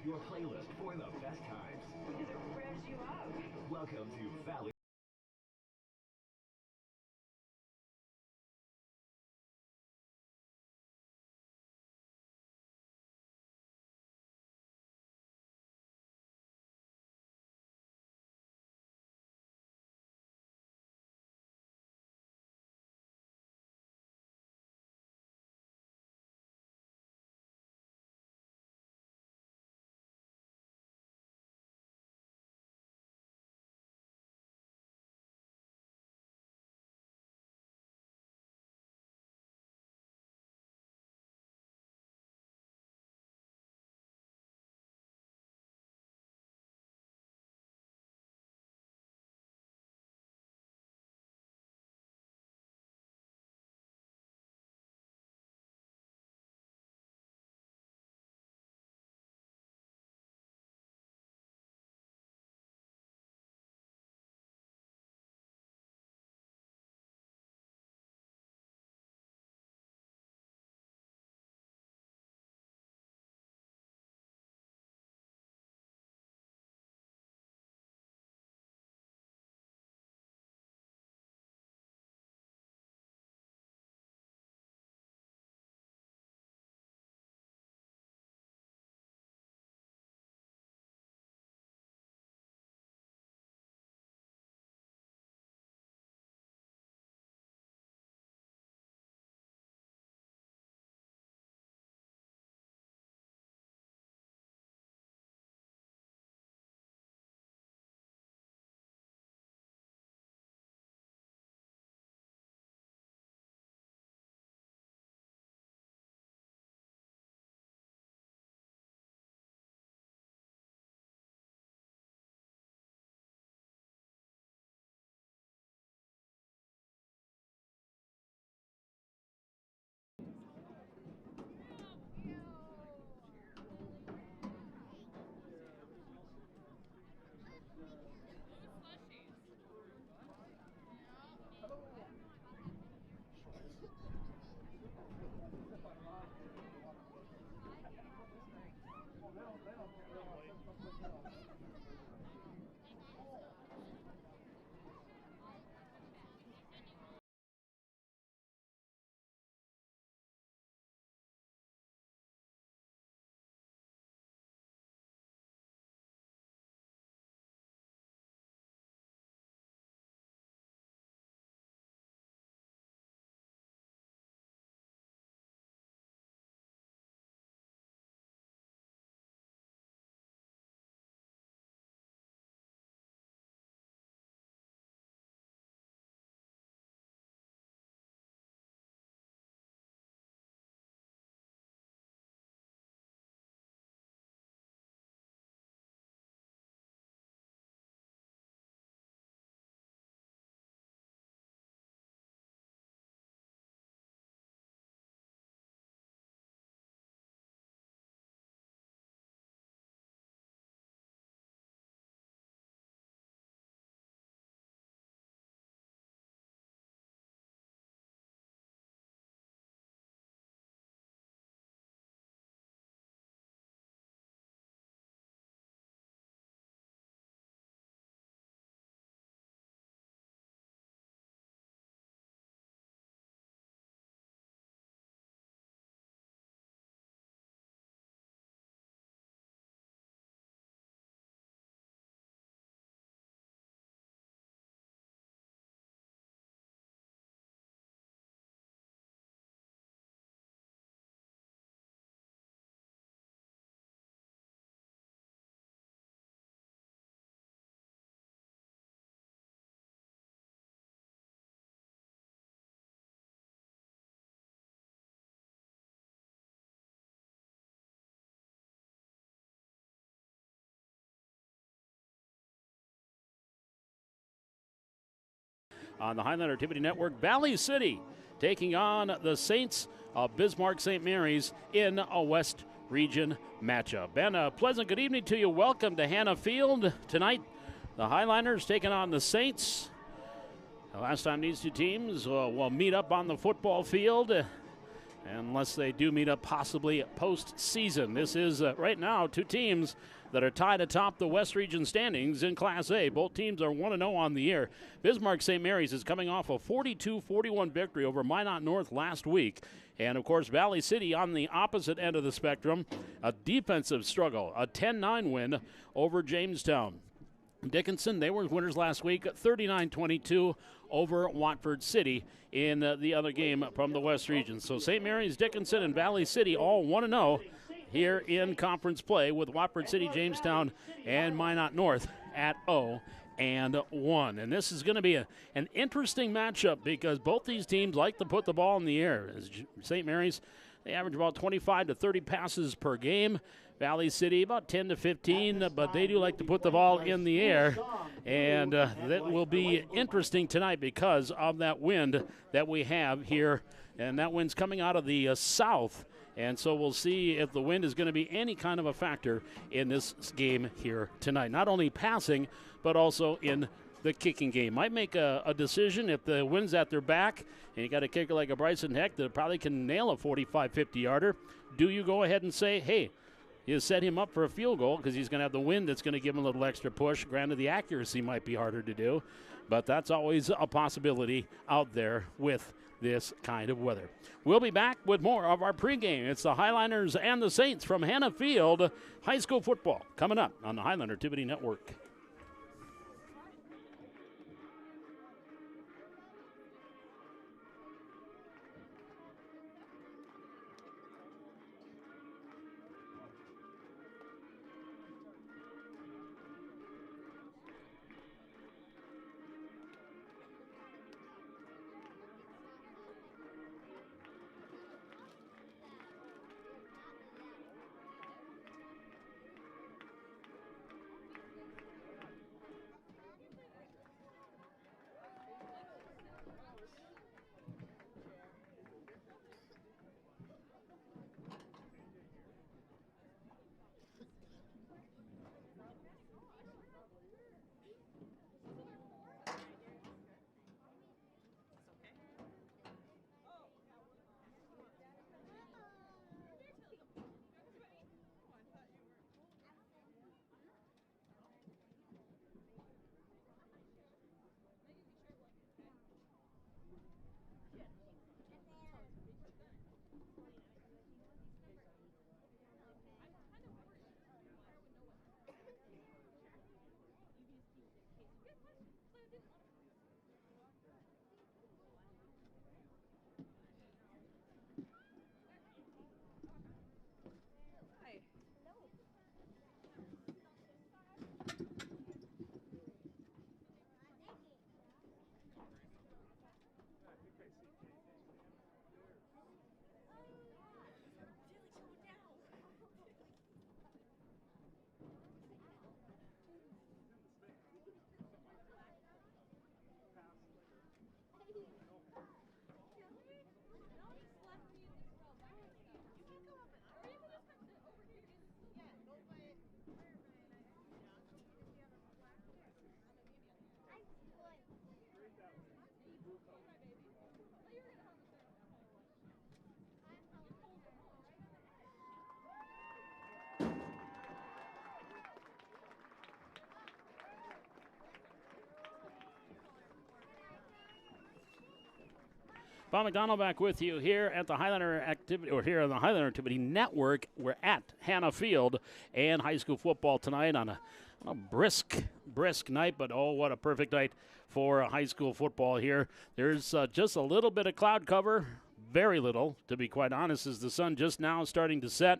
your playlist for the best times. Because it revs you up. Welcome to Valley. On the Highlander Activity Network, Valley City taking on the Saints of Bismarck St. Mary's in a West Region matchup. And a pleasant good evening to you. Welcome to Hannah Field. Tonight, the Highlanders taking on the Saints. The last time these two teams will meet up on the football field unless they do meet up possibly postseason. This is right now two teams that are tied atop the West Region standings in Class A. Both teams are 1-0 on the year. Bismarck St. Mary's is coming off a 42-41 victory over Minot North last week. And, of course, Valley City on the opposite end of the spectrum, a defensive struggle, a 10-9 win over Jamestown. Dickinson, they were winners last week, 39-22 over Watford City in the other game from the West Region. So St. Mary's, Dickinson, and Valley City all 1-0 here in conference play, with Watford City, Jamestown, and Minot North at 0-1. And this is going to be an interesting matchup because both these teams like to put the ball in the air. As St. Mary's, they average about 25 to 30 passes per game. Valley City, about 10 to 15, but they do like to put the ball in the air. And that will be interesting tonight because of that wind that we have here. And that wind's coming out of the south. And so we'll see if the wind is going to be any kind of a factor in this game here tonight. Not only passing, but also in the kicking game. Might make a decision if the wind's at their back and you got a kicker like a Bryson Heck that probably can nail a 45, 50-yarder. Do you go ahead and say, hey, you set him up for a field goal because he's going to have the wind that's going to give him a little extra push. Granted, the accuracy might be harder to do, but that's always a possibility out there with this kind of weather. We'll be back with more of our pregame. It's the Highlanders and the Saints from Hannah Field High School football coming up on the Highlander Activity Network. Bob McDonald back with you here at the Highlander Activity, or here on the Highlander Activity Network. We're at Hannah Field and high school football tonight on a brisk night, but oh, what a perfect night for high school football here. There's just a little bit of cloud cover, very little, to be quite honest, as the sun just now starting to set.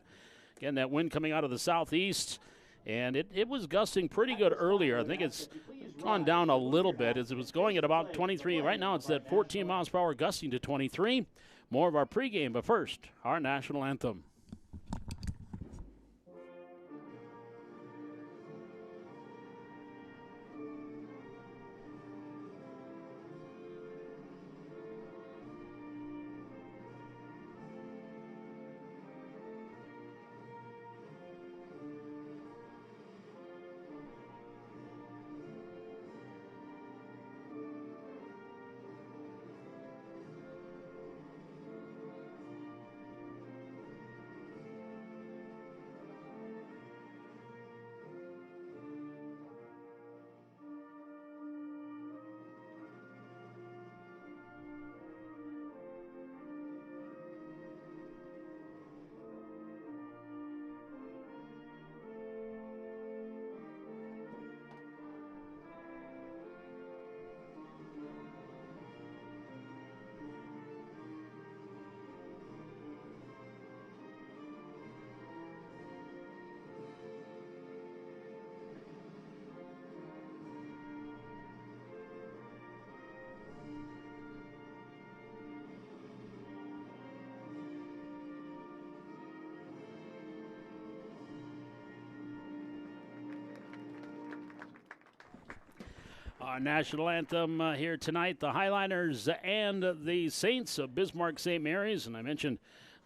Again, that wind coming out of the southeast, and it was gusting pretty good earlier. I think it's gone down a little bit as it was going at about 23. Right now it's at 14 miles per hour, gusting to 23. More of our pregame, but first, our national anthem. Our national anthem here tonight, the Highliners and the Saints of Bismarck St. Mary's. And I mentioned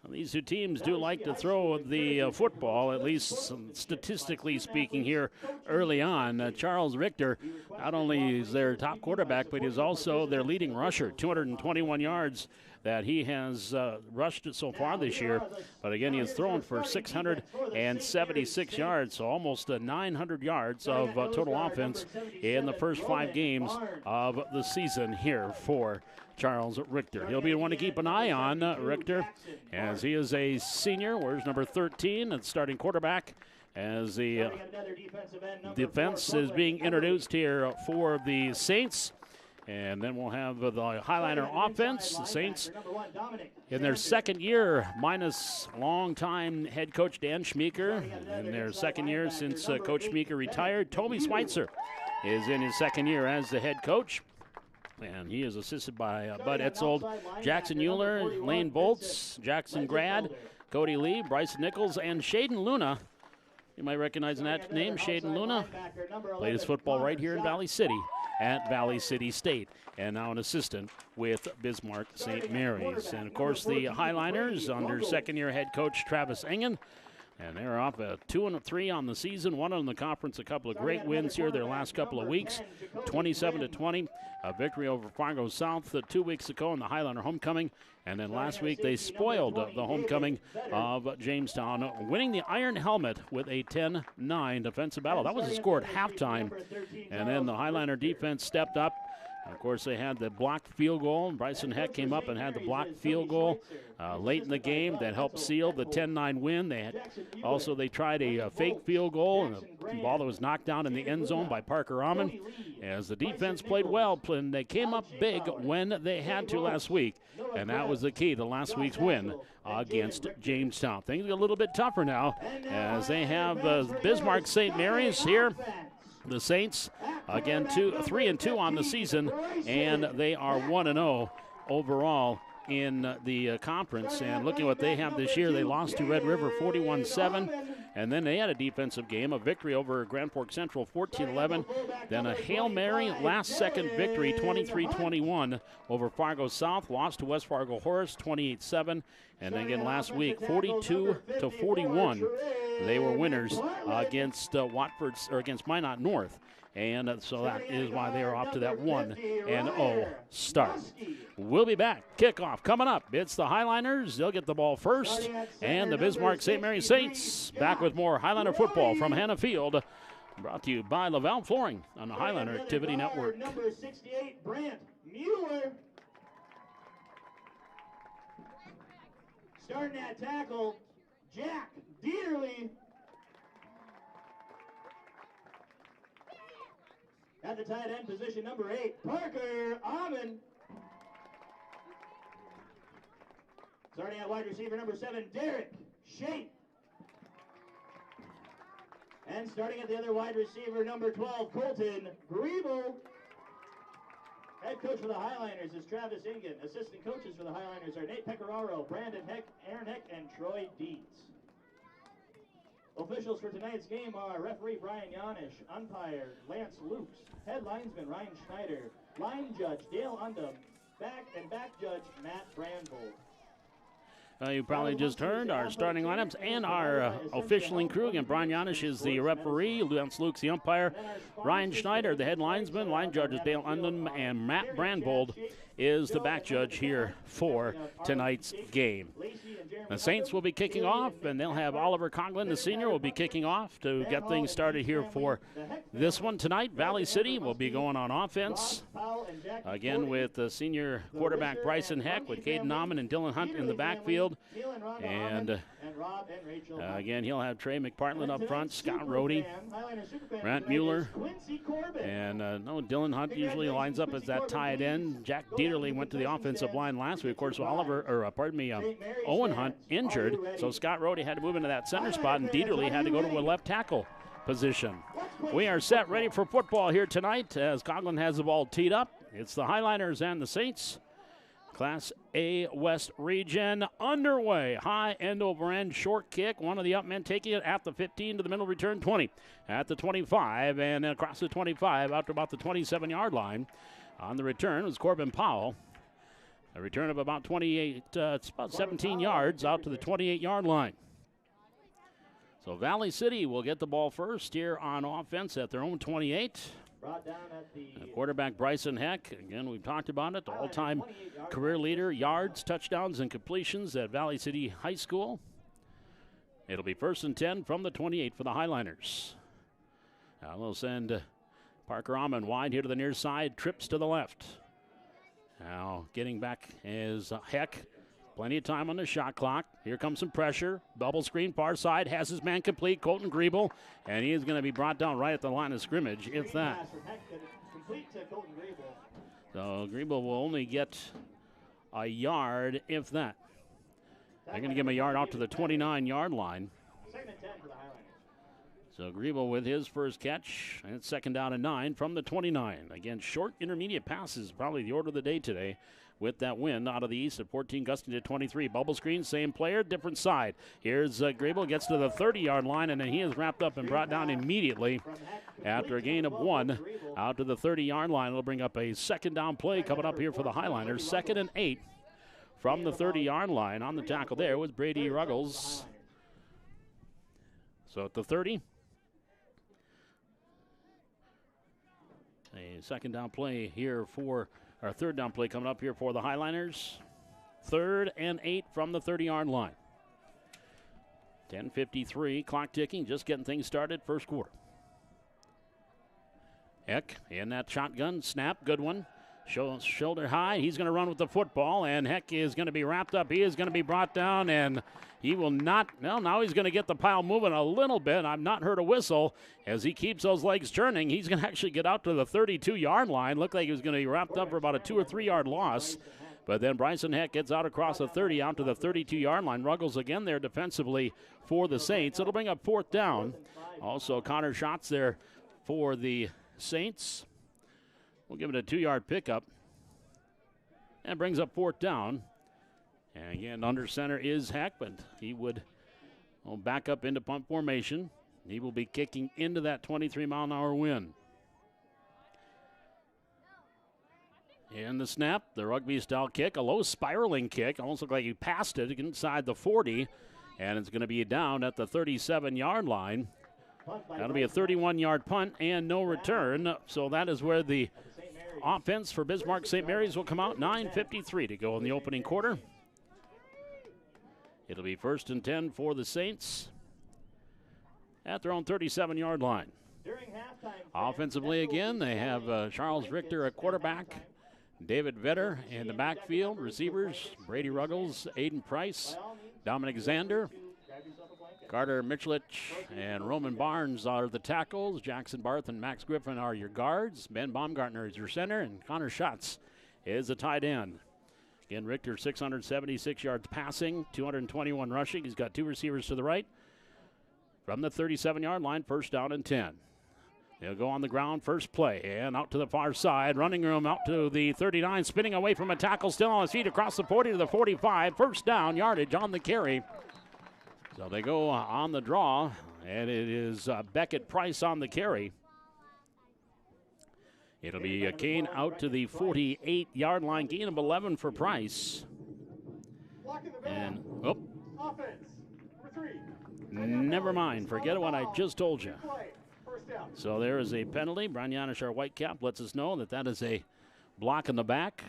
these two teams do like to throw the football, at least statistically speaking here early on. Charles Richter, not only is their top quarterback, but he's also their leading rusher, 221 yards that he has rushed so far this year. But again, he has thrown for 676 yards, so almost 900 yards of total offense in the first 5 games of the season here for Charles Richter. He'll be the one to keep an eye on, Richter, as he is a senior. Where's number 13, and starting quarterback, as the defense is being introduced here for the Saints. And then we'll have the Highliner offense. The Saints in their second year, minus longtime head coach Dan Schmeeker. In their second year since Coach Schmeeker retired, Toby Schweitzer is in his second year as the head coach. And he is assisted by Bud Etzold, Jackson Euler, Lane Bolts, Jackson Grad, Cody Lee, Bryson Nichols, and Shaden Luna. You might recognize that name, Shaden Luna. Played his football right here in Valley City at Valley City State, and now an assistant with Bismarck St. Mary's. And, of course, the Highliners under second-year head coach Travis Engen. And they're off a 2-3 on the season, one on the conference, a couple of great wins here their last couple of weeks, 27-20, a victory over Fargo South 2 weeks ago in the Highliner homecoming. And then last week they spoiled the homecoming of Jamestown, winning the Iron Helmet with a 10-9 defensive battle. That was the score at halftime. And then the Highliner defense stepped up. Of course, they had the blocked field goal. Bryson Heck came up and had the blocked field goal late in the game that helped seal the 10-9 win. They tried a fake field goal, and a ball that was knocked down in the end zone by Parker Amon. As the defense played well, and they came up big when they had to last week, and that was the key to last week's win against Jamestown. Things get a little bit tougher now as they have Bismarck St. Mary's here. The Saints, again, 3-2 on the season, and they are 1-0 overall in the conference. And looking at what they have this year, they lost to Red River 41-7, and then they had a defensive game, a victory over Grand Forks Central 14-11, then a Hail Mary last-second victory 23-21 over Fargo South, lost to West Fargo Horace 28-7, and then again last week 42-41. They were winners against against Minot North. And so that is why they are off to that 1-0 start. We'll be back. Kickoff coming up. It's the Highliners. They'll get the ball first. And the Bismarck St. Mary Saints back with more Highliner football from Hannah Field. Brought to you by Laval Flooring on the Highliner Activity Network. Number 68, Brant Mueller. Starting at tackle, Jack Dieterle. At the tight end position, number 8, Parker Amon. Starting at wide receiver, number 7, Derek Shane. And starting at the other wide receiver, number 12, Colton Griebel. Head coach for the Highliners is Travis Ingen. Assistant coaches for the Highliners are Nate Pecoraro, Brandon Heck, Aaron Heck, and Troy Dietz. Officials for tonight's game are referee Brian Yanish, umpire Lance Lukes, head linesman Ryan Schneider, line judge Dale Undum, back judge Matt Brandvold. You probably just heard our starting lineups and our officialing crew. Again, Brian Yanish is the referee, Lance Lukes the umpire, Ryan Schneider the head linesman, line judges Dale Undum, and Matt Brandvold is the back judge here for tonight's game. The Saints will be kicking off, and they'll have Oliver Coughlin, the senior, will be kicking off to get things started here for this one tonight. Valley City will be going on offense, again with the senior quarterback Bryson Heck, with Caden Nauman and Dylan Hunt in the backfield. And again, he'll have Trey McPartland up front, Scott Rohde, Brant Mueller, and Dylan Hunt usually lines up as that tight end. Jack Dieterle went to the offensive line last week. Of course, Owen Hunt injured, so Scott Rohde had to move into that center spot, and Dieterle had to go to a left tackle position. We are set, ready for football here tonight as Coughlin has the ball teed up. It's the Highliners and the Saints. Class A West region underway. High end over end, short kick. One of the up men taking it at the 15 to the middle return 20. At the 25 and then across the 25 out to about the 27-yard line. On the return was Corbin Powell. A return of about 28, it's about 17 yards out to the 28-yard line. So Valley City will get the ball first here on offense at their own 28. Quarterback Bryson Heck, again, we've talked about it, the all-time career leader, yards, touchdowns, and completions at Valley City High School. It'll be 1st and 10 from the 28 for the Highliners. Now they'll send Parker Amon wide here to the near side, trips to the left. Now getting back is Heck. Plenty of time on the shot clock. Here comes some pressure. Bubble screen, far side, has his man complete, Colton Griebel, and he is going to be brought down right at the line of scrimmage, if that. So Griebel will only get a yard, if that. They're going to give him a yard out to the 29-yard line. So Griebel with his first catch, and it's 2nd down and 9 from the 29. Again, short intermediate passes, probably the order of the day today. With that win out of the east at 14, gusting to 23. Bubble screen, same player, different side. Here's Griebel, gets to the 30-yard line, and then he is wrapped up and brought down immediately after a gain of 1 out to the 30-yard line. It'll bring up a 2nd down play coming up here for the Highliners. 2nd and 8 from the 30-yard line. On the tackle there was Brady Ruggles. So at the 30, a 2nd down play here for our 3rd down play coming up here for the Highliners. 3rd and 8 from the 30-yard line. 10:53, clock ticking, just getting things started, first quarter. Heck in that shotgun, snap, good one. Shoulder high, he's going to run with the football, and Heck is going to be wrapped up. He is going to be brought down, and he will not. Well, now he's going to get the pile moving a little bit. I've not heard a whistle as he keeps those legs turning. He's going to actually get out to the 32-yard line. Looked like he was going to be wrapped up for about a 2 or 3 yard loss. But then Bryson Heck gets out across the 30 out to the 32-yard line. Ruggles again there defensively for the Saints. It'll bring up 4th down. Also Connor Schatz there for the Saints. We'll give it a 2-yard pickup. And brings up 4th down. And again, under center is Heck, but he would back up into punt formation. He will be kicking into that 23-mile-an-hour wind. And the snap, the rugby-style kick, a low spiraling kick. Almost looked like he passed it inside the 40. And it's going to be down at the 37-yard line. That'll be a 31-yard punt and no return. So that is where the offense for Bismarck St. Mary's will come out. 9:53 to go in the opening quarter. It'll be 1st and 10 for the Saints at their own 37-yard line. Offensively again, they have Charles Richter at quarterback, David Vetter in the backfield, receivers, Brady Ruggles, Aiden Price, Dominic Zander, Carter Michelich and Roman Barnes are the tackles. Jackson Barth and Max Griffin are your guards. Ben Baumgartner is your center, and Connor Schatz is the tight end. Again, Richter, 676 yards passing, 221 rushing. He's got 2 receivers to the right. From the 37-yard line, 1st down and 10. They'll go on the ground, first play, and out to the far side. Running room out to the 39, spinning away from a tackle, still on his feet across the 40 to the 45. 1st down, yardage on the carry. So they go on the draw, and it is Beckett Price on the carry. It'll be a gain out to the 48-yard line, gain of 11 for Price. And, never mind. Forget what I just told you. So there is a penalty. Brian Yanish, our white cap, lets us know that that is a block in the back.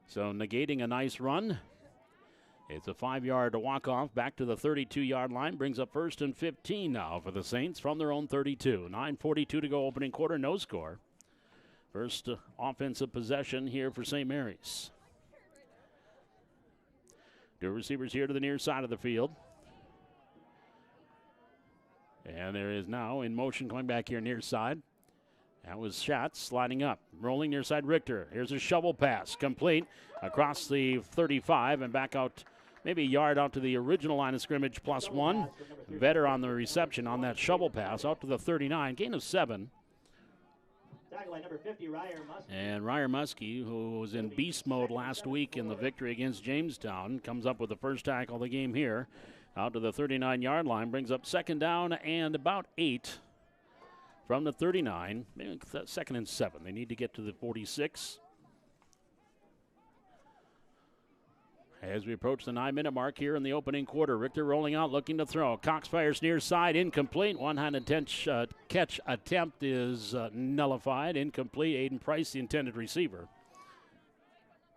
So negating a nice run. It's a 5-yard walk-off back to the 32-yard line. Brings up 1st and 15 now for the Saints from their own 32. 9:42 to go opening quarter, no score. First offensive possession here for St. Mary's. 2 receivers here to the near side of the field. And there is now in motion coming back here near side. That was Schatz sliding up. Rolling near side Richter. Here's a shovel pass. Complete across the 35 and back out maybe a yard out to the original line of scrimmage +1. Vetter on the reception on that shovel pass out to the 39. Gain of 7. tackle by number 50, Ryer Muskie. And Ryer Muskie, who was in beast mode last week in the victory against Jamestown, comes up with the first tackle of the game here. Out to the 39-yard line, brings up second down and about 8 from the 39. Maybe second and 7. They need to get to the 46. As we approach the 9-minute mark here in the opening quarter, Richter rolling out, looking to throw. Cox fires near side, incomplete. One-handed catch attempt is nullified, incomplete. Aiden Price, the intended receiver.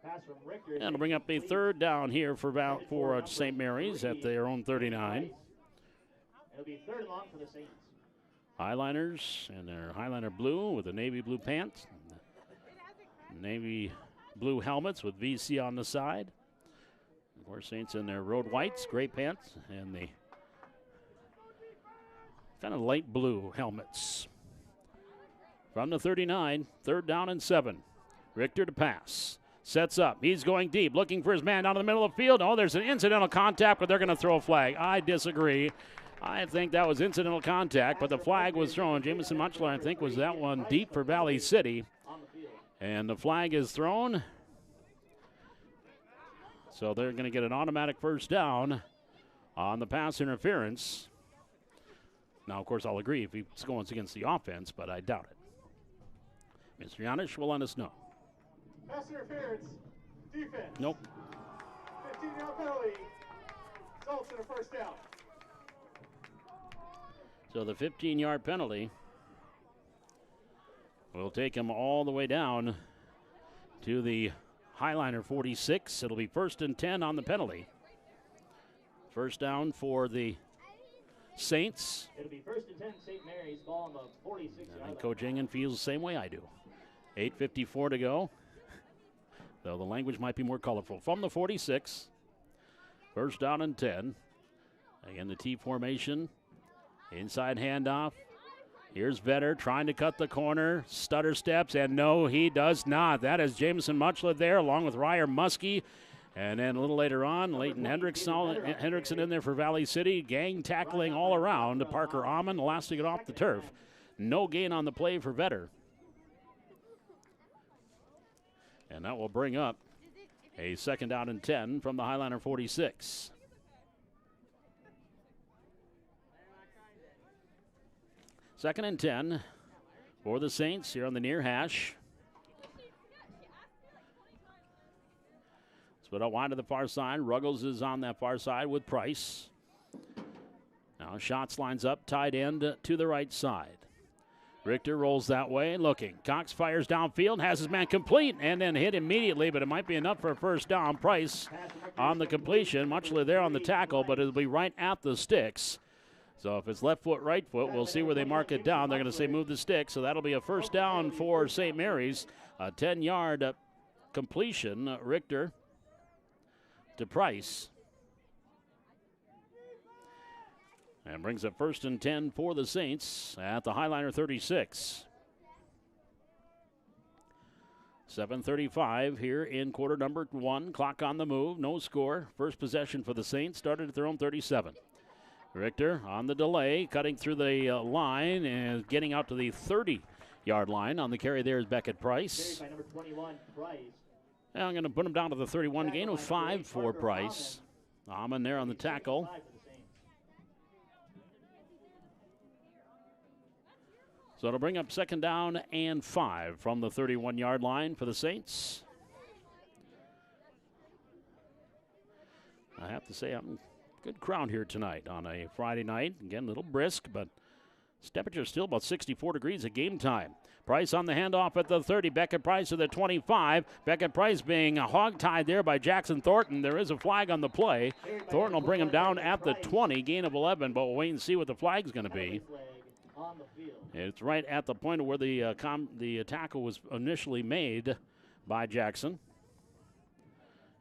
Pass from Richter. And it'll bring up a third down here for St. Mary's at their own 39. It'll be third and long for the Saints. Highliners and their Highliner blue with the navy blue pants. Navy blue helmets with VC on the side. Of course, Saints in their road whites, gray pants, and the kind of light blue helmets. From the 39, third down and 7. Richter to pass. Sets up. He's going deep, looking for his man down in the middle of the field. Oh, there's an incidental contact, but they're going to throw a flag. I disagree. I think that was incidental contact, but the flag was thrown. Jamison Muchler, I think, was that one deep for Valley City. And the flag is thrown. So they're going to get an automatic first down on the pass interference. Now, of course, I'll agree if it's going against the offense, but I doubt it. Mr. Yanish will let us know. Pass interference, defense. Nope. 15-yard penalty, results in a first down. So the 15-yard penalty will take him all the way down to the Highliner 46. It'll be first and 10 on the penalty. First down for the Saints. It'll be first and 10, St. Mary's, ball on the 46-yard line. Coach Engen feels the same way I do. 8:54 to go. Though the language might be more colorful. From the 46, first down and 10. Again, the T formation. Inside handoff. Here's Vetter trying to cut the corner. Stutter steps, and no, he does not. That is Jameson Muchler there, along with Ryer Muskie. And then a little later on, Leighton Hendrickson in there for Valley City. Gang tackling all around. Parker Amon, the last to get off the turf. No gain on the play for Vetter. And that will bring up a second down and 10 from the Highliner 46. Second and 10 for the Saints here on the near hash. Split out wide to the far side. Ruggles is on that far side with Price. Now Schatz lines up, tight end to the right side. Richter rolls that way, looking. Cox fires downfield, has his man complete, and then hit immediately, but it might be enough for a first down. Price on the completion. Muchler there on the tackle, but it'll be right at the sticks. So if it's left foot, right foot, we'll see where they mark it down. They're going to say move the stick, so that'll be a first down for St. Mary's. A 10-yard completion, Richter to Price. And brings up first and 10 for the Saints at the Highliner 36. 7:35 here in quarter number 1. Clock on the move, no score. First possession for the Saints, started at their own 37. Richter on the delay, cutting through the line and getting out to the 30-yard line. On the carry there is Beckett Price. Carried by number 21, Price. And I'm going to put him down to the 31, gain of 5 for Price. Amon there on the tackle. So it'll bring up second down and 5 from the 31-yard line for the Saints. I have to say, I'm good crowd here tonight on a Friday night. Again, a little brisk, but temperature still about 64 degrees at game time. Price on the handoff at the 30. Beckett Price to the 25. Beckett Price being hog-tied there by Jackson Thornton. There is a flag on the play. Thornton will bring him down at the 20, gain of 11, but we'll wait and see what the flag's going to be. It's right at the point of where the tackle was initially made by Jackson.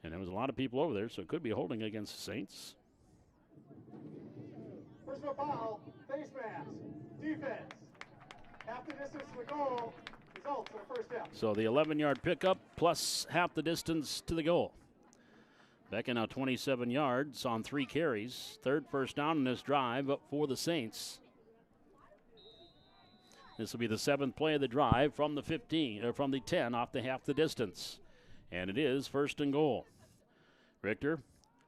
And there was a lot of people over there, so it could be holding against the Saints. Personal foul, face mask, defense. Half the distance to the goal, results in a first down. So the 11-yard pickup plus half the distance to the goal. Beckett now 27 yards on 3 carries. Third first down in this drive for the Saints. This will be the 7th play of the drive from the 15, or from the 10 off the half the distance. And it is 1st and goal. Richter,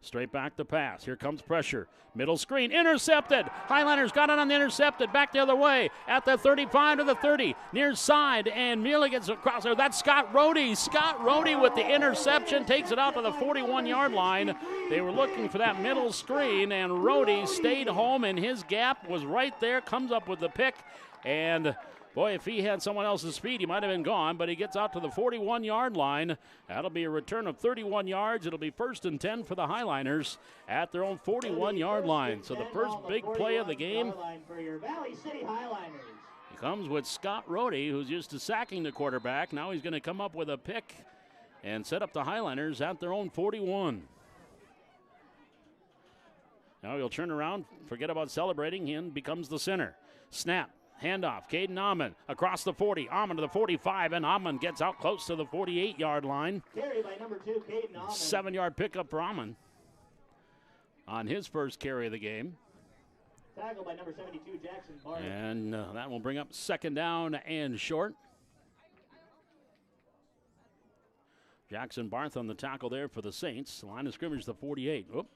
straight back to pass. Here comes pressure. Middle screen, intercepted. Highlanders got it on the intercepted. Back the other way at the 35 to the 30. Near side, and Mueller gets across there. That's Scott Rohde. Scott Rohde with the interception takes it out to the 41-yard line. They were looking for that middle screen, and Rohde stayed home, and his gap was right there. Comes up with the pick, and boy, if he had someone else's speed, he might have been gone, but he gets out to the 41-yard line. That'll be a return of 31 yards. It'll be 1st and 10 for the Highliners at their own 41-yard line. So the first big play of the game comes with Scott Rohde, who's used to sacking the quarterback. Now he's going to come up with a pick and set up the Highliners at their own 41. Now he'll turn around, forget about celebrating, and becomes the center. Snap. Handoff, Caden Amon across the 40, Amon to the 45, and Amon gets out close to the 48-yard line. Carry by number 2, Caden Amon. 7-yard pickup for Amon on his first carry of the game. Tackle by number 72, Jackson Barth. And that will bring up 2nd down and short. Jackson Barth on the tackle there for the Saints. The line of scrimmage, the 48. Oop.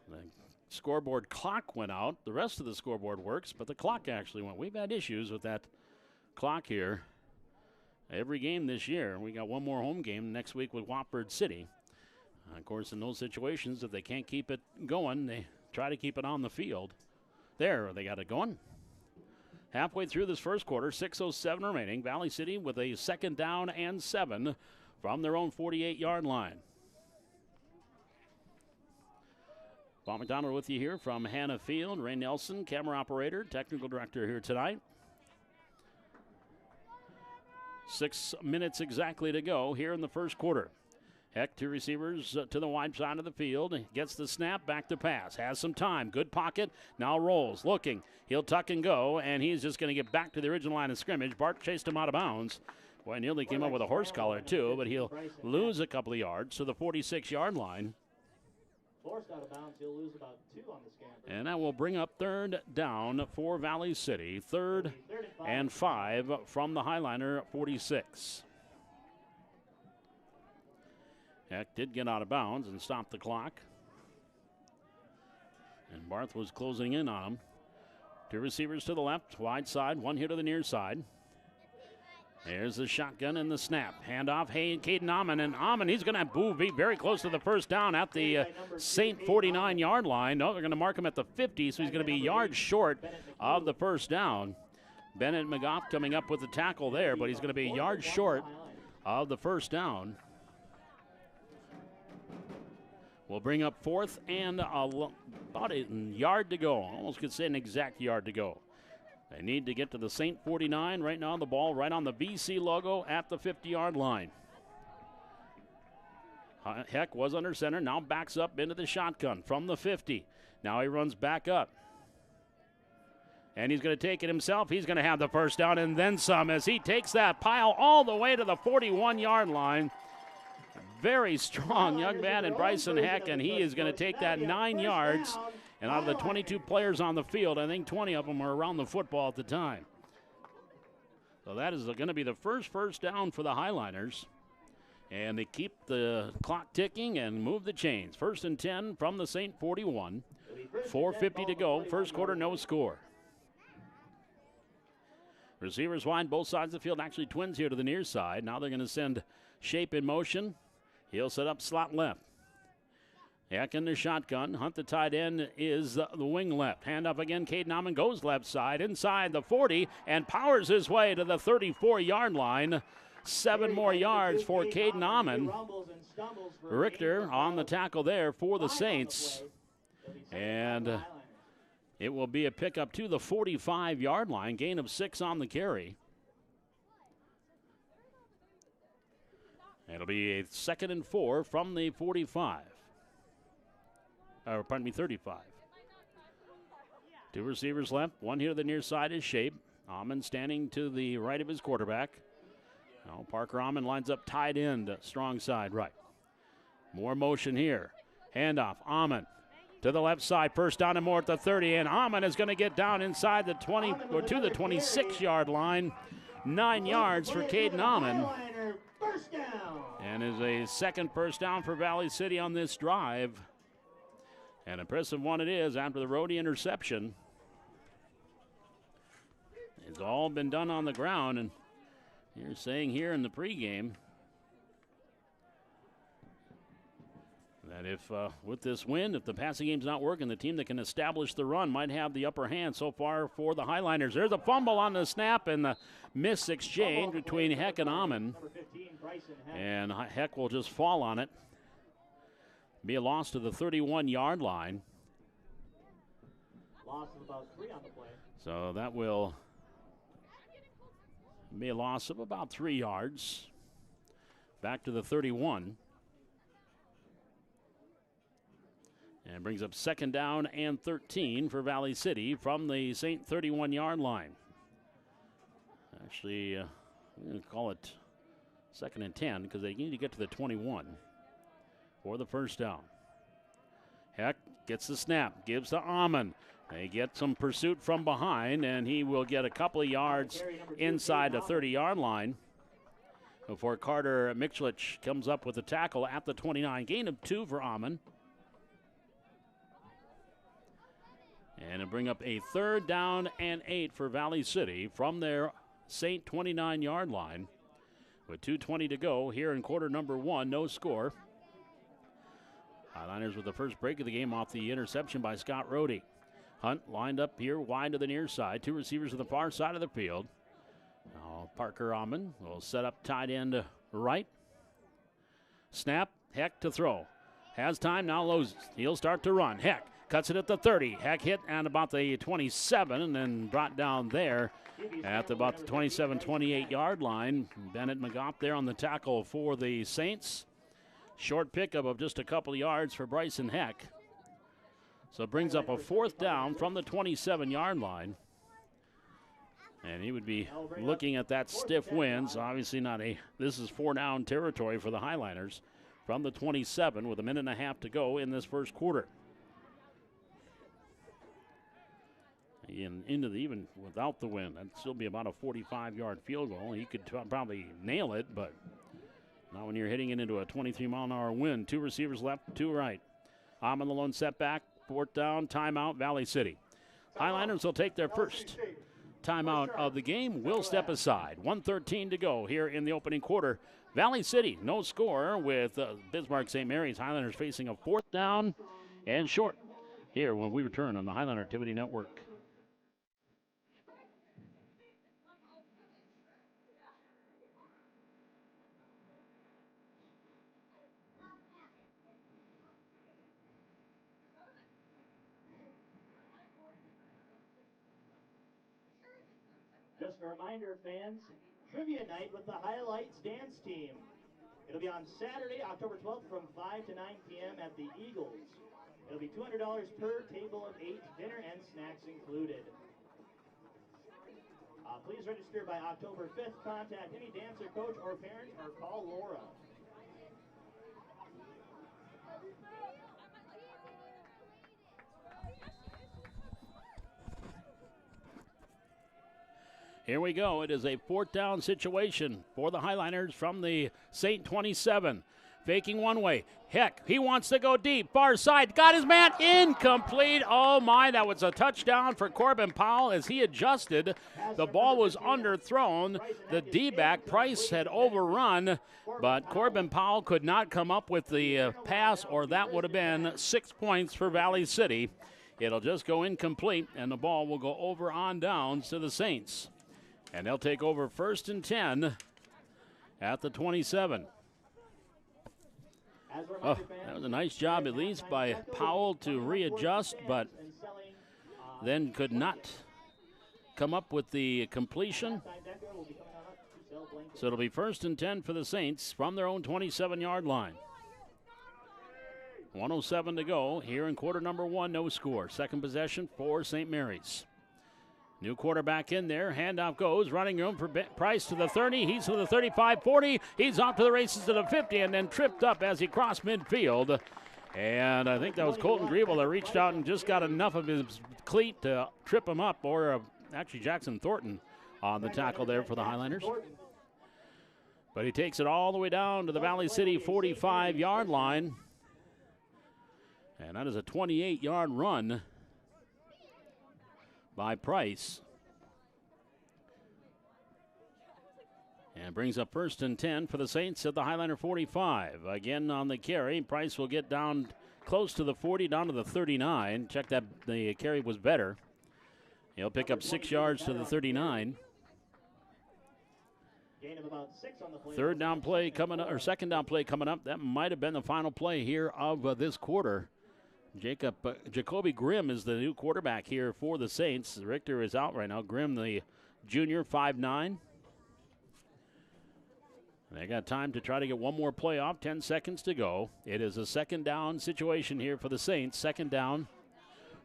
The scoreboard clock went out. The rest of the scoreboard works, but the clock actually went. We've had issues with that clock here every game this year. We got one more home game next week with Watford City. Of course, in those situations, if they can't keep it going, they try to keep it on the field. There, they got it going. Halfway through this first quarter, 6:07 remaining. Valley City with a 2nd down and 7 from their own 48-yard line. Bob McDonald with you here from Hannah Field. Ray Nelson, camera operator, technical director here tonight. 6 minutes exactly to go here in the first quarter. Heck, 2 receivers to the wide side of the field. Gets the snap, back to pass. Has some time. Good pocket. Now rolls. Looking. He'll tuck and go, and he's just going to get back to the original line of scrimmage. Bart chased him out of bounds. Boy, nearly came up with a horse collar, too, but he'll lose a couple of yards to the 46-yard line. Forced out of bounds, he'll lose about 2 on the scamper. And that will bring up 3rd down for Valley City. 3rd and 5 from the Highliner 46. Heck did get out of bounds and stop the clock. And Barth was closing in on him. 2 receivers to the left, wide side, 1 here to the near side. There's the shotgun and the snap. Handoff, Caden Amon, and Amon, he's going to be very close to the first down at the St. 49-yard line. No, they're going to mark him at the 50, so he's going to be yards short of the first down. Bennett McGough coming up with the tackle there, but he's going to be yards short of the first down. We'll bring up 4th and about a yard to go. Almost could say an exact yard to go. They need to get to the St. 49. Right now, the ball right on the VC logo at the 50-yard line. Heck was under center, now backs up into the shotgun from the 50. Now he runs back up. And he's going to take it himself. He's going to have the first down and then some as he takes that pile all the way to the 41-yard line. Very strong young man in Bryson Heck, and he is going to take that 9 yards. And out of the 22 players on the field, I think 20 of them are around the football at the time. So that is going to be the first down for the Highliners. And they keep the clock ticking and move the chains. 1st and 10 from the St. 41. 4:50 to go. First quarter, no score. Receivers wide, both sides of the field. Actually, twins here to the near side. Now they're going to send Shape in motion. He'll set up slot left. Heck in the shotgun. Hunt, the tight end, is the wing left. Hand up again. Caden Amon goes left side inside the 40 and powers his way to the 34-yard line. 7 more yards for Caden Amon. Richter on the tackle there for the Saints. And it will be a pickup to the 45-yard line. Gain of 6 on the carry. It'll be a 2nd and 4 from the 45. 35. 2 receivers left. 1 here to the near side is Shape. Amon standing to the right of his quarterback. Now Parker Amon lines up tight end, strong side right. More motion here. Handoff. Amon to the left side. First down and more at the 30, and Amon is going to get down inside the 20 or to the 26-yard line. 9 yards for Caden Amon. First down. And is a second first down for Valley City on this drive. An impressive one it is after the Rhodey interception. It's all been done on the ground, and you're saying here in the pregame that if with this win, if the passing game's not working, the team that can establish the run might have the upper hand so far for the Highliners. There's a fumble on the snap and the missed exchange between Heck and Amon. And Heck will just fall on it. Be a loss to the 31-yard line. Loss of about 3 on the play. So that will be a loss of about 3 yards. Back to the 31. And brings up second down and 13 for Valley City from the St. 31-yard line. Actually, I'm going to call it second and 10 because they need to get to the 21 for the first down. Heck gets the snap, gives to Amon. They get some pursuit from behind, and he will get a couple of yards inside the 30-yard line before Carter Mixlich comes up with a tackle at the 29. Gain of 2 for Amon. And it'll bring up a third down and 8 for Valley City from their St. 29-yard line. With 2:20 to go here in quarter number 1, no score. Highliners with the first break of the game off the interception by Scott Rhodey. Hunt lined up here wide to the near side. 2 receivers to the far side of the field. Now Parker Amon will set up tight end right. Snap, Heck to throw. Has time, now Loses. He'll start to run. Heck cuts it at the 30. Heck hit at about the 27 and then brought down there at about the 27-28-yard line. Bennett McGough there on the tackle for the Saints. Short pickup of just a couple of yards for Bryson Heck. So it brings up a fourth down from the 27-yard line. And he would be looking at that stiff wind. So obviously this is 4-down territory for the Highliners from the 27 with a minute and a half to go in this first quarter. Even without the wind, that'd still be about a 45-yard field goal. He could probably nail it, but not when you're hitting it into a 23-mile-an-hour wind. 2 receivers left, 2 right. Amon the lone setback, fourth down, timeout, Valley City. Highliners will take their first timeout of the game. Will step aside. 1:13 to go here in the opening quarter. Valley City, no score with Bismarck St. Mary's. Highliners facing a fourth down and short here when we return on the Highliner Activity Network. Just a reminder, fans, trivia night with the Highlights dance team. It'll be on Saturday, October 12th from 5 to 9 p.m. at the Eagles. It'll be $200 per table of 8, dinner and snacks included. Please register by October 5th. Contact any dancer, coach, or parent, or call Laura. Here we go. It is a fourth down situation for the Highliners from the St. 27. Faking one way. Heck, he wants to go deep. Far side. Got his man. Incomplete. Oh, my. That was a touchdown for Corbin Powell as he adjusted. The ball was underthrown. The D-back, Price, had overrun, but Corbin Powell could not come up with the pass, or that would have been 6 points for Valley City. It'll just go incomplete, and the ball will go over on downs to the Saints. And they'll take over 1st and 10 at the 27. Oh, that was a nice job, at least, by Powell to readjust, but then could not come up with the completion. So it'll be 1st and 10 for the Saints from their own 27-yard line. 1:07 to go here in quarter number 1, no score. Second possession for St. Mary's. New quarterback in there. Handoff goes. Running room for Price to the 30. He's to the 35, 40. He's off to the races to the 50 and then tripped up as he crossed midfield. And I think that was Colton Griebel that reached out and just got enough of his cleat to trip him up, or actually Jackson Thornton on the tackle there for the Highlanders. But he takes it all the way down to the Valley City 45-yard line. And that is a 28-yard run by Price. And brings up 1st and 10 for the Saints at the Highlander 45. Again on the carry, Price will get down close to the 40, down to the 39. Check that the carry was better. He'll pick up 6 yards to the 39. Gain of about 6 on the play. Third down play coming up, or second down play coming up. That might have been the final play here of this quarter. Jacoby Grimm is the new quarterback here for the Saints. Richter is out right now. Grimm, the junior, 5'9". They got time to try to get one more play off. 10 seconds to go. It is a second down situation here for the Saints. Second down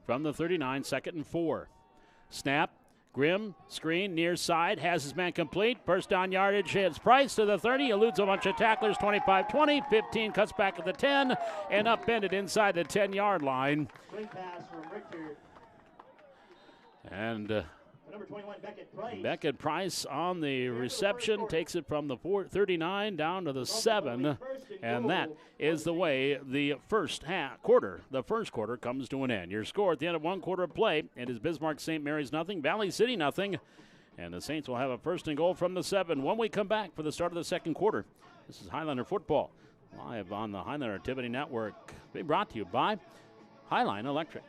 from the 39, 2nd and 4. Snap. Grimm, screen, near side, has his man complete. First down yardage hits Price to the 30, eludes a bunch of tacklers, 25-20, 15, cuts back at the 10, and upended inside the 10-yard line. Swing pass from Richter. And Number 21, Beckett Price. Beckett Price on the reception, takes it from the 39 down to the 7, and that is the way the first quarter comes to an end. Your score at the end of one quarter of play, it is Bismarck St. Mary's nothing, Valley City nothing, and the Saints will have a 1st and goal from the 7 when we come back for the start of the second quarter. This is Highlander football live on the Highlander Activity Network, being brought to you by Highline Electric.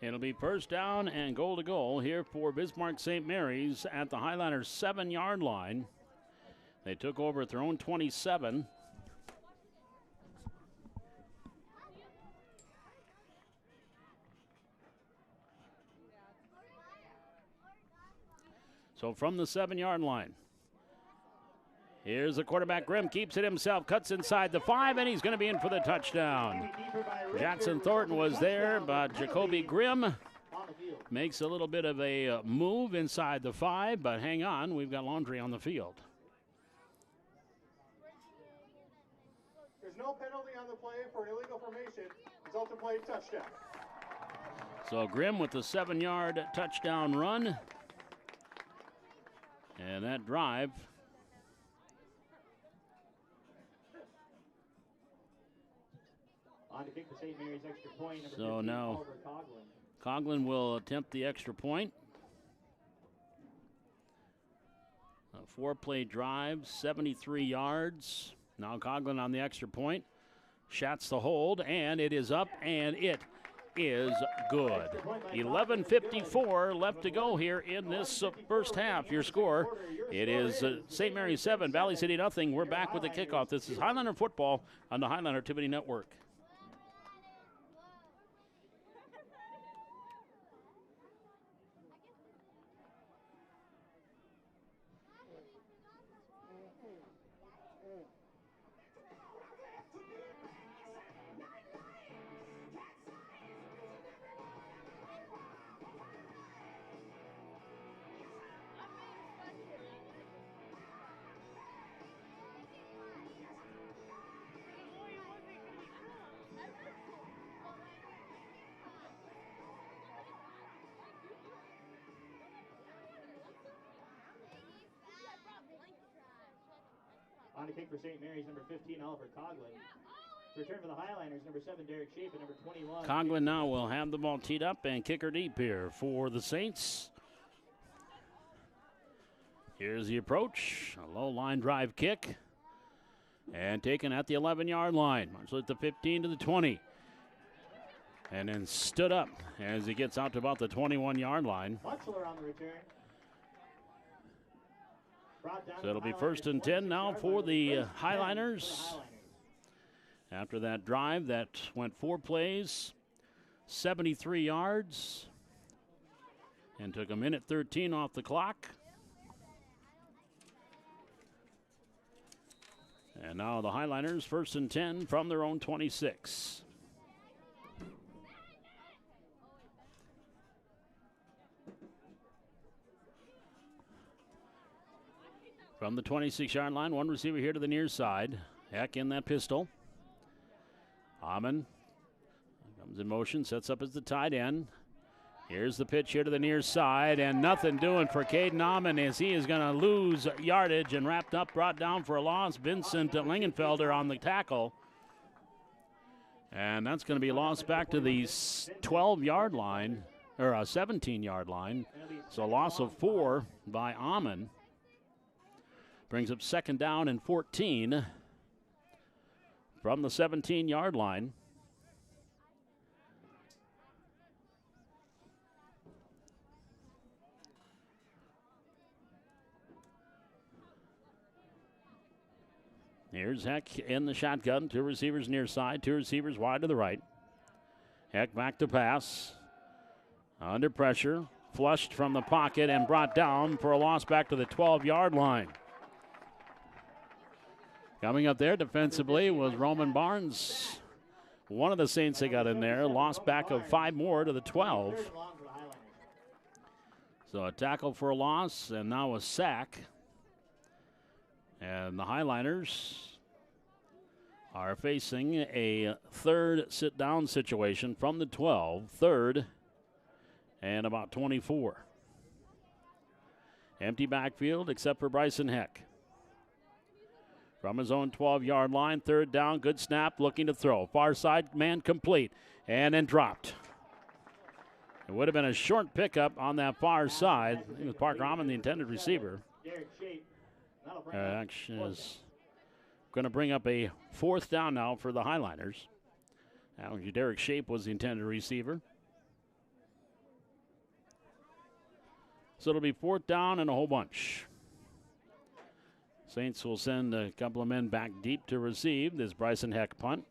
It'll be first down and goal to goal here for Bismarck St. Mary's at the Highlanders 7-yard line. They took over at their own 27. So from the 7-yard line, here's the quarterback. Grimm keeps it himself, cuts inside the 5, and he's going to be in for the touchdown. Jackson Thornton was there, but Jacoby Grimm makes a little bit of a move inside the 5, but hang on, we've got laundry on the field. There's no penalty on the play for an illegal formation. Result of play, touchdown. So Grimm with the 7-yard touchdown run. And that drive on to kick the St. Mary's extra point. So now Coughlin will attempt the extra point. A 4-play drive, 73 yards. Now Coughlin on the extra point. Shots the hold, and it is up, and it is good. 11:54 left to go here in this first half. Your score, it is St. Mary's 7, Valley City nothing. We're back with the kickoff. This is Highlander football on the Highlander Activity Network. On to kick for St. Mary's, number 15, Oliver Coughlin. To return for the Highlanders, number 7, Derek Shape, and number 21. Coughlin now will have the ball teed up and kicker deep here for the Saints. Here's the approach, a low line drive kick. And taken at the 11-yard line. Much like the 15 to the 20. And then stood up as he gets out to about the 21-yard line. Mutchler on the return. So it'll be 1st and 10 now for the Highliners. After that drive that went 4 plays, 73 yards, and took a minute 13 off the clock. And now the Highliners 1st and 10 from their own 26. From the 26-yard line, one receiver here to the near side. Heck in that pistol. Amon comes in motion, sets up as the tight end. Here's the pitch here to the near side, and nothing doing for Caden Amon as he is going to lose yardage and brought down for a loss. Vincent Lingenfelder on the tackle. And that's going to be lost back to the 12-yard line, or a 17-yard line. So a loss of 4 by Amon. Brings up 2nd down and 14 from the 17-yard line. Here's Heck in the shotgun. 2 receivers near side, 2 receivers wide to the right. Heck back to pass. Under pressure. Flushed from the pocket and brought down for a loss back to the 12-yard line. Coming up there defensively was Roman Barnes. One of the Saints that got in there. Lost back of 5 more to the 12. So a tackle for a loss and now a sack. And the Highliners are facing a 3rd sit-down situation from the 12. 3rd and about 24. Empty backfield except for Bryson Heck. From his own 12-yard line, 3rd down, good snap, looking to throw. Far side, man complete, and then dropped. It would have been a short pickup on that far side. I think it was Parker Amon, the intended receiver. Action is going to bring up a 4th down now for the Highliners. Now, Derek Shape was the intended receiver. So it'll be 4th down and a whole bunch. Saints will send a couple of men back deep to receive this Bryson Heck punt.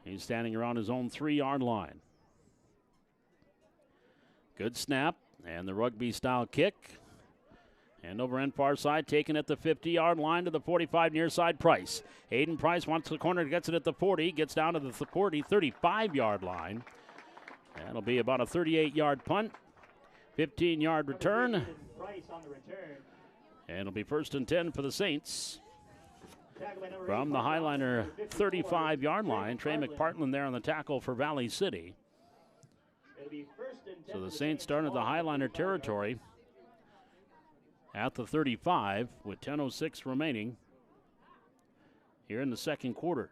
He's standing around his own 3-yard line. Good snap and the rugby-style kick. And over end far side, taken at the 50-yard line to the 45 near side Price. Aiden Price wants the corner, gets it at the 40, gets down to the 40, 35-yard line. That'll be about a 38-yard punt. 15-yard return. And it'll be 1st and 10 for the Saints. From the Highliner 35-yard line, Trey McPartland there on the tackle for Valley City. So the Saints started the Highliner territory at the 35 with 10:06 remaining here in the 2nd quarter.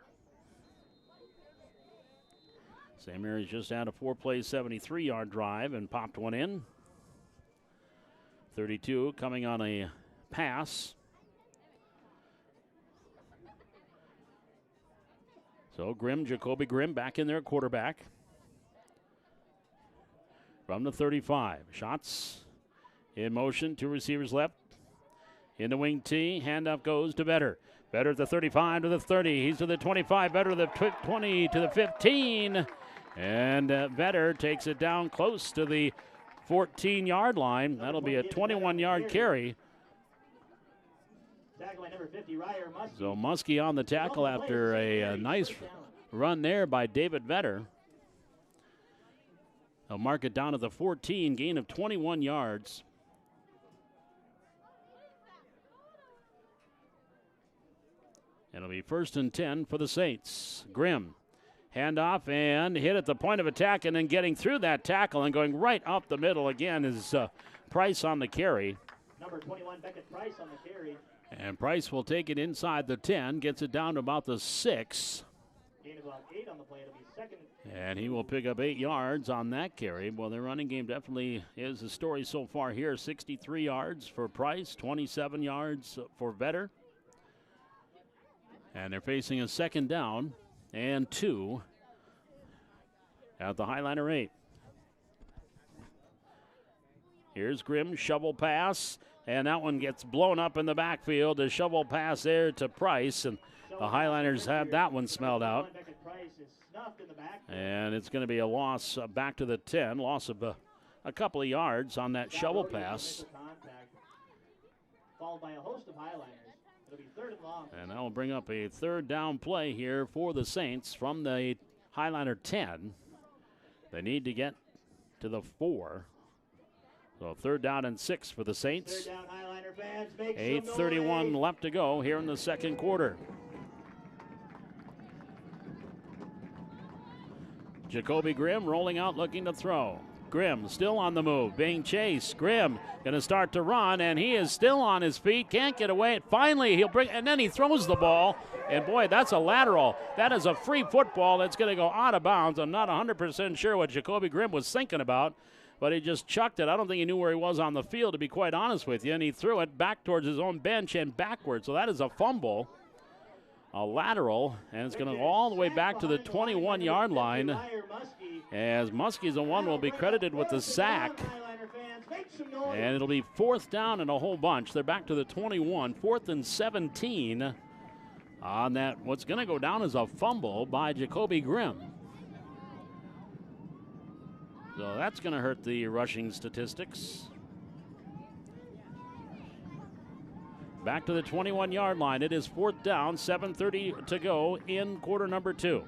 St. Mary's just had a 4-play, 73-yard drive and popped one in. 32 coming on a pass. So Jacoby Grimm back in there, quarterback. From the 35, shots in motion, 2 receivers left. In the wing T, handoff goes to Vetter. Vetter at the 35 to the 30. He's to the 25, Vetter to the 20 to the 15. And Vetter takes it down close to the 14-yard line. That'll be a 21-yard carry. So Muskie on the tackle after a nice run there by David Vetter. They'll mark it down to the 14, gain of 21 yards. It'll be 1st and 10 for the Saints. Grimm, handoff and hit at the point of attack, and then getting through that tackle and going right up the middle again is Price on the carry. Number 21, Beckett Price on the carry. And Price will take it inside the 10, gets it down to about the 6. Gain of about 8 on the play. It'll be 2nd. And he will pick up 8 yards on that carry. Well, their running game definitely is the story so far here. 63 yards for Price, 27 yards for Vetter. And they're facing a second down and 2 at the Highliner 8. Here's Grimm, shovel pass, and that one gets blown up in the backfield. A shovel pass there to Price, and the Highliners have that one smelled out. And it's going to be a loss back to the 10, loss of a couple of yards on that shovel pass. Followed by a host of Highliners. It'll be third and long. And that will bring up a third down play here for the Saints from the Highliner 10. They need to get to the 4. So third down and 6 for the Saints. 8:31 left to go here in the second quarter. Jacoby Grimm rolling out, looking to throw. Grimm still on the move, being chased. Grimm going to start to run, and he is still on his feet, can't get away. Finally, he'll bring, and then he throws the ball, and boy, that's a lateral. That is a free football that's going to go out of bounds. I'm not 100% sure what Jacoby Grimm was thinking about, but he just chucked it. I don't think he knew where he was on the field, to be quite honest with you, and he threw it back towards his own bench and backwards. So that is a fumble, a lateral, and it's going to go all the way back to the 21-yard line, as Muskie's the one will be credited with the sack. And it'll be fourth down and a whole bunch. They're back to the 21, 4th and 17 on that. What's going to go down is a fumble by Jacoby Grimm. So that's going to hurt the rushing statistics. Back to the 21-yard line. It is fourth down, 7:30 to go in quarter number 2.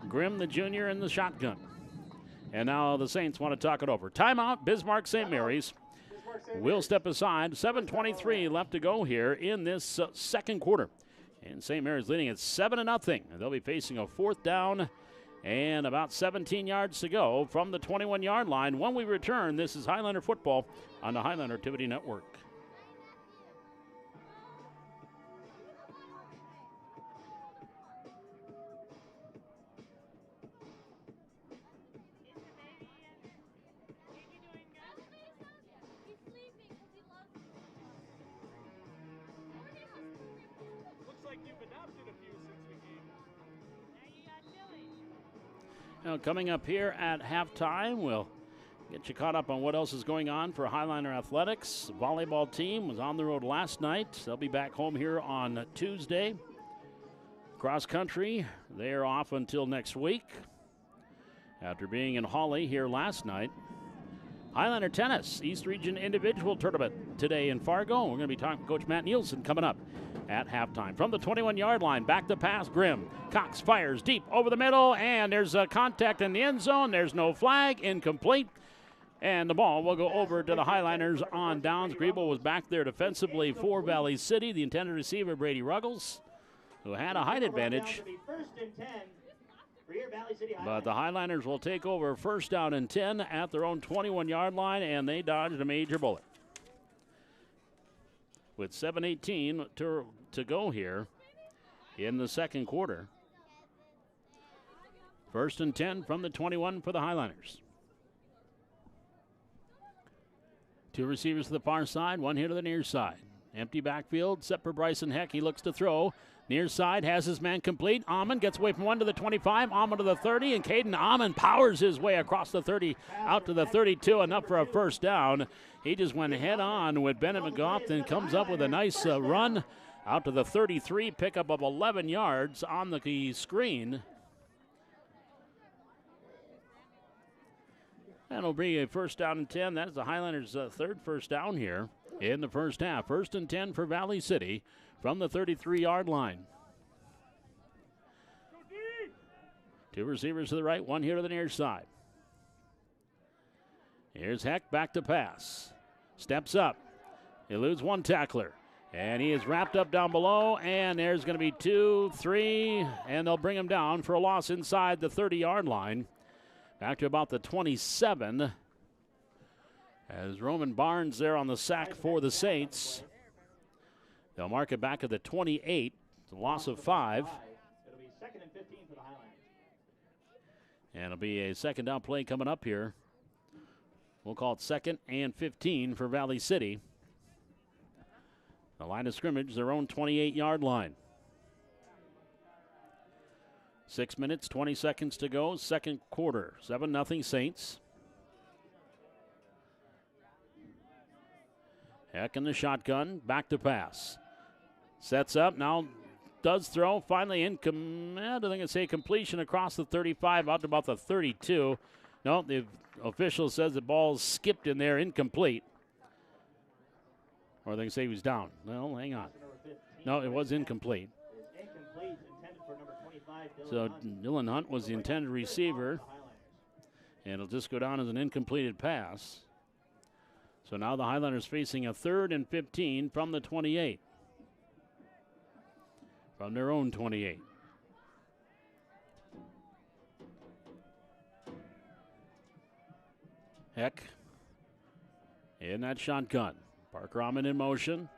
Grimm, the junior, in the shotgun. And now the Saints want to talk it over. Timeout, Bismarck St. Mary's. We'll step aside. 7:23 left to go here in this second quarter. And St. Mary's leading at 7-0. And they'll be facing a fourth down and about 17 yards to go from the 21-yard line. When we return, this is Highliner football on the Highliner Activity Network. Now, coming up here at halftime, we'll get you caught up on what else is going on for Highliner Athletics. The volleyball team was on the road last night. They'll be back home here on Tuesday. Cross country, they're off until next week after being in Hawley here last night. Highliner Tennis, East Region Individual Tournament today in Fargo. We're going to be talking to Coach Matt Nielsen coming up at halftime. From the 21-yard line, back to pass, Grimm. Cox fires deep over the middle, and there's a contact in the end zone. There's no flag, incomplete. And the ball will go over to the Highliners on downs. Griebel was back there defensively for Valley City. The intended receiver, Brady Ruggles, who had a height advantage. But the Highliners will take over first down and 10 at their own 21-yard line, and they dodged a major bullet. With 7:18 to go here in the second quarter. First and 10 from the 21 for the Highliners. Two receivers to the far side, one here to the near side. Empty backfield, set for Bryson Heck. He looks to throw. Near side has his man complete. Amon gets away from 1 to the 25, Amon to the 30, and Caden Amon powers his way across the 30 out to the 32, enough for a first down. He just went head on with Bennett McGough and comes up with a nice run out to the 33, pickup of 11 yards on the screen. That'll be a first down and 10. That is the Highliners' third first down here in the first half. First and 10 for Valley City from the 33-yard line. Two receivers to the right, one here to the near side. Here's Heck back to pass. Steps up. Eludes one tackler. And he is wrapped up down below. And there's going to be 2, 3. And they'll bring him down for a loss inside the 30-yard line. Back to about the 27. As Roman Barnes there on the sack for the Saints. They'll mark it back at the 28. It's a loss of 5. It'll be second and 15 for the Highlanders. And it'll be a second down play coming up here. We'll call it second and 15 for Valley City. The line of scrimmage, their own 28-yard line. 6 minutes, 20 seconds to go, second quarter. 7-0 Saints. Heck in the shotgun, back to pass. Sets up, now does throw, finally I don't think it's a completion across the 35, out to about the 32. No, the official says the ball skipped in there, incomplete. Or they can say he was down. Well, hang on. No, it was incomplete. So Dylan Hunt was the intended receiver, and it'll just go down as an incompleted pass. So now the Highlanders facing a 3rd and 15 from the 28. From their own 28. Heck in that shotgun. Parker Rahman in motion.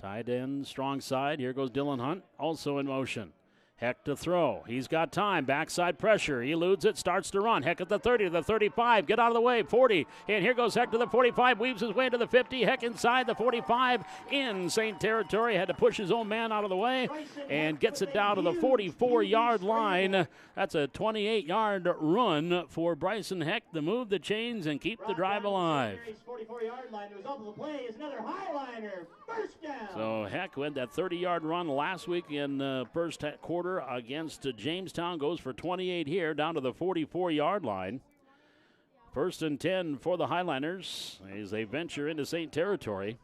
Tight end, strong side. Here goes Dylan Hunt, also in motion. Heck to throw. He's got time. Backside pressure. He eludes it, starts to run. Heck at the 30 to the 35. Get out of the way. 40. And here goes Heck to the 45. Weaves his way to the 50. Heck inside the 45 in St. Territory. Had to push his own man out of the way and gets it down to the 44-yard line. That's a 28-yard run for Bryson Heck to move the chains and keep the drive alive. 44-yard line. The result of the play is another Highliner. First down. So Heck with that 30-yard run last week in the first quarter against Jamestown, goes for 28 here, down to the 44-yard line. 1st and 10 for the Highliners as they venture into St. Territory.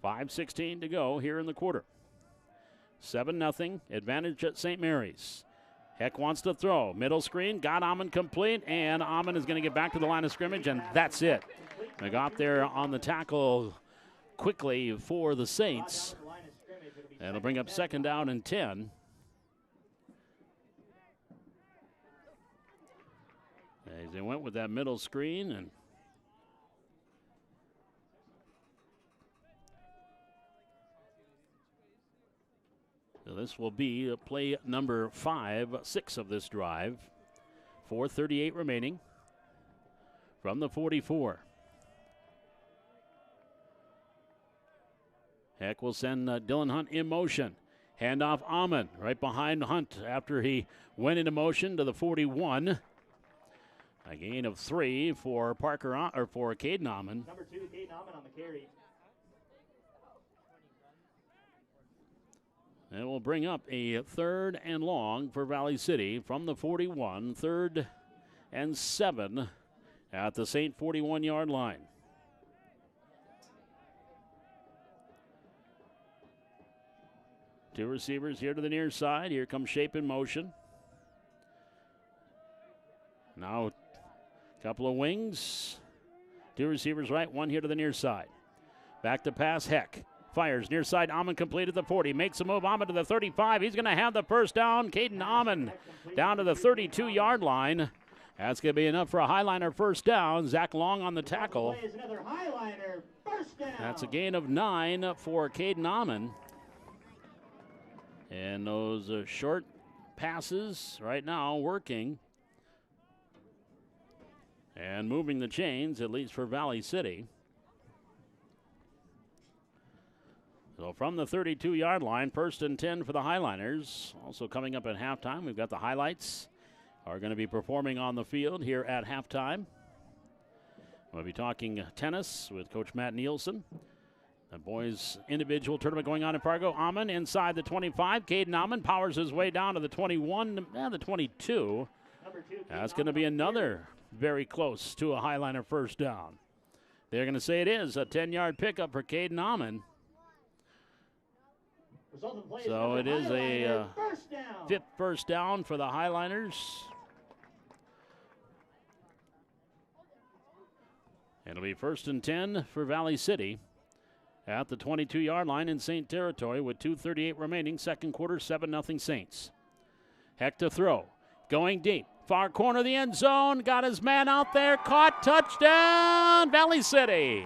5:16 to go here in the quarter. 7-0, advantage at St. Mary's. Heck wants to throw. Middle screen, got Amon complete, and Amon is going to get back to the line of scrimmage, and that's it. They got there on the tackle quickly for the Saints. That'll bring up 2nd down and 10. As they went with that middle screen, and so this will be play number 6 of this drive. 4:38 remaining from the 44. Heck will send Dylan Hunt in motion. Handoff Amon right behind Hunt after he went into motion to the 41. A gain of 3 for for Caden Amon. Number 2, Caden Amon on the carry. And will bring up a 3rd and long for Valley City from the 41. 3rd and 7 at the St. 41-yard line. Two receivers here to the near side. Here comes Shape in motion. Now a couple of wings. Two receivers right, one here to the near side. Back to pass, Heck. Fires near side, Amon complete at the 40. Makes a move, Amon to the 35. He's going to have the first down. Caden Amon down to the 32-yard line. That's going to be enough for a Highliner first down. Zach Long on the tackle. That's a gain of 9 for Caden Amon. And those short passes right now working. And moving the chains, at least for Valley City. So from the 32-yard line, 1st and 10 for the Highliners. Also coming up at halftime, we've got the highlights are going to be performing on the field here at halftime. We'll be talking tennis with Coach Matt Nielsen. The boys' individual tournament going on in Fargo. Amon inside the 25. Caden Amon powers his way down to the 21, the 22. That's going to be another very close to a Highliner first down. They're going to say it is a 10-yard pickup for Caden Amon. So it is a 5th first down for the Highliners. It'll be 1st and 10 for Valley City at the 22-yard line in St. Territory with 2:38 remaining. Second quarter, 7-0 Saints. Heck to throw. Going deep. Far corner of the end zone. Got his man out there. Caught. Touchdown, Valley City.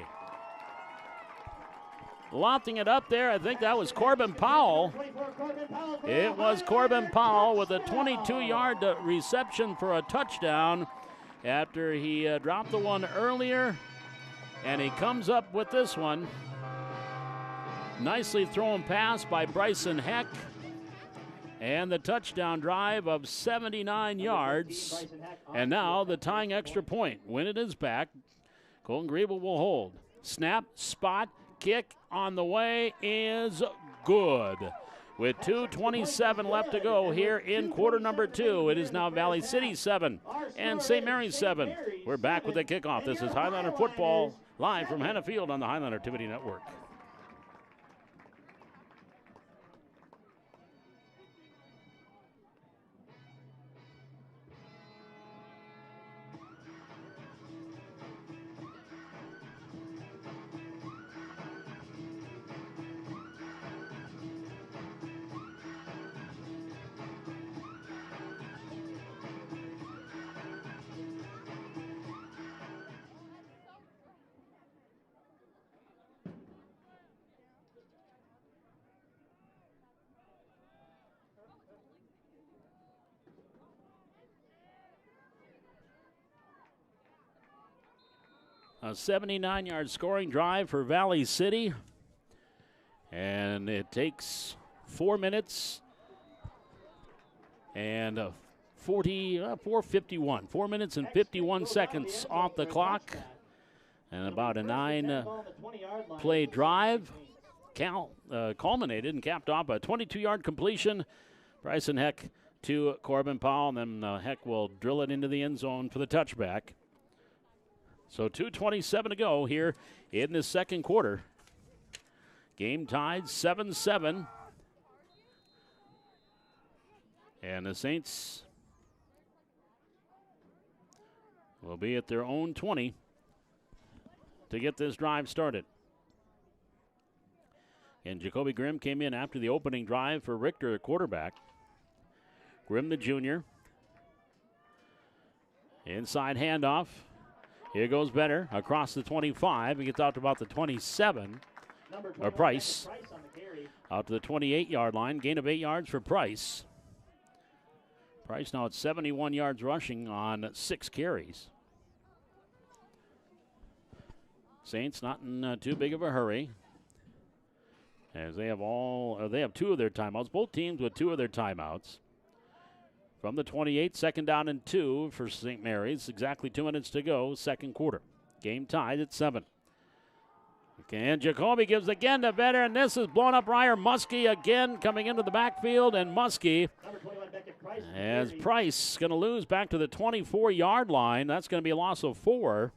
Lofting it up there. I think that was Corbin Powell. It was Corbin Powell with a 22-yard reception for a touchdown after he dropped the one earlier. And he comes up with this one. Nicely thrown pass by Bryson Heck. And the touchdown drive of 79 yards. And now the tying extra point. When it is back, Colton Griebel will hold. Snap, spot, kick on the way is good. With 2:27 left to go here in quarter number 2, it is now Valley City 7 and St. Mary's 7. We're back with the kickoff. This is Highlander football live from Hannah Field on the Highlander Activity Network. A 79-yard scoring drive for Valley City. And it takes 4 minutes and 4:51. 4 minutes and 51 seconds off the clock. And about a 9-play drive culminated and capped off a 22-yard completion. Bryson Heck to Corbin Powell, and then Heck will drill it into the end zone for the touchback. So 2:27 to go here in the second quarter. Game tied 7-7. And the Saints will be at their own 20 to get this drive started. And Jacoby Grimm came in after the opening drive for Richter, the quarterback. Grimm, the junior. Inside handoff. Here goes Benner across the 25. He gets out to about the 27. Or Price. Out to the 28-yard line. Gain of 8 yards for Price. Price now at 71 yards rushing on 6 carries. Saints not in too big of a hurry, as they have 2 of their timeouts. Both teams with 2 of their timeouts. From the 28, second down and 2 for St. Mary's. Exactly 2 minutes to go, second quarter. Game tied at 7. Okay, and Jacoby gives again to Vetter, and this is blown up. Ryer Muskie again coming into the backfield, and Muskie, as Price going to lose back to the 24-yard line. That's going to be a loss of 4.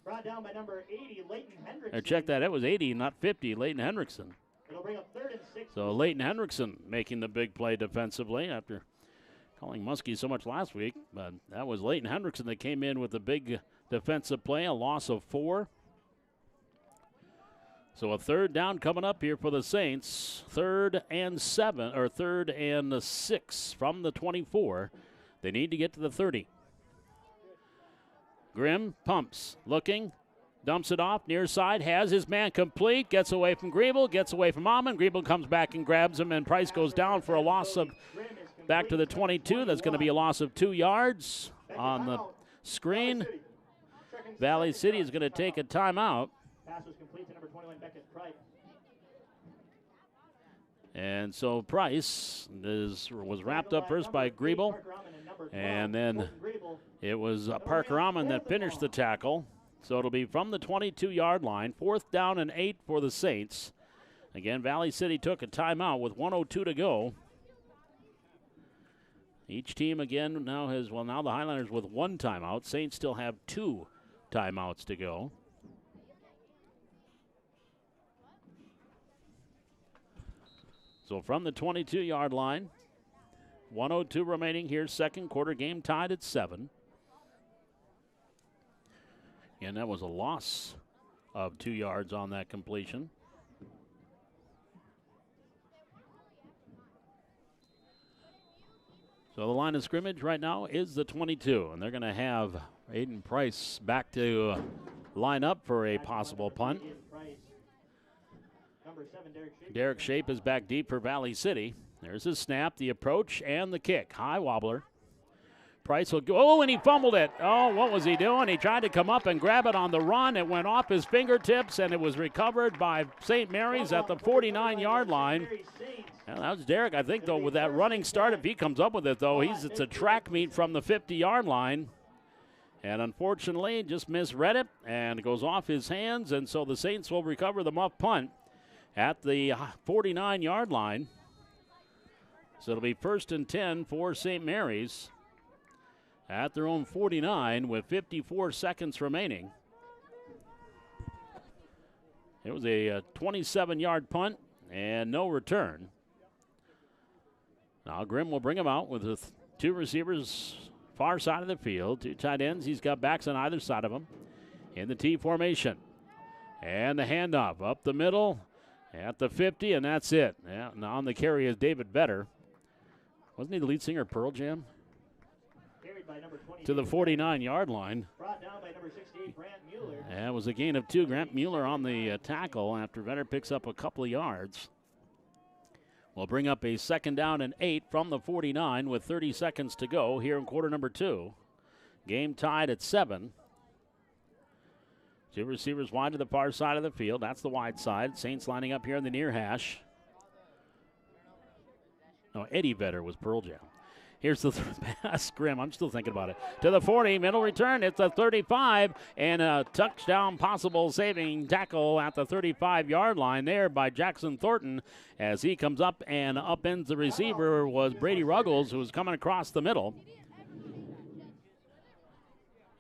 Brought down by number 80, Leighton Hendrickson. Check that. It was 80, not 50. Leighton Hendrickson. It'll bring up 3rd and 6. So Leighton Hendrickson making the big play defensively after calling Muskie so much last week. But that was Leighton Hendrickson that came in with the big defensive play, a loss of 4. So a third down coming up here for the Saints. 3rd and 7, or 3rd and 6 from the 24. They need to get to the 30. Grimm pumps, looking, dumps it off, near side, has his man complete, gets away from Griebel, gets away from Almond. Griebel comes back and grabs him, and Price goes down for a loss of, back to the 22. That's going to be a loss of 2 yards on the screen. Valley City is going to take a timeout. Pass was complete to number 21, Beckett Price. And so Price was wrapped up first by Griebel, and then it was Parker Amon that finished the tackle. So it'll be from the 22-yard line, 4th down and 8 for the Saints. Again, Valley City took a timeout with 1:02 to go. Each team again now now the Highlanders with 1 timeout. Saints still have 2 timeouts to go. So from the 22-yard line, 1:02 remaining here, second quarter, game tied at 7. And that was a loss of 2 yards on that completion. So the line of scrimmage right now is the 22, and they're going to have Aiden Price back to line up for a possible punt. Derek Shape is back deep for Valley City. There's his snap, the approach, and the kick. High wobbler Price will go. Oh, and he fumbled it. Oh, what was he doing? He tried to come up and grab it on the run. It went off his fingertips, and it was recovered by St. Mary's at the 49-yard line. Well, that was Derek, I think, though, with that running start. If he comes up with it, though, it's a track meet from the 50-yard line. And unfortunately, just misread it, and it goes off his hands, and so the Saints will recover the muff punt at the 49-yard line. So it'll be 1st and 10 for St. Mary's at their own 49 with 54 seconds remaining. It was a 27-yard punt and no return. Now Grimm will bring him out with the two receivers far side of the field, two tight ends. He's got backs on either side of him in the T formation. And the handoff up the middle at the 50, and that's it. Yeah, and on the carry is David Vetter. Wasn't he the lead singer of Pearl Jam? To the 49-yard line. Brought down by number 68, Grant Mueller. Yeah, it was a gain of 2. Grant Mueller on the tackle after Vetter picks up a couple of yards. We'll bring up a 2nd down and 8 from the 49 with 30 seconds to go here in quarter number 2. Game tied at 7. Two receivers wide to the far side of the field. That's the wide side. Saints lining up here in the near hash. No, Eddie Vetter was Pearl Jam. Here's the pass. Grimm, I'm still thinking about it. To the 40, middle return. It's a 35, and a touchdown possible saving tackle at the 35-yard line there by Jackson Thornton. As he comes up and upends the receiver was Brady Ruggles, who was coming across the middle.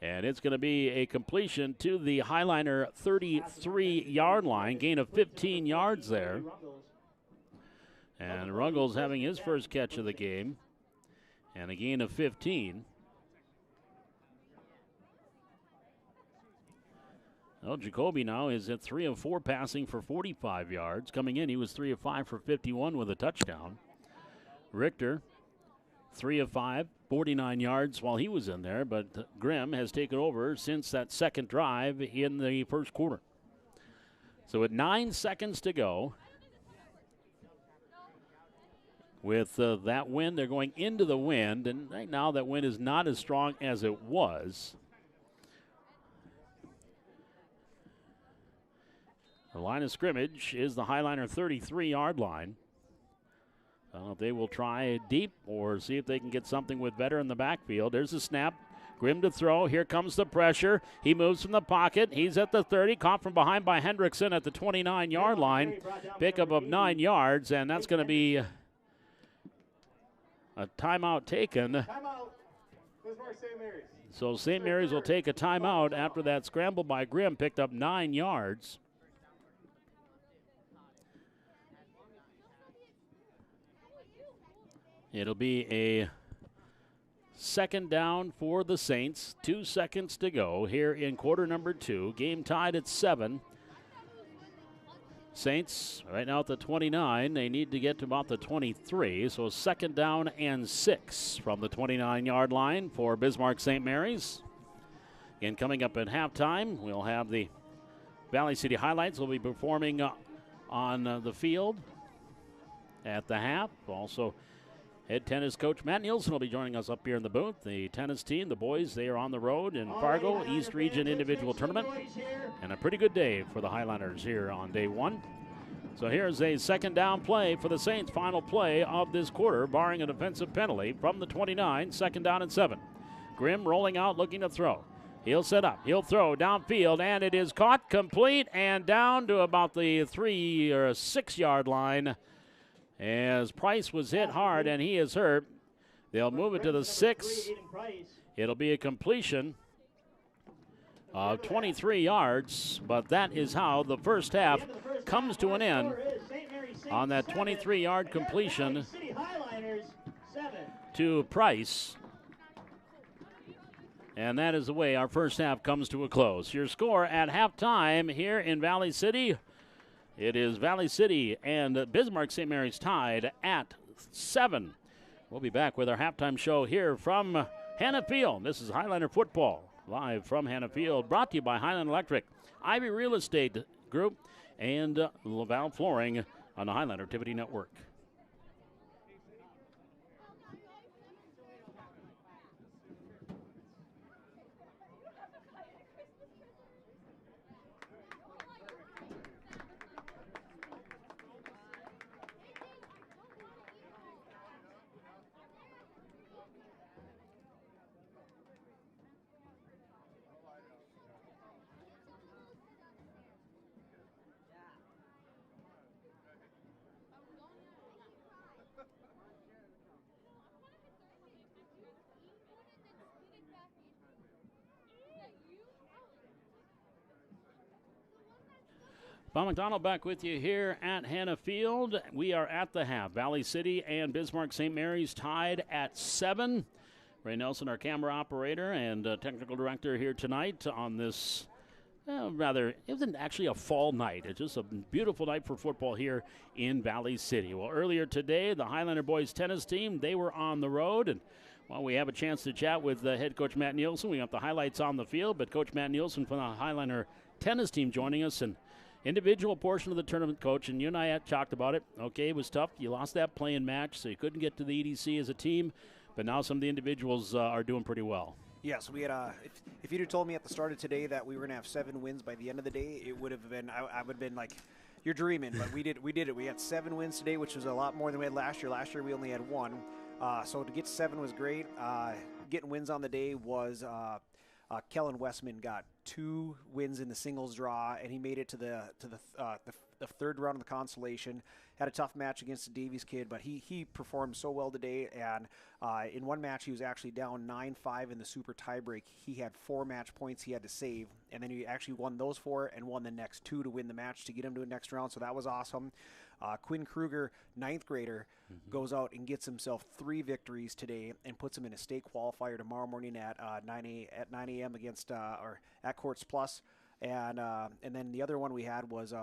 And it's going to be a completion to the Highliner 33-yard line, gain of 15 yards there. And Ruggles having his first catch of the game. And a gain of 15. Well, Jacoby now is at 3 of 4 passing for 45 yards. Coming in, he was 3 of 5 for 51 with a touchdown. Richter, 3 of 5, 49 yards while he was in there, but Grimm has taken over since that second drive in the first quarter. So at 9 seconds to go, with that wind, they're going into the wind, and right now that wind is not as strong as it was. The line of scrimmage is the Highliner 33-yard line. I don't know if they will try deep or see if they can get something with Vetter in the backfield. There's a snap. Grimm to throw. Here comes the pressure. He moves from the pocket. He's at the 30. Caught from behind by Hendrickson at the 29-yard line. Pickup of 9 yards, and that's going to be a timeout taken. Timeout. Bismarck St. Mary's. So St. Mary's will take a timeout after that scramble by Grimm picked up 9 yards. It'll be a 2nd down for the Saints. 2 seconds to go here in quarter number 2. Game tied at 7. Saints right now at the 29. They need to get to about the 23. So 2nd down and 6 from the 29-yard line for Bismarck St. Mary's. And coming up at halftime, we'll have the Valley City Highlights will be performing on the field at the half. Also, head tennis coach Matt Nielsen will be joining us up here in the booth. The tennis team, the boys, they are on the road in Fargo, East Region Individual Tournament. And a pretty good day for the Highliners here on day 1. So here's a 2nd down play for the Saints. Final play of this quarter, barring a defensive penalty from the 29, 2nd down and 7. Grimm rolling out, looking to throw. He'll set up. He'll throw downfield, and it is caught, complete, and down to about the 3 or 6 yard line. As Price was hit hard and he is hurt, they'll move it to the 6. It'll be a completion of 23 yards, but that is how the first half comes to an end on that 23-yard completion to Price. And that is the way our first half comes to a close. Your score at halftime here in Valley City. It is Valley City and Bismarck St. Mary's tied at 7. We'll be back with our halftime show here from Hannah Field. This is Highliner Football, live from Hannah Field, brought to you by Highland Electric, Ivy Real Estate Group, and Laval Flooring on the Highliner Activity Network. Bob McDonald back with you here at Hannah Field. We are at the half. Valley City and Bismarck St. Mary's tied at 7. Ray Nelson, our camera operator and technical director here tonight on this, it wasn't actually a fall night. It's just a beautiful night for football here in Valley City. Well, earlier today, the Highlander boys tennis team, they were on the road. And well, we have a chance to chat with head coach Matt Nielsen. We got the highlights on the field, but Coach Matt Nielsen from the Highlander tennis team joining us. And individual portion of the tournament, Coach, and you and I had talked about it. Okay, it was tough. You lost that playing match, so you couldn't get to the EDC as a team. But now some of the individuals are doing pretty well. Yes, we had. If you'd have told me at the start of today that we were going to have 7 wins by the end of the day, it would have been. I would have been like, "You're dreaming." But we did. We did it. We had 7 wins today, which was a lot more than we had last year. Last year we only had 1. So to get 7 was great. Getting wins on the day was. Kellen Westman got 2 wins in the singles draw, and he made it to the third round of the consolation. Had a tough match against the Davies kid, but he performed so well today. And in one match, he was actually down 9-5 in the super tiebreak. He had 4 match points he had to save, and then he actually won those 4 and won the next 2 to win the match to get him to the next round. So that was awesome. Quinn Kruger, 9th grader, goes out and gets himself 3 victories today and puts him in a state qualifier tomorrow morning at 9 a.m. against or at Courts Plus. And then the other one we had was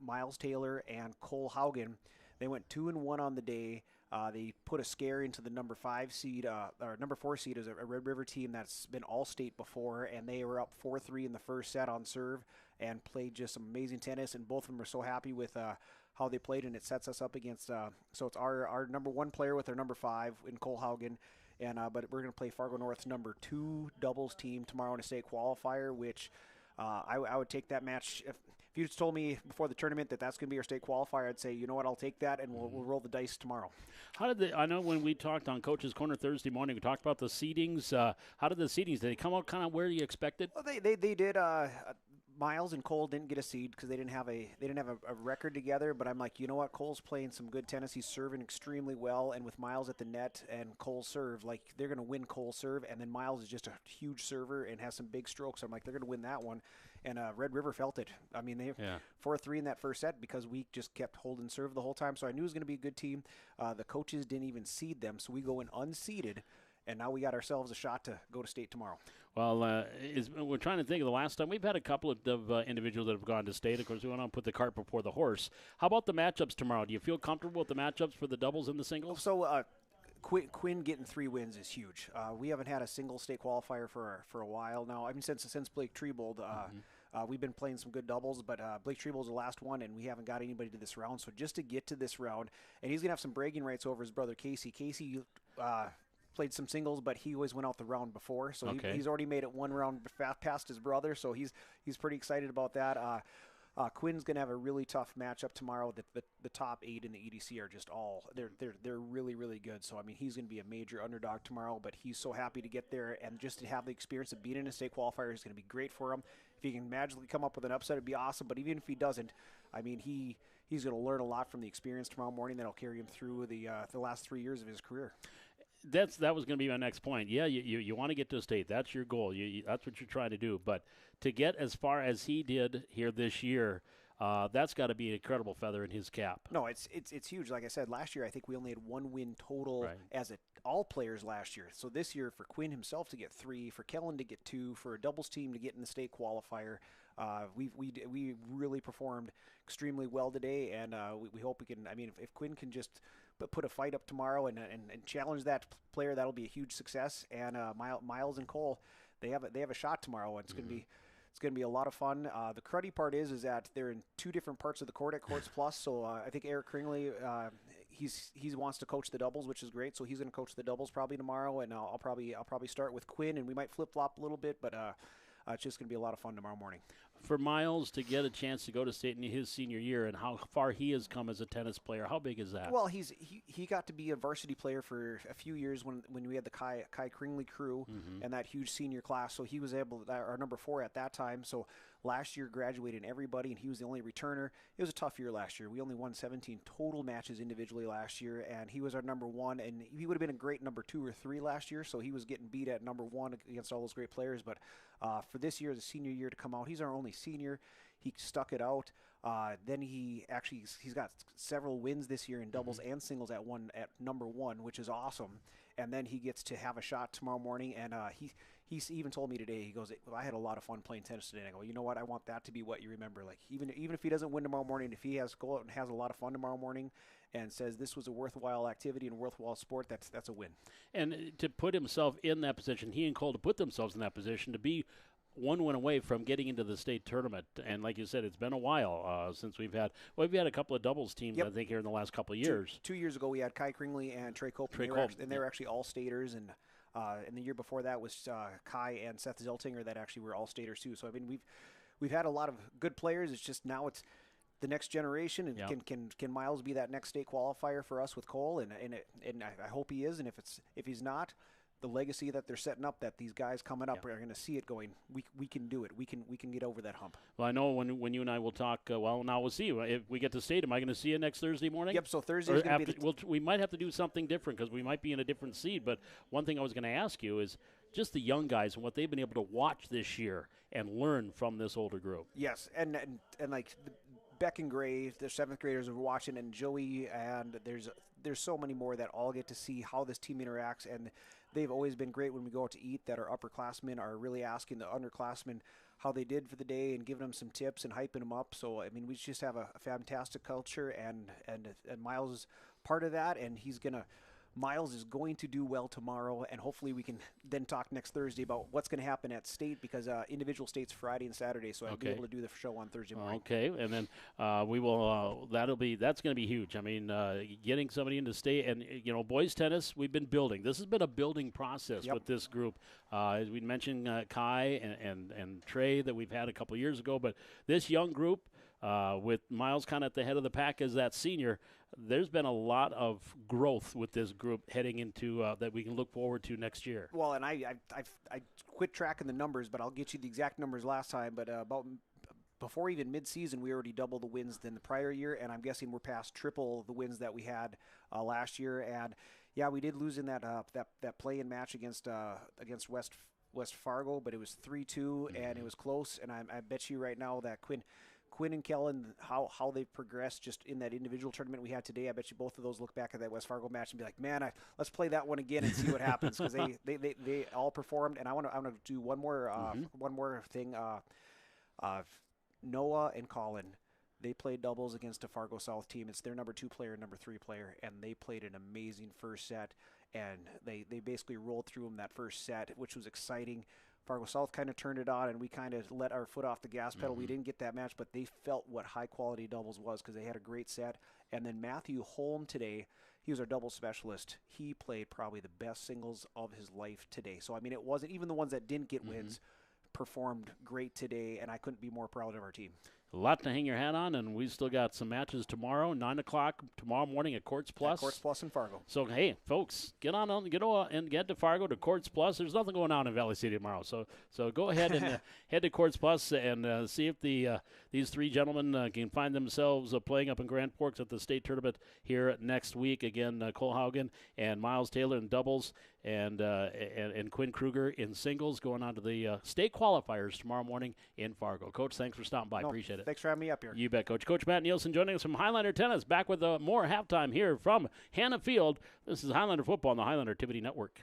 Miles Taylor and Cole Haugen. They went 2-1 on the day. They put a scare into the number 5 seed, or number 4 seed is a Red River team that's been all-state before, and they were up 4-3 in the first set on serve and played just some amazing tennis, and both of them are so happy with how they played, and it sets us up against, so it's our number 1 player with our number 5 in Cole Haugen, and but we're going to play Fargo North's number 2 doubles team tomorrow in a state qualifier, which I would take that match. If you just told me before the tournament that that's going to be our state qualifier, I'd say, you know what, I'll take that, and we'll roll the dice tomorrow. How did I know when we talked on Coach's Corner Thursday morning, we talked about the seedings. How did the seedings, did they come out kind of where you expected? Well, they did. Miles and Cole didn't get a seed because they didn't have a record together. But I'm like, you know what? Cole's playing some good tennis. He's serving extremely well, and with Miles at the net and Cole serve, like they're going to win Cole serve. And then Miles is just a huge server and has some big strokes. I'm like, they're going to win that one. And Red River felt it. I mean, they 4-3 in that first set because we just kept holding serve the whole time. So I knew it was going to be a good team. The coaches didn't even seed them, so we go in unseeded. And now we got ourselves a shot to go to state tomorrow. Well, we're trying to think of the last time. We've had a couple of individuals that have gone to state. Of course, we want to put the cart before the horse. How about the matchups tomorrow? Do you feel comfortable with the matchups for the doubles and the singles? So Quinn getting 3 wins is huge. We haven't had a single state qualifier for a while now. I mean, since Blake Trebold. We've been playing some good doubles, but Blake Trebold's the last one, and we haven't got anybody to this round. So just to get to this round, and he's going to have some bragging rights over his brother Casey. Casey played some singles, but he always went out the round before, so he's already made it 1 round past his brother, so he's pretty excited about that. Quinn's going to have a really tough matchup tomorrow. The top 8 in the EDC are just they're really, really good. So, I mean, he's going to be a major underdog tomorrow, but he's so happy to get there, and just to have the experience of being in a state qualifier is going to be great for him. If he can magically come up with an upset, it'd be awesome, but even if he doesn't, I mean, he's going to learn a lot from the experience tomorrow morning that'll carry him through the last 3 years of his career. That was going to be my next point. Yeah, you want to get to state. That's your goal. That's what you're trying to do. But to get as far as he did here this year, that's got to be an incredible feather in his cap. No, it's huge. Like I said, last year I think we only had 1 win total as all players last year. So this year for Quinn himself to get 3, for Kellen to get 2, for a doubles team to get in the state qualifier, we really performed extremely well today, and we hope we can. I mean, if Quinn can just put a fight up tomorrow and challenge that player, that'll be a huge success. And Miles and Cole, they have a shot tomorrow, and it's going to be a lot of fun. The cruddy part is that they're in 2 different parts of the court at Courts Plus. So I think Eric Kringley, he wants to coach the doubles, which is great. So he's going to coach the doubles probably tomorrow, and I'll probably start with Quinn, and we might flip flop a little bit, but it's just going to be a lot of fun tomorrow morning. For Miles to get a chance to go to state in his senior year and how far he has come as a tennis player, how big is that? Well, he got to be a varsity player for a few years when we had the Kai Kringley crew and that huge senior class. So he was able to, our number 4 at that time. So last year graduated everybody, and he was the only returner. It was a tough year last year. We only won 17 total matches individually last year, and he was our number 1, and he would have been a great number 2 or 3 last year. So he was getting beat at number 1 against all those great players. But for this year, the senior year to come out, he's our only senior. He stuck it out. Then he's got several wins this year in doubles and singles at number 1, which is awesome. And then he gets to have a shot tomorrow morning. And he's even told me today, he goes, I had a lot of fun playing tennis today. And I go, you know what? I want that to be what you remember. Like even if he doesn't win tomorrow morning, if he go out and has a lot of fun tomorrow morning and says this was a worthwhile activity and a worthwhile sport, that's a win. And to put himself in that position, he and Cole to put themselves in that position to be one win away from getting into the state tournament. And like you said, it's been a while since we've had a couple of doubles teams, I think, here in the last couple of years. 2 years ago, we had Kai Kringley and Trey Copeland. They were actually all-staters. And the year before that was Kai and Seth Ziltinger that actually were all-staters too. So, I mean, we've had a lot of good players. It's just now it's the next generation. And can Miles be that next state qualifier for us with Cole? And I hope he is. And if he's not, the legacy that they're setting up, that these guys coming up are going to see it going, we can do it. We can get over that hump. Well, I know when you and I will talk, now we'll see. If we get to state, am I going to see you next Thursday morning? Yep, so Thursday is going to be we might have to do something different because we might be in a different seed. But one thing I was going to ask you is just the young guys and what they've been able to watch this year and learn from this older group. Yes, and like Beck and Gray, the 7th graders are watching, and Joey, and there's so many more that all get to see how this team interacts. And they've always been great when we go out to eat, that our upperclassmen are really asking the underclassmen how they did for the day and giving them some tips and hyping them up. So, I mean, we just have a fantastic culture, and Miles is part of that, and Miles is going to do well tomorrow, and hopefully we can then talk next Thursday about what's going to happen at state, because individual states Friday and Saturday, so I'll be able to do the show on Thursday morning. Okay, and then we will. That's going to be huge. I mean, getting somebody into state, and boys tennis, we've been building. This has been a building process with this group. As we mentioned, Kai and Trey that we've had a couple of years ago, but this young group. With Miles kind of at the head of the pack as that senior, there's been a lot of growth with this group heading into that we can look forward to next year. Well, and I quit tracking the numbers, but I'll get you the exact numbers last time. But before even mid-season, we already doubled the wins than the prior year, and I'm guessing we're past triple the wins that we had last year. And yeah, we did lose in that play-in match against West Fargo, but it was 3-2, and it was close. And I bet you right now that Quinn and Kellen, how they've progressed just in that individual tournament we had today. I bet you both of those look back at that West Fargo match and be like, man, let's play that one again and see what happens, because they all performed. And I want to do one more thing. Noah and Colin, they played doubles against a Fargo South team. It's their number 2 player, number 3 player, and they played an amazing first set. And they basically rolled through them that first set, which was exciting. Fargo South kind of turned it on, and we kind of let our foot off the gas pedal. We didn't get that match, but they felt what high-quality doubles was, because they had a great set. And then Matthew Holm today, he was our doubles specialist. He played probably the best singles of his life today. So, I mean, it wasn't even the ones that didn't get wins performed great today, and I couldn't be more proud of our team. A lot to hang your hat on, and we still got some matches tomorrow, 9 o'clock tomorrow morning at Courts Plus. At Courts Plus in Fargo. So, hey, folks, get to Fargo, to Courts Plus. There's nothing going on in Valley City tomorrow. So go ahead and head to Courts Plus and see if these 3 gentlemen can find themselves playing up in Grand Forks at the state tournament here next week. Again, Cole Haugen and Miles Taylor in doubles, and Quinn Kruger in singles, going on to the state qualifiers tomorrow morning in Fargo. Coach, thanks for stopping by. Appreciate it. Thanks for having me up here. You bet, Coach. Coach Matt Nielsen joining us from Highlander Tennis, back with more halftime here from Hannah Field. This is Highlander Football on the Highlander Activity Network.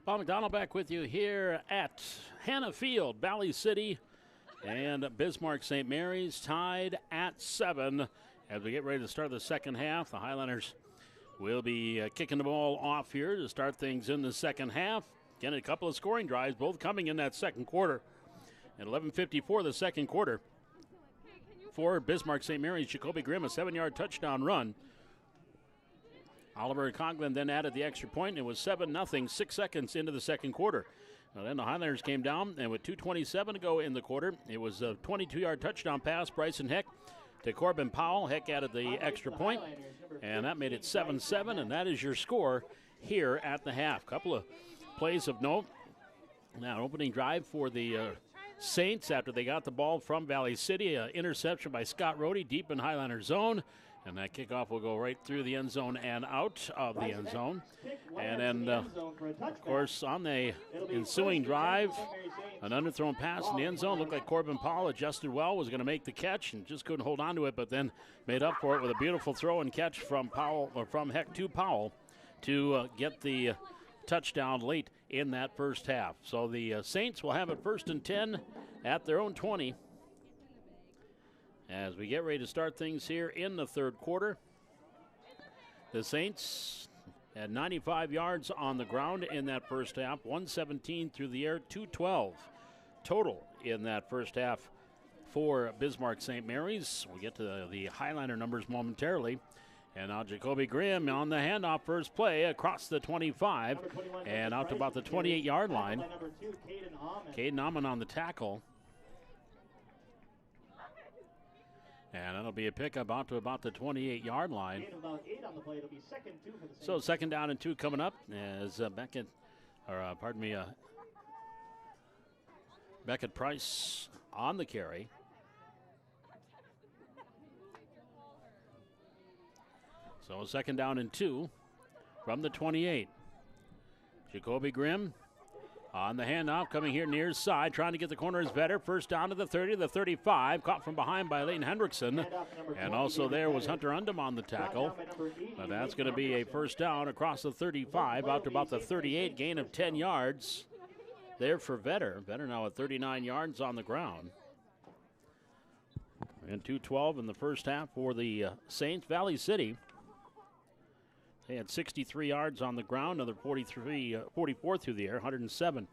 Bob McDonald back with you here at Hannah Field, Valley City, and Bismarck St. Mary's tied at 7 as we get ready to start the second half. The Highlanders will be kicking the ball off here to start things in the second half. Again, a couple of scoring drives, both coming in that second quarter. At 11:54 the second quarter for Bismarck St. Mary's, Jacoby Grimm, a 7-yard touchdown run. Oliver Conklin then added the extra point. It was 7-0, 6 seconds into the second quarter. Now then the Highlanders came down, and with 2:27 to go in the quarter, it was a 22-yard touchdown pass, Bryson Heck to Corbin Powell. Heck added the extra point, and that made it 7-7, and that is your score here at the half. Couple of plays of note. Now, opening drive for the Saints after they got the ball from Valley City. Interception by Scott Rohde deep in Highlander zone. And that kickoff will go right through the end zone and out of the end zone. And then, of course, on the ensuing drive, an underthrown pass in the end zone. Looked like Corbin Powell adjusted well, was going to make the catch and just couldn't hold on to it, but then made up for it with a beautiful throw and catch from Powell, or from Heck to Powell, to get the touchdown late in that first half. So the Saints will have it 1st and 10 at their own 20. As we get ready to start things here in the third quarter, the Saints had 95 yards on the ground in that first half, 117 through the air, 212 total in that first half for Bismarck St. Mary's. We'll get to the Highlander numbers momentarily. And now Jacoby Grimm on the handoff first play across the 25 and out to about the 28-yard line. Caden Amon on the tackle. And that'll be a pickup out to about the 28-yard line. So second down and 2 coming up as Beckett Price on the carry. So second down and 2 from the 28. Jacoby Grimm on the handoff, coming here near side, trying to get the corner is better. First down to the 30, the 35, caught from behind by Leighton Hendrickson. And also there was Hunter Undum on the tackle. But that's going to be a first down across the 35, out to about the 38, gain of 10 yards there for Vetter. Vetter now at 39 yards on the ground. And 2:12 in the first half for the Saints. Valley City, they had 63 yards on the ground, another 44 through the air, 107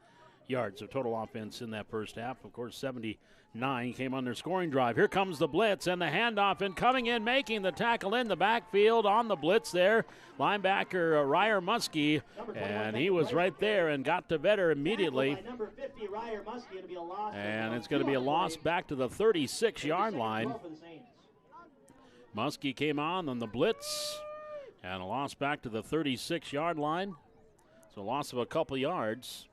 yards of total offense in that first half. Of course, 79 came on their scoring drive. Here comes the blitz and the handoff, and coming in, making the tackle in the backfield on the blitz there, linebacker Ryer Muskie, and he was right there and got to Vetter immediately. And it's going to be a loss back to the 36-yard line. Muskie came on the blitz, and a loss back to the 36-yard line. So a loss of a couple yards.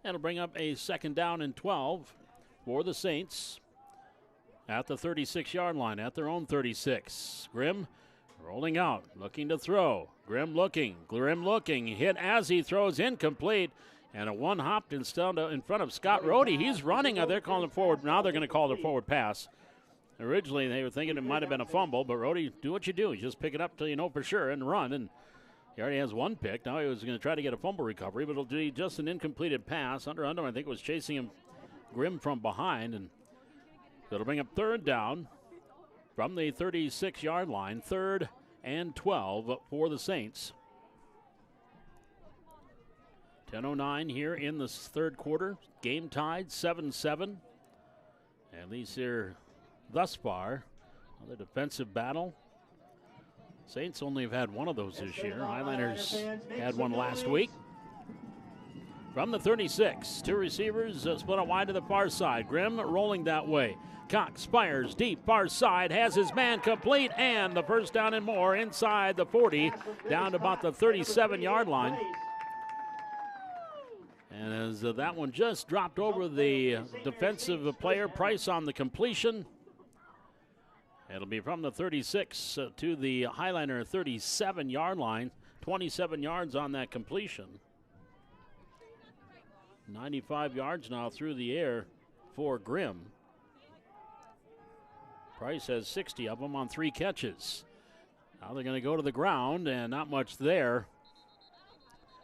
That'll bring up a second down and 12 for the Saints at the 36-yard line, at their own 36. Grimm rolling out, looking to throw. Grimm looking, hit as he throws, incomplete. And a one-hopped in front of Scott Rohde. He's running. They're calling it forward. Now they're going to call it a forward pass. Originally, they were thinking it might have been a fumble, but Rohde, do what you do. You just pick it up till you know for sure and run. And he already has one pick. Now he was going to try to get a fumble recovery, but it'll be just an incompleted pass. Hunter Undum, I think, was chasing him, Grimm, from behind. And it'll bring up third down from the 36-yard line. 3rd and 12 for the Saints. 10:09 here in the third quarter. Game tied 7-7. At least here thus far. The defensive battle. Saints only have had one of those this year. Highlanders had one last week. From the 36, 2 receivers split out wide to the far side. Grimm rolling that way. Cox fires deep, far side, has his man complete, and the first down and more inside the 40, down to about the 37-yard line. And as that one just dropped over the defensive player, Price on the completion. It'll be from the 36 to the Highlander 37-yard line. 27 yards on that completion. 95 yards now through the air for Grimm. Price has 60 of them on 3 catches. Now they're going to go to the ground, and not much there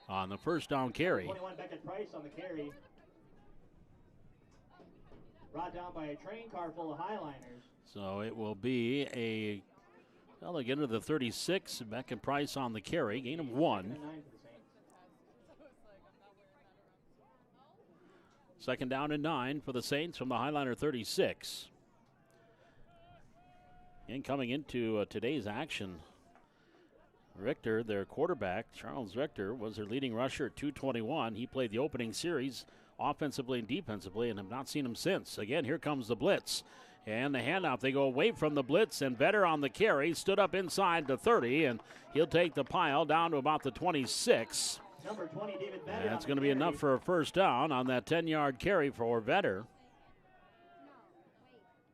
on the first down carry. 21 Beckett Price on the carry. Brought down by a train car full of Highliners. So it will be well, they get into the 36. Beckett Price on the carry, gain of 1. 9 for the Saints. Second down and 9 for the Saints from the Highliner 36. And coming into today's action, Richter, their quarterback, Charles Richter, was their leading rusher at 221. He played the opening series offensively and defensively and have not seen him since. Again, here comes the blitz. And the handoff, they go away from the blitz, and Vetter on the carry, stood up inside the 30, and he'll take the pile down to about the 26. Number 20, David Vetter. That's going to be enough for a first down on that 10-yard carry for Vetter.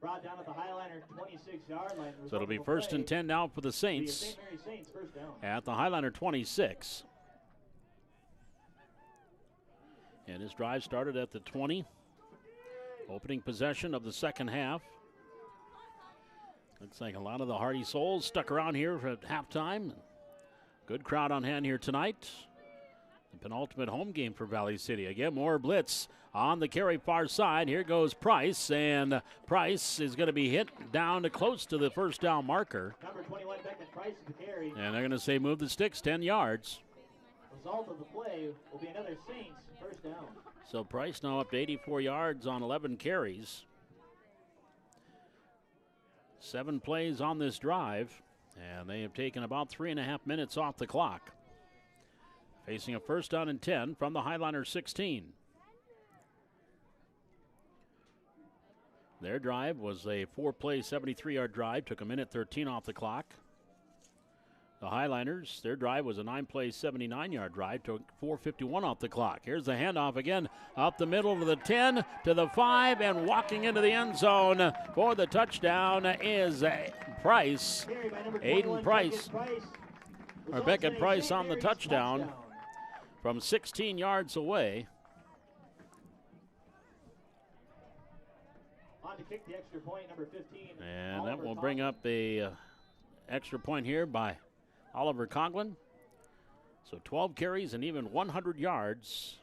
Brought down at the Highliner 26-yard line. So it'll be first and 10 now for the Saints St. Mary's Saints, first down. at the Highliner 26. And his drive started at the 20. Opening possession of the second half. Looks like a lot of the Hardy Souls stuck around here at halftime. Good crowd on hand here tonight. The penultimate home game for Valley City. Again, more blitz on the carry far side. Here goes Price, and Price is going to be hit down to close to the first down marker. Number 21, Beckett Price at the carry. And they're going to say move the sticks 10 yards. Result of the play will be another Saints first down. So Price now up to 84 yards on 11 carries. 7 plays on this drive, and they have taken about 3.5 minutes off the clock. Facing a first down and 10 from the Highliner 16. Their drive was a 4-play, 73-yard drive. Took a minute 13 off the clock. The Highliners, their drive was a 9-play, 79-yard drive. Took 4:51 off the clock. Here's the handoff again. Up the middle to the 10, to the 5, and walking into the end zone for the touchdown is Price. Aiden Price, or Beckett Price on the touchdown from 16 yards away. On to kick the extra point, number 15. And that will bring up a extra point here by Oliver Coughlin. So 12 carries and even 100 yards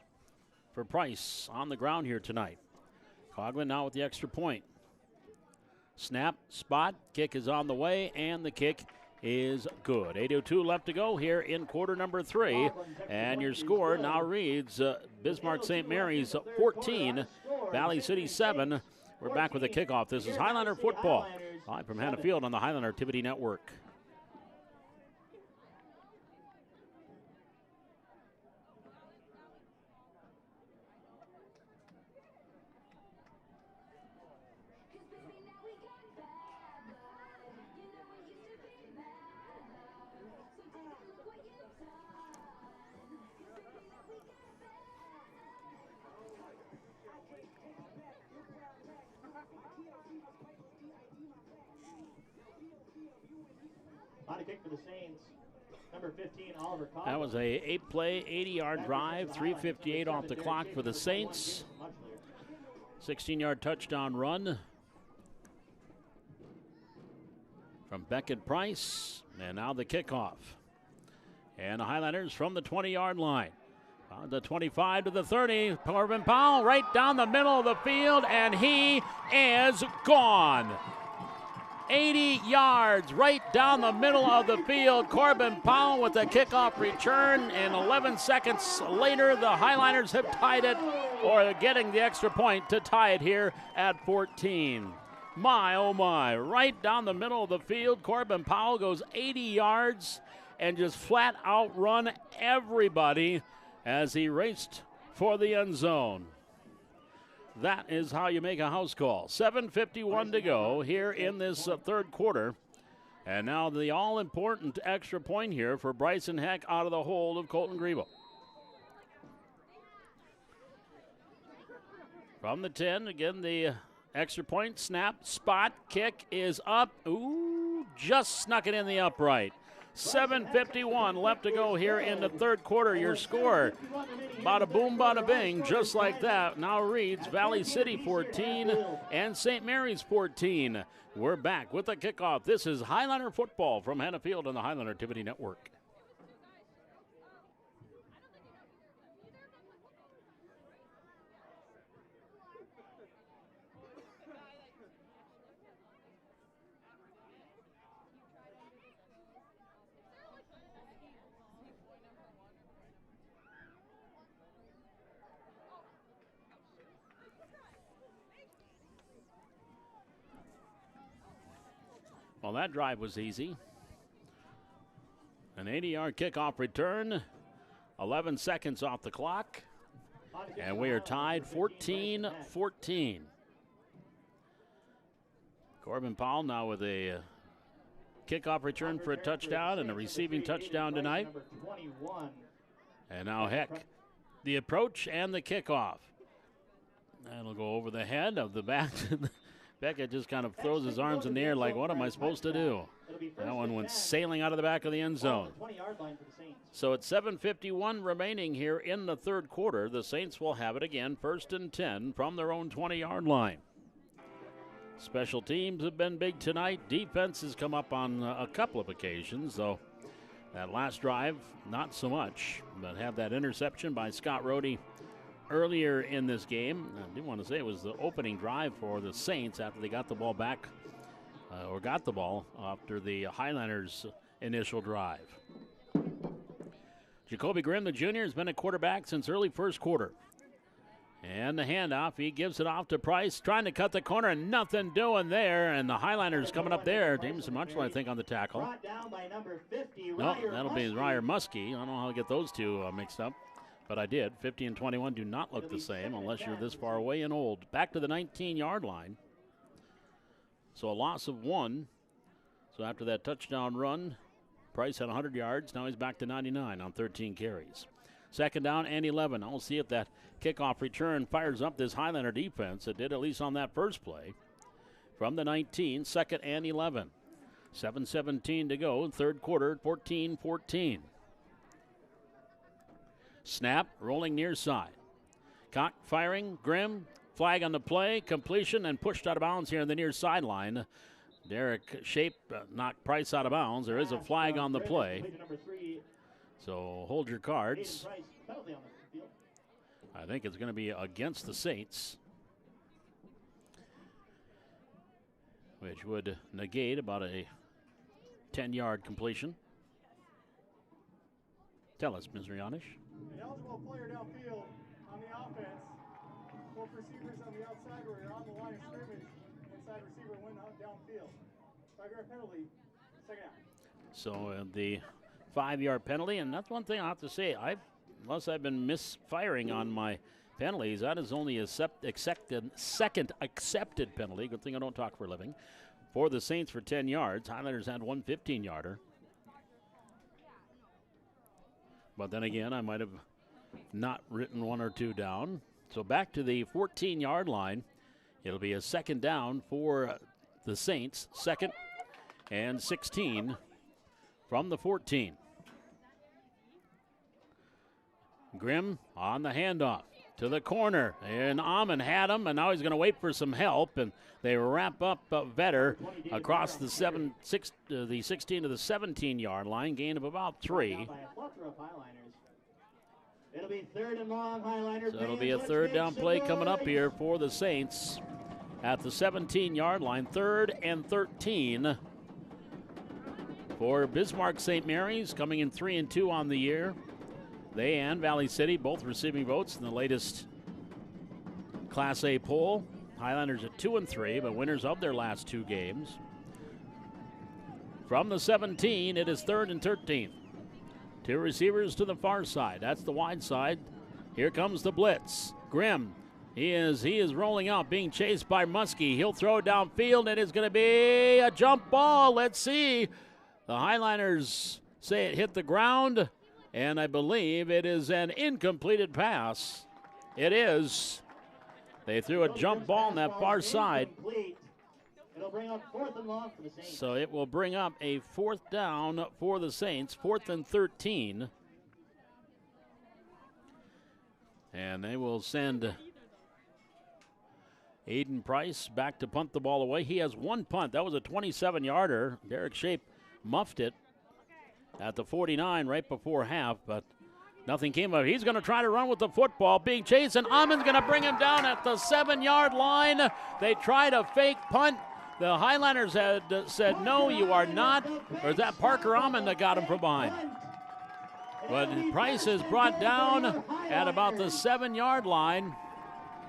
for Price on the ground here tonight. Coughlin now with the extra point. Snap, spot, kick is on the way, and the kick is good. 8:02 left to go here in quarter number 3. And your score now reads Bismarck St. Mary's 14, Valley City 7. We're back with a kickoff. This is Highliner football, live from Hannah Field on the Highliner Activity Network. On to kick for the Saints, number 15, Oliver Coughlin. That was a 8-play, 80-yard drive, 3:58 off the clock for the Saints. 16-yard touchdown run from Beckett Price. And now the kickoff. And the Highlanders from the 20-yard line. On the 25 to the 30, Corbin Powell right down the middle of the field, and he is gone. 80 yards right down the middle of the field. Corbin Powell with a kickoff return, and 11 seconds later, the Highliners have tied it, or getting the extra point to tie it here at 14. My, oh my, right down the middle of the field, Corbin Powell goes 80 yards and just flat out run everybody as he raced for the end zone. That is how you make a house call. 7:51 to go here in this third quarter. And now the all-important extra point here for Bryson Heck out of the hold of Colton Grebo. From the 10, again, the extra point, snap, spot, kick is up. Ooh, just snuck it in the upright. 7:51 left to go here in the third quarter. Your score, bada boom, bada bing, just like that. Now reads Valley City 14 and St. Mary's 14. We're back with the kickoff. This is Highliner football from Hannah on the Highliner Activity Network. Well, that drive was easy. An 80-yard kickoff return, 11 seconds off the clock, and we are tied 14-14. Corbin Powell now with a kickoff return for a touchdown and a receiving touchdown tonight. And now Heck, the approach and the kickoff. That'll go over the head of the back. Beckett just kind of throws his arms in the air like, what am I supposed to do? That one went sailing out of the back of the end zone. So at 7:51 remaining here in the third quarter, the Saints will have it again, 1st and 10 from their own 20-yard line. Special teams have been big tonight. Defense has come up on a couple of occasions, though that last drive, not so much. But have that interception by Scott Rohde earlier in this game. I do want to say it was the opening drive for the Saints after they got the ball back, or got the ball after the Highlanders' initial drive. Jacoby Grimm, the junior, has been a quarterback since early first quarter. And the handoff, he gives it off to Price, trying to cut the corner, and nothing doing there. And the Highlanders coming up there. Jameson Munchel, I think, on the tackle. No, that'll be Ryer Muskie. I don't know how to get those two mixed up. But I did. 50 and 21 do not look the same unless you're this far away and old. Back to the 19-yard line. So a loss of 1. So after that touchdown run, Price had 100 yards. Now he's back to 99 on 13 carries. 2nd down and 11. I'll see if that kickoff return fires up this Highlander defense. It did, at least on that first play. From the 19, 2nd and 11. 7:17 to go, third quarter, 14-14. Snap, rolling near side. Cock firing, Grimm, flag on the play, completion, and pushed out of bounds here on the near sideline. Derek Shape knocked Price out of bounds. There is a flag on the play. So hold your cards. I think it's going to be against the Saints, which would negate about a 10-yard completion. Tell us, Ms. Rianish. An eligible player downfield on the offense. Both receivers on the outside where you're on the line of scrimmage. Inside receiver went out downfield. 5-yard penalty, 2nd down. So the 5-yard penalty, and that's one thing I have to say. Unless I've been misfiring on my penalties, that is only a second accepted penalty. Good thing I don't talk for a living. For the Saints for 10 yards. Highlanders had one 15-yarder. But then again, I might have not written 1 or 2 down. So back to the 14-yard line. It'll be a 2nd down for the Saints. 2nd and 16 from the 14. Grimm on the handoff to the corner. And Amon had him, and now he's going to wait for some help. And they wrap up Vetter across the 16 to the 17-yard line. Gain of about 3. It'll be 3rd and long, Highliner. So it'll be a 3rd down play coming up here for the Saints at the 17-yard line. 3rd and 13 for Bismarck St. Mary's, coming in 3-2 on the year. They and Valley City both receiving votes in the latest Class A poll. Highlanders at 2-3, but winners of their last 2 games. From the 17, it is 3rd and 13. 2 receivers to the far side. That's the wide side. Here comes the blitz. Grimm, he is rolling out, being chased by Muskie. He'll throw downfield, and it's going to be a jump ball. Let's see. The Highlanders say it hit the ground, and I believe it is an incompleted pass. It is. They threw a jump ball on that far side. bring up 4th and long for the Saints. So it will bring up a 4th down for the Saints, 4th and 13. And they will send Aiden Price back to punt the ball away. He has one punt. That was a 27-yarder. Derek Shape muffed it at the 49 right before half, but nothing came of it. He's going to try to run with the football, being chased, and Ammon's going to bring him down at the 7-yard line. They tried a fake punt. The Highlanders had said, no, you are not. Or is that Parker Ammon that got him from behind? But Price is brought down at about the 7-yard line.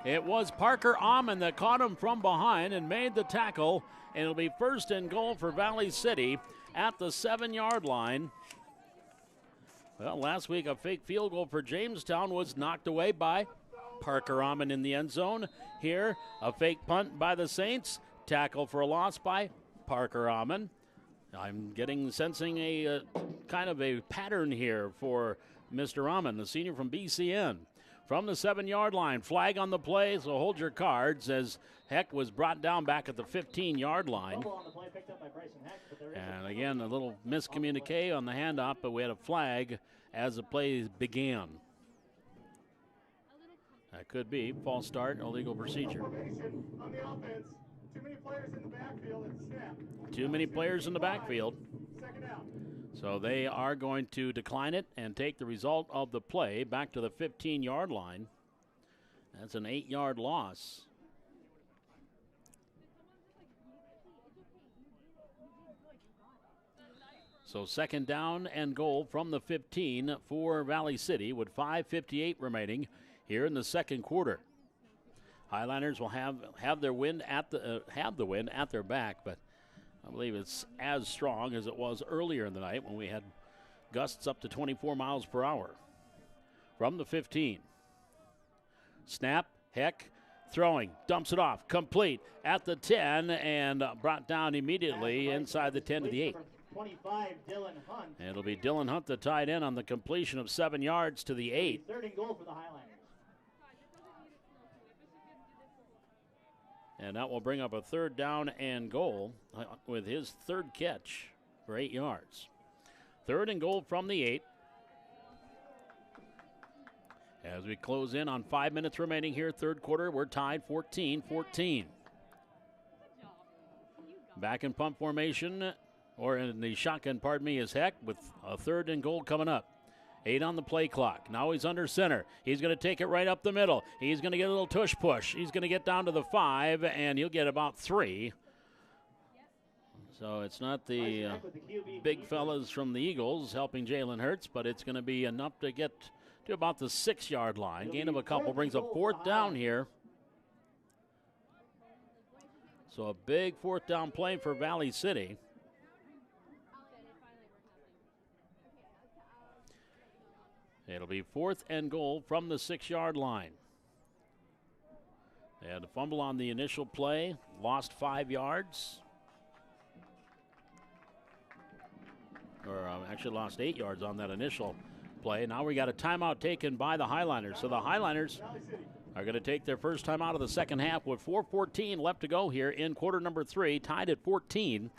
It was Parker Ammon that caught him from behind and made the tackle. And it'll be 1st and goal for Valley City at the 7-yard line. Well, last week a fake field goal for Jamestown was knocked away by Parker Ammon in the end zone. Here, a fake punt by the Saints. Tackle for a loss by Parker Ammon. I'm sensing a kind of a pattern here for Mr. Ammon, the senior from BCN. From the 7-yard line, flag on the play, so hold your cards as Heck was brought down back at the 15-yard line. And again, a little miscommunique on the handoff, but we had a flag as the play began. That could be false start, illegal procedure. On the offense, too many players in the backfield at the snap. Too many players in the backfield. Second out. So they are going to decline it and take the result of the play back to the 15-yard line. That's an 8-yard loss. So 2nd down and goal from the 15 for Valley City with 5:58 remaining here in the 2nd quarter. Highlanders will have the wind at their back, but I believe it's as strong as it was earlier in the night when we had gusts up to 24 miles per hour. From the 15. Snap, Heck, throwing, dumps it off, complete at the 10, and brought down immediately inside the 10 to the 8. 25, Dylan Hunt. And it'll be Dylan Hunt the tight end on the completion of 7 yards to the 8. 3rd and goal for the Highlanders. And that will bring up a 3rd down and goal with his 3rd catch for 8 yards. 3rd and goal from the 8. As we close in on 5 minutes remaining here, 3rd quarter, we're tied 14-14. Back in punt formation, or in the shotgun, pardon me, is Heck with a 3rd and goal coming up. 8 on the play clock. Now he's under center. He's going to take it right up the middle. He's going to get a little tush push. He's going to get down to the 5, and he'll get about 3. So it's not the big fellas from the Eagles helping Jalen Hurts, but it's going to be enough to get to about the 6-yard line. Gain of a couple brings a 4th down here. So a big 4th down play for Valley City. It'll be 4th and goal from the 6-yard line. They had a fumble on the initial play, lost 5 yards. Or actually lost 8 yards on that initial play. Now we got a timeout taken by the Highlanders. So the Highlanders are going to take their first time out of the second half with 4:14 left to go here in quarter number 3, tied at 14.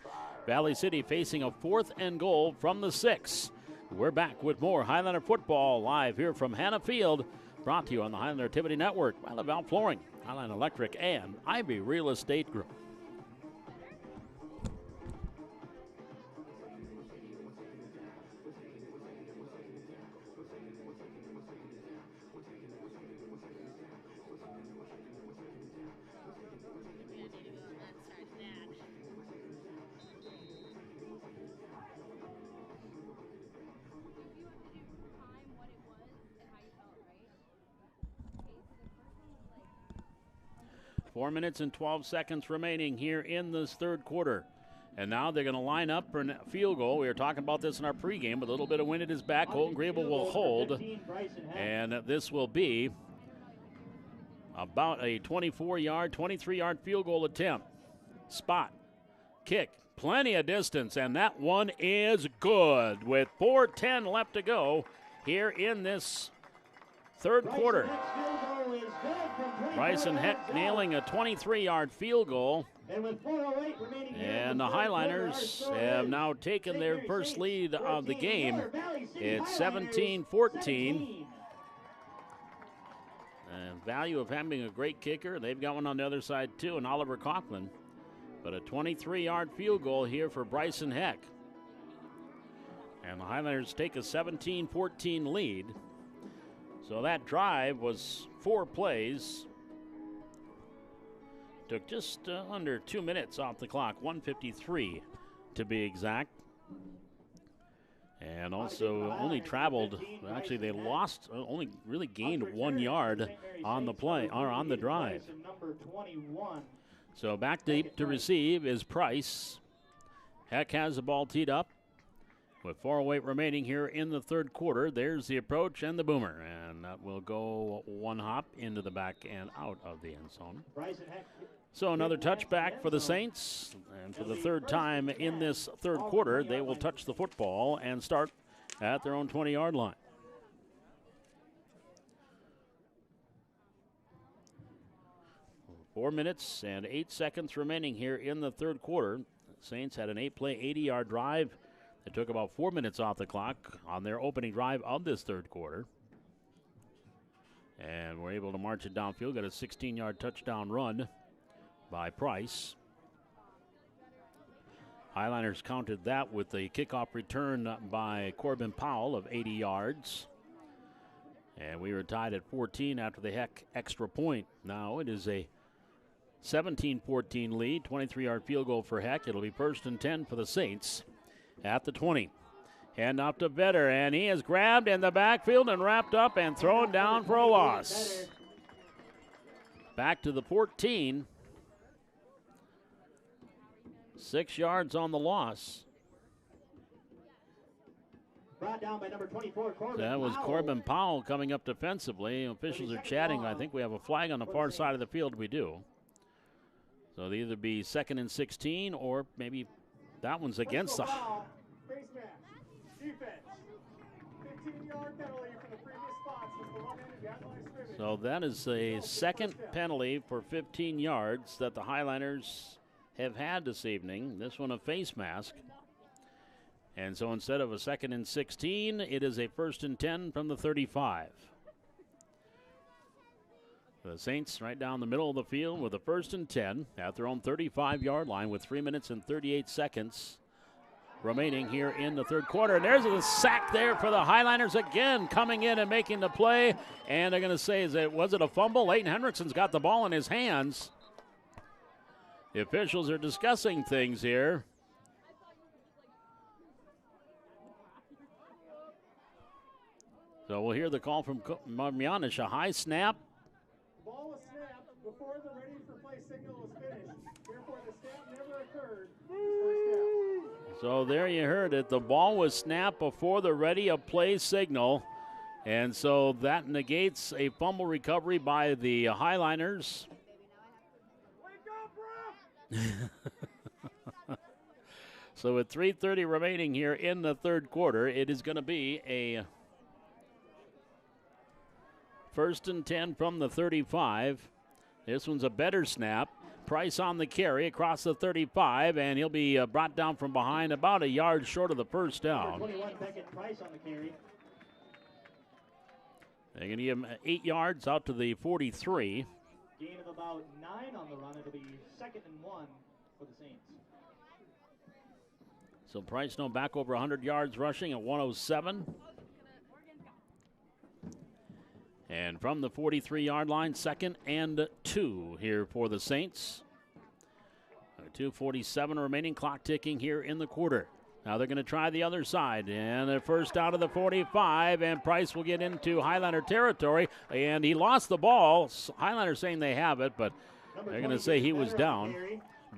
Valley City facing a 4th and goal from the 6. We're back with more Highlander football live here from Hannah Field, brought to you on the Highlander Activity Network by Laval Flooring, Highland Electric, and Ivy Real Estate Group. Four minutes and 12 seconds remaining here in this 3rd quarter. And now they're going to line up for a field goal. We were talking about this in our pregame. With a little bit of wind at his back, Colton Grable will hold. And this will be about a 23-yard field goal attempt. Spot, kick, plenty of distance, and that one is good with 4:10 left to go here in this 3rd quarter. Bryson Heck nailing a 23-yard field goal And with 4:08 remaining here in And the third quarter, our Highliners score have is now taken St. their Mary's first Saints lead of the 14, game. Water Valley City It's Highliners 17-14. 17. And value of having a great kicker. They've got one on the other side too, and Oliver Coughlin. But a 23-yard field goal here for Bryson Heck. And the Highlanders take a 17-14 lead. So that drive was 4 plays. Took just under 2 minutes off the clock, 1:53 to be exact. And also only traveled, actually they lost, only really gained 1 yard on the play, or on the drive. So back deep to receive is Price. Heck has the ball teed up. With 4:08 remaining here in the third quarter, there's the approach and the boomer. And that will go 1 hop into the back and out of the end zone. So another touchback for the Saints. And for the third time in this third quarter, they will touch the football and start at their own 20-yard line. Four minutes and 8 seconds remaining here in the third quarter. The Saints had an 8-play, 80-yard drive. It took about 4 minutes off the clock on their opening drive of this third quarter. And we're able to march it downfield. Got a 16-yard touchdown run by Price. Highliners counted that with the kickoff return by Corbin Powell of 80 yards. And we were tied at 14 after the Heck extra point. Now it is a 17-14 lead, 23-yard field goal for Heck. It'll be 1st and 10 for the Saints at the 20. Hand off to Vetter, and he is grabbed in the backfield and wrapped up and thrown down for a loss. Back to the 14. 6 yards on the loss. Brought down by number 24, Corbin That was Powell. Corbin Powell coming up defensively. Officials are chatting. I think we have a flag on the far side of the field. We do. So it'll either be 2nd and 16 or maybe that one's against the... Face mask. Defense. 15-yard penalty for the previous spots with the one end of the line scrimmage. So that is a second penalty for 15 yards that the Highliners have had this evening. This one a face mask. And so instead of a 2nd and 16, it is a 1st and 10 from the 35. The Saints right down the middle of the field with a 1st and 10 at their own 35-yard line with 3 minutes and 38 seconds remaining here in the third quarter. And there's a sack there for the Highliners again, coming in and making the play. And they're going to say, was it a fumble? Leighton Hendrickson's got the ball in his hands. The officials are discussing things here. So we'll hear the call from Marmionish, a high snap. Ball was snapped before the ready for play signal was finished. Therefore, the snap never occurred. First down. So there you heard it. The ball was snapped before the ready of play signal. And so that negates a fumble recovery by the Highliners. So with 3:30 remaining here in the third quarter, it is going to be a 1st and 10 from the 35. This one's a better snap. Price on the carry across the 35, and he'll be brought down from behind about a yard short of the first down. 21, Beckett Price on the carry. They're going to give him 8 yards out to the 43. Gain of about 9 on the run. It'll be 2nd and 1 for the Saints. So Price now back over 100 yards rushing at 107. And from the 43-yard line, 2nd and 2 here for the Saints. 2:47 remaining, clock ticking here in the quarter. Now they're going to try the other side, and they're first out of the 45, and Price will get into Highliner territory, and he lost the ball. Highliner saying they have it, but they're going to say he was down.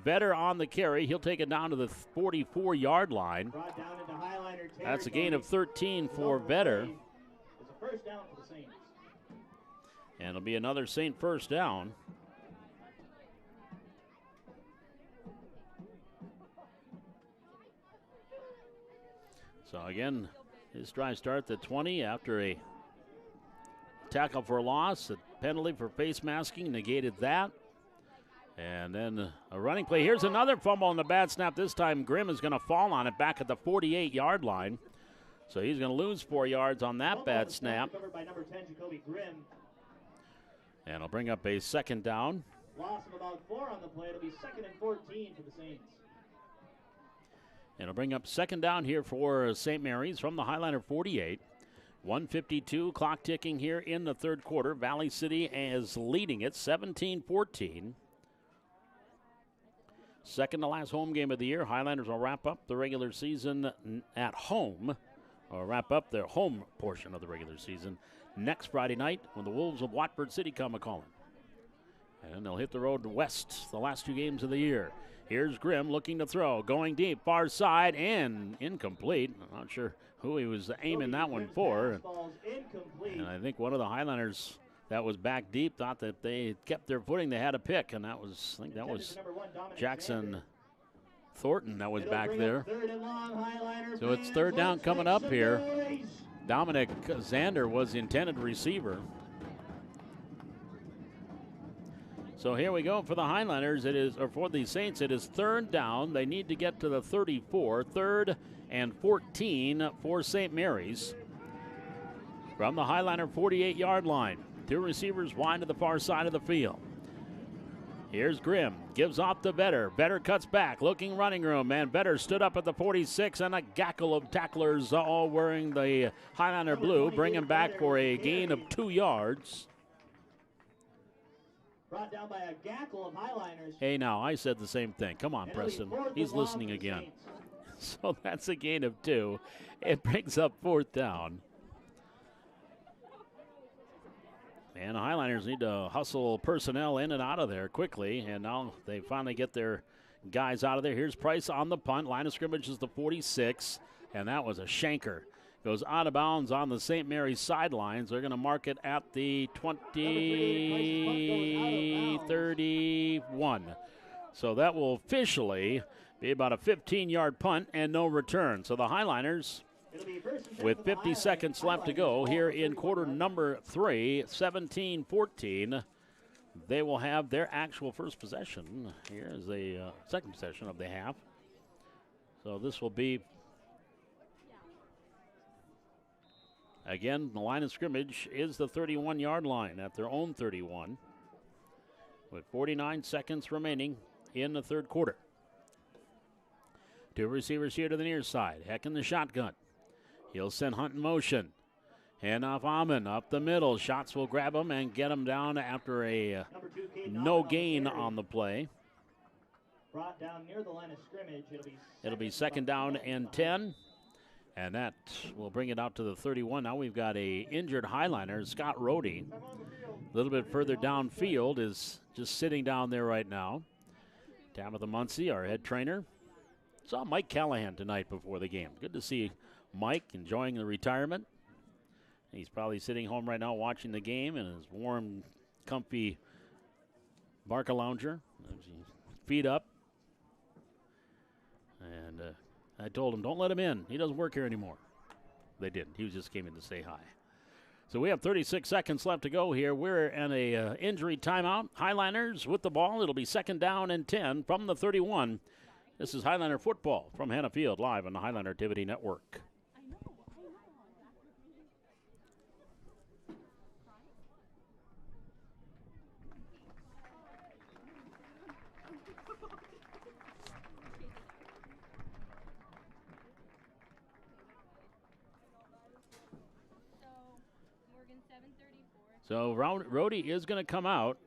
Vetter on the carry. He'll take it down to the 44-yard line. Brought down into Highliner territory. That's a gain of 13 for Vetter. It's a first down for the Saints. And it'll be another Saint first down. So again, his drive starts at 20 after a tackle for loss. A penalty for face masking negated that. And then a running play. Here's another fumble on the bad snap. This time Grimm is going to fall on it back at the 48-yard line. So he's going to lose 4 yards on that bad snap. Covered by number 10, Jacoby Grimm. And it'll bring up a second down. Loss of about 4 on the play. It'll be 2nd and 14 for the Saints. And it'll bring up second down here for St. Mary's from the Highliner 48. 1:52 clock ticking here in the third quarter. Valley City is leading it 17-14. Second to last home game of the year. Highlanders will wrap up the regular season at home, or wrap up their home portion of the regular season next Friday night when the Wolves of Watford City come a-calling. And they'll hit the road west the last 2 games of the year. Here's Grimm looking to throw, going deep, far side, and incomplete. I'm not sure who he was aiming that one for. And I think one of the Highlanders that was back deep thought that they kept their footing. They had a pick, and that was, I think that was Jackson Thornton that was back there. So it's third down coming up here. Dominic Zander was the intended receiver. So here we go for the Highlanders. It is, or for the Saints, it is third down. They need to get to the 34. 3rd and 14 for St. Mary's. From the Highliner 48-yard line. 2 receivers wide to the far side of the field. Here's Grimm. Gives off to Vetter. Vetter cuts back. Looking running room. And Vetter stood up at the 46. And a gaggle of tacklers all wearing the Highliner blue. Bring him back for a gain of 2 yards. Brought down by a gaggle of Highliners. Hey, now, I said the same thing. Come on, Preston. He's listening again. So that's a gain of 2. It brings up 4th down. And the Highliners need to hustle personnel in and out of there quickly. And now they finally get their guys out of there. Here's Price on the punt. Line of scrimmage is the 46. And that was a shanker. Goes out of bounds on the St. Mary's sidelines. They're going to mark it at the 20-31. So that will officially be about a 15-yard punt and no return. So the Highliners, with 50 seconds left to go here in quarter number 3, 17-14, they will have their actual first possession. Here is the second possession of the half. So this will be, again, the line of scrimmage is the 31-yard line at their own 31 with 49 seconds remaining in the third quarter. 2 receivers here to the near side. Heck in the shotgun. He'll send Hunt in motion. Hand off Amon up the middle. Shots will grab him and get him down after a no gain on the play. Brought down near the line of scrimmage. It'll be second down and 10. And that will bring it out to the 31. Now we've got a injured Highliner, Scott Rohde. A little bit further downfield, is just sitting down there right now. Tabitha Muncie, our head trainer. Saw Mike Callahan tonight before the game. Good to see Mike enjoying the retirement. He's probably sitting home right now watching the game in his warm, comfy Barca lounger. Feet up. And I told him, don't let him in. He doesn't work here anymore. They didn't. He just came in to say hi. So we have 36 seconds left to go here. We're in a injury timeout. Highliners with the ball. It'll be second down and 10 from the 31. This is Highliner football from Hannah Field, live on the Highliner Activity Network. So Rohde is going to come out.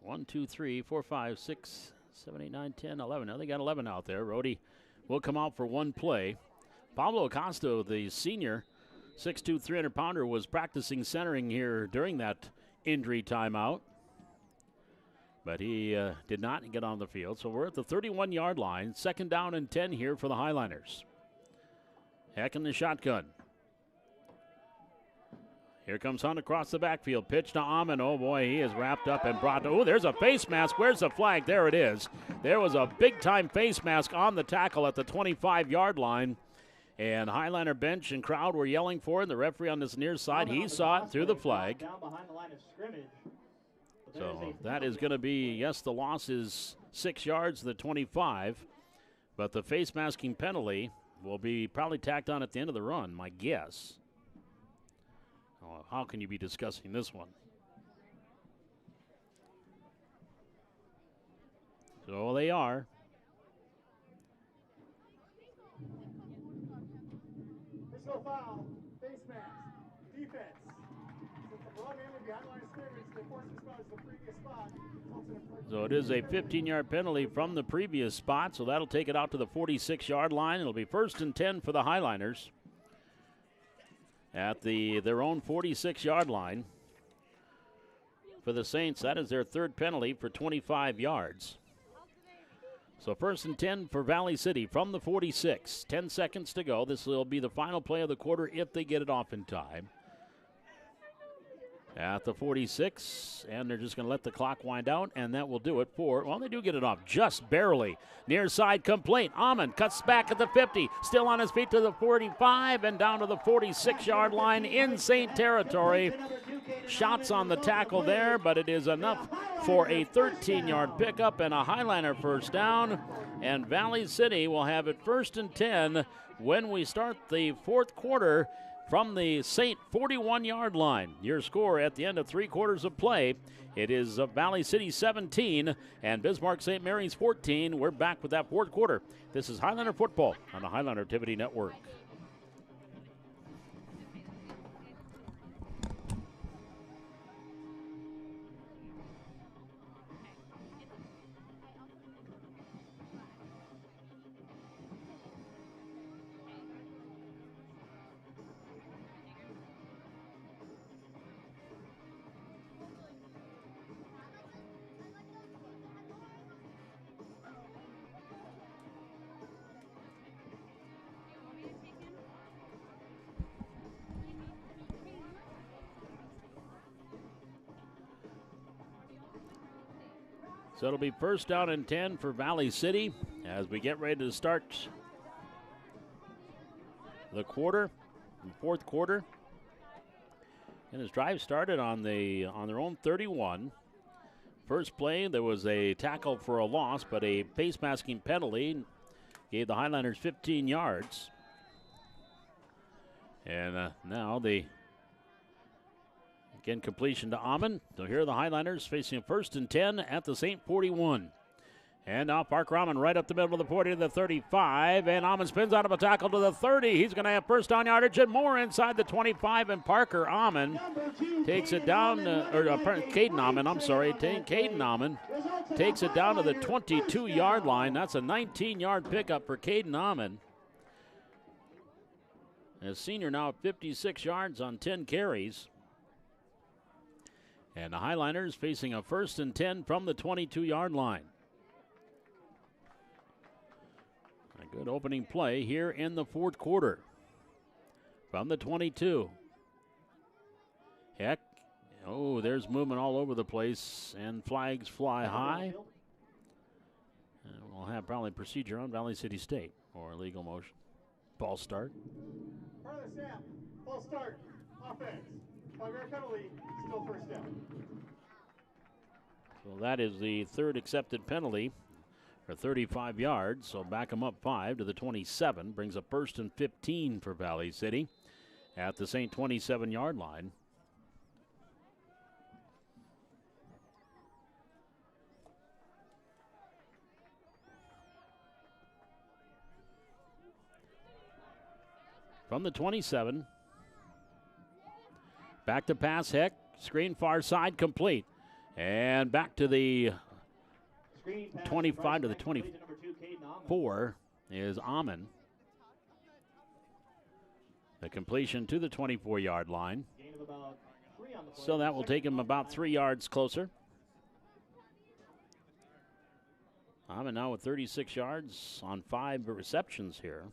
1, 2, 3, 4, 5, 6, 7, 8, 9, 10, 11. Now they got 11 out there. Rohde will come out for one play. Pablo Acosta, the senior 6'2", 300-pounder, was practicing centering here during that injury timeout. But he did not get on the field. So we're at the 31-yard line. Second down and 10 here for the Highliners. Heck in the shotgun. Here comes Hunt across the backfield. Pitch to Amon. Oh, boy, he is wrapped up and brought to... Oh, there's a face mask. Where's the flag? There it is. There was a big-time face mask on the tackle at the 25-yard line. And Highliner bench and crowd were yelling for it. And the referee on this near side, he saw it through the flag. Down behind the line of scrimmage. So that is going to be, yes, the loss is 6 yards to the 25, but the face masking penalty will be probably tacked on at the end of the run, my guess. Oh, how can you be discussing this one? So they are. Personal foul, face mask, defense. Since the ball ended behind line of scrimmage, the force responds to the previous spot. So it is a 15-yard penalty from the previous spot, so that'll take it out to the 46-yard line. It'll be 1st and 10 for the Highliners at their own 46-yard line. For the Saints, that is their 3rd penalty for 25 yards. So 1st and 10 for Valley City from the 46. 10 seconds to go. This will be the final play of the quarter if they get it off in time. At the 46, and they're just going to let the clock wind out, and that will do it for, well, they do get it off just barely. Near side complete. Amon cuts back at the 50, still on his feet to the 45, and down to the 46-yard line in Saint territory. Shots on the tackle there, but it is enough for a 13-yard pickup and a Highliner first down, and Valley City will have it 1st and 10 when we start the 4th quarter from the Saint 41-yard line. Your score at the end of 3 quarters of play, it is Valley City 17 and Bismarck St. Mary's 14. We're back with that 4th quarter. This is Highliner football on the Highliner Activity Network. So it'll be 1st down and 10 for Valley City as we get ready to start the quarter, the 4th quarter. And his drive started on their own 31. First play, there was a tackle for a loss, but a face masking penalty gave the Highliners 15 yards. And now again, completion to Amon. So here are the Highliners facing 1st and 10 at the St. 41. And now Parker Amon right up the middle of the 40 to the 35. And Amon spins out of a tackle to the 30. He's going to have first down yardage and more inside the 25. And Parker Amon takes it down, Caden Amon, I'm sorry. Caden Amon takes it down to the 22-yard line. That's a 19-yard pickup for Caden Amon. A senior now at 56 yards on 10 carries. And the Highliners facing a 1st and 10 from the 22-yard line. A good opening play here in the 4th quarter. From the 22. Heck. Oh, there's movement all over the place, and flags fly high. And we'll have probably procedure on Valley City State or illegal motion. Ball start. Part of the snap. Ball start. Offense. 5-yard penalty. Still 1st down. So that is the 3rd accepted penalty for 35 yards. So back them up 5 to the 27. Brings up 1st and 15 for Valley City at the St. 27-yard line. From the 27. Back to pass, Heck. Screen far side complete. And back to the 25 to the 24 is Amon. The completion to the 24-yard line. So that will take him about 3 yards closer. Amon now with 36 yards on 5 receptions here.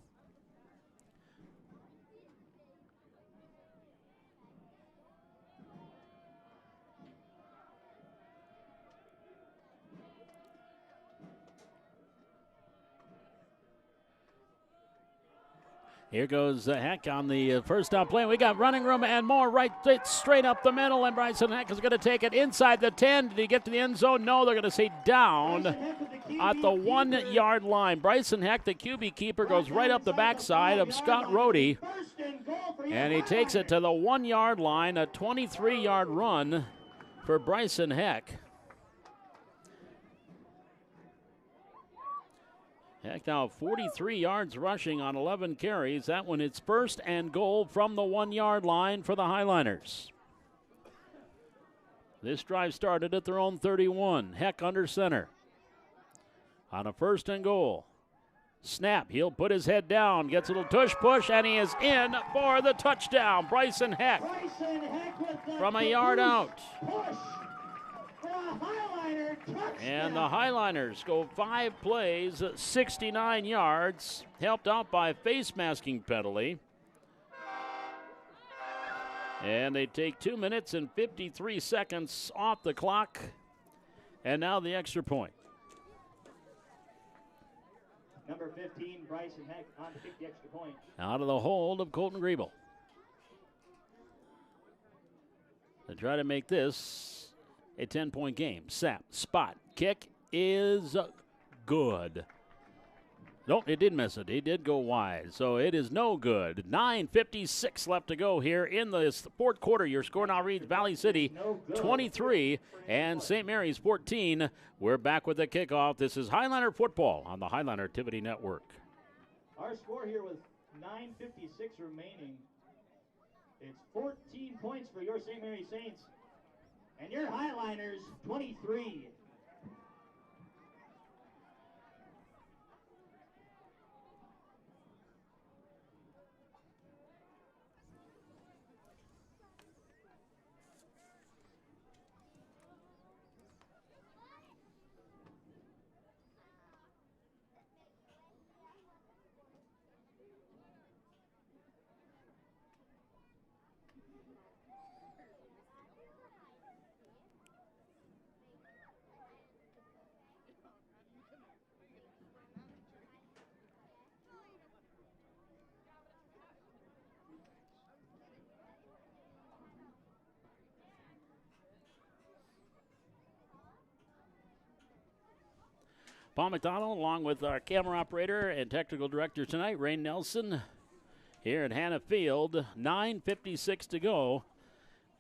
Here goes Heck on the first down play. We got running room and more right straight up the middle, and Bryson Heck is going to take it inside the 10. Did he get to the end zone? No, they're going to say down at the 1 yard line. Bryson Heck, the QB keeper, goes right up the backside of Scott Rohde, and he takes it to the 1 yard line, a 23-yard run for Bryson Heck. Heck now 43 yards rushing on 11 carries. That one it's first and goal from the 1 yard line for the Highliners. This drive started at their own 31. Heck under center. On a first and goal. Snap, he'll put his head down, gets a little tush push, and he is in for the touchdown. Bryson Heck from a yard out. And the Highliners go 5 plays, 69 yards, helped out by a face masking penalty. And they take 2 minutes and 53 seconds off the clock. And now the extra point. Number 15, Bryson Heck, on to kick the extra point. Out of the hold of Colton Griebel. They try to make this a 10-point game. Sap, spot, kick is good. Nope, it did miss it. He did go wide, so it is no good. 9:56 left to go here in the fourth quarter. Your score now reads Valley City 23 and St. Mary's 14. We're back with the kickoff. This is Highliner football on the Highliner Activity Network. Our score here with 9:56 remaining. It's 14 points for your St. Mary Saints and your Highliners 23. Paul McDonald, along with our camera operator and technical director tonight, Ray Nelson, here at Hannah Field. 9:56 to go.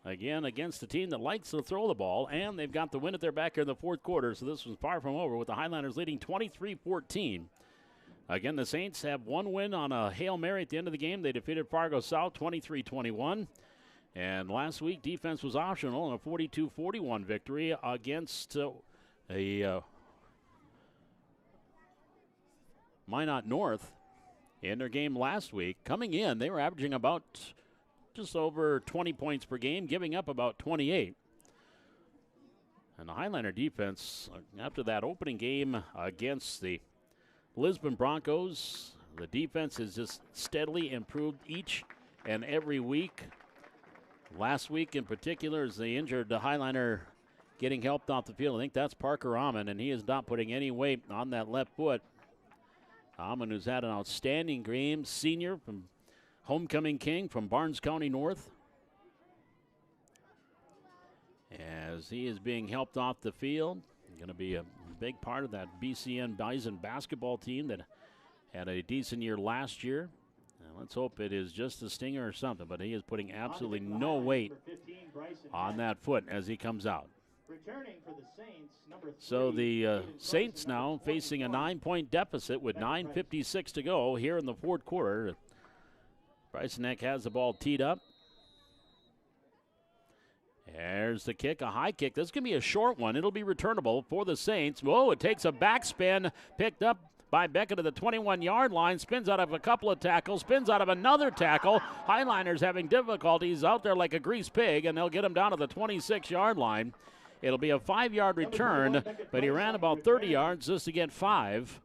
Again, against a team that likes to throw the ball, and they've got the win at their back here in the fourth quarter, so this was far from over with the Highliners leading 23-14. Again, the Saints have one win on a Hail Mary at the end of the game. They defeated Fargo South 23-21. And last week, defense was optional in a 42-41 victory against Minot North in their game last week. Coming in, they were averaging about just over 20 points per game, giving up about 28. And the Highliner defense, after that opening game against the Lisbon Broncos, the defense has just steadily improved each and every week. Last week in particular, as they injured the Highliner getting helped off the field. I think that's Parker Amon, and he is not putting any weight on that left foot. Amon, who's had an outstanding game, senior from homecoming king from Barnes County North. As he is being helped off the field, going to be a big part of that BCN Bison basketball team that had a decent year last year. And let's hope it is just a stinger or something, but he is putting absolutely no weight on that foot as he comes out. Returning for the Saints, number 3, so the Saints now facing a 9-point deficit with 9:56 to go here in the fourth quarter. Bryson Heck has the ball teed up. There's the kick, a high kick. This is going to be a short one. It'll be returnable for the Saints. Whoa, it takes a backspin, picked up by Beckett to the 21-yard line, spins out of a couple of tackles, spins out of another tackle. Highliners having difficulties out there like a greased pig, and they'll get him down to the 26-yard line. It'll be a 5-yard return, but he ran about 30 yards just to get 5.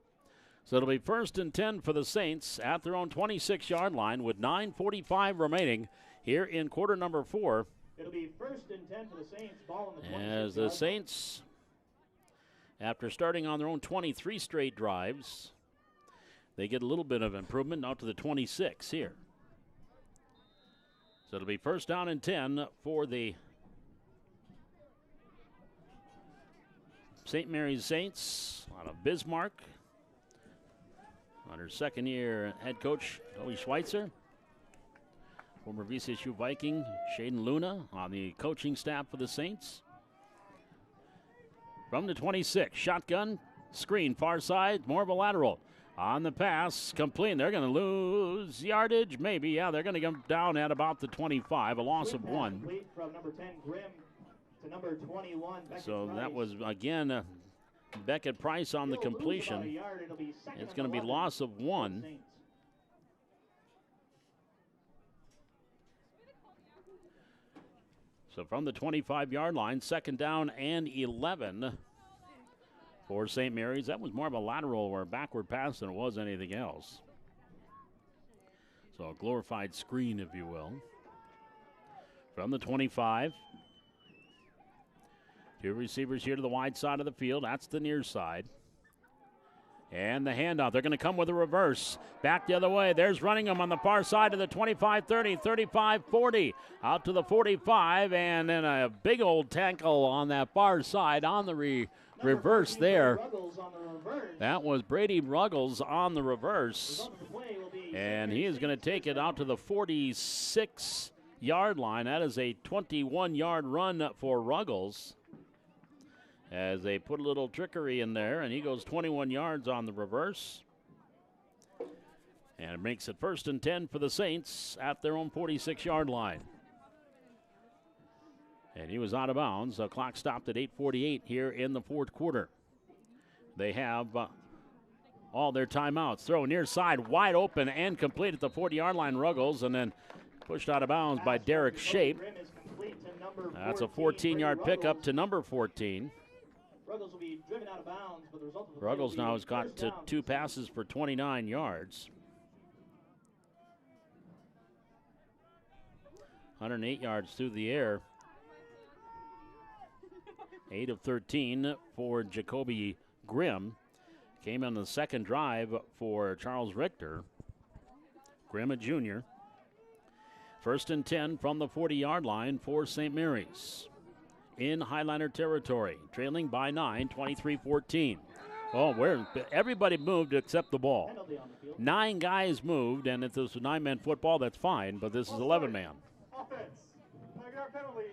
So it'll be 1st and 10 for the Saints at their own 26-yard line with 9:45 remaining here in quarter number 4. It'll be 1st and 10 for the Saints. Ball on the 26 as the Saints, after starting on their own 23 straight drives, they get a little bit of improvement out to the 26 here. So it'll be first down and 10 for the St. Mary's Saints out of Bismarck. Under second-year head coach Toby Schweitzer. Former VCSU Viking Shaden Luna on the coaching staff for the Saints. From the 26, shotgun, screen, far side, more of a lateral. On the pass, complete. They're going to lose yardage, maybe. Yeah, they're going to come down at about the 25, a loss of 1. From number 10, Grimm, to number 21, Beckett So Price. that was, again, Beckett Price on the He'll lose about a completion. yard. It'll be second It's and going to be 11 loss of for the 1. Saints. So from the 25-yard line, second down and 11 for St. Mary's. That was more of a lateral or a backward pass than it was anything else. So a glorified screen, if you will. From the 25. Two receivers here to the wide side of the field. That's the near side. And the handoff. They're going to come with a reverse. Back the other way. There's Runningham on the far side of the 25-30, 35-40. Out to the 45. And then a big old tackle on that far side on the reverse there. Ruggles on the reverse. That was Brady Ruggles on the reverse. Result of the play will be And he is going to take it out to the 46-yard line. That is a 21-yard run for Ruggles, as they put a little trickery in there, and he goes 21 yards on the reverse. And it makes it first and 10 for the Saints at their own 46-yard line. And he was out of bounds. The clock stopped at 8:48 here in the fourth quarter. They have all their timeouts. Throw near side, wide open and complete at the 40-yard line. Ruggles, and then pushed out of bounds by Derek Shape. Grimm is complete to number That's a 14, 14-yard Brady pickup Ruggles. to number 14. Ruggles will be driven out of bounds, but the result of the play Ruggles will be now has got first to down. 2 passes for 29 yards. 108 yards through the air. 8 of 13 for Jacoby Grimm. Came on the second drive for Charles Richter. Grimm, a junior. First and 10 from the 40-yard line for St. Mary's. In Highliner territory, trailing by 9, 23-14. Oh, everybody moved except the ball. Penalty on the field. 9 guys moved, and if this was 9-man football, that's fine, but this is 11-man. Offense. 5-yard penalty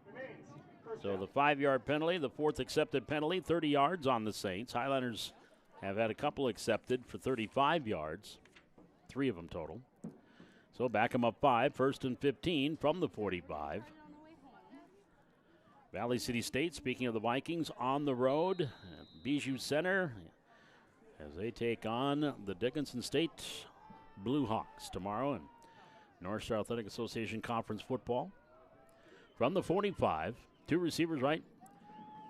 remains. First So down. the 5-yard penalty, the fourth accepted penalty, 30 yards on the Saints. Highliners have had a couple accepted for 35 yards, 3 of them total. So back them up 5, first and 15 from the 45. Valley City State, speaking of the Vikings, on the road at Bijou Center as they take on the Dickinson State Blue Hawks tomorrow in North Star Athletic Association Conference football. From the 45, 2 receivers right,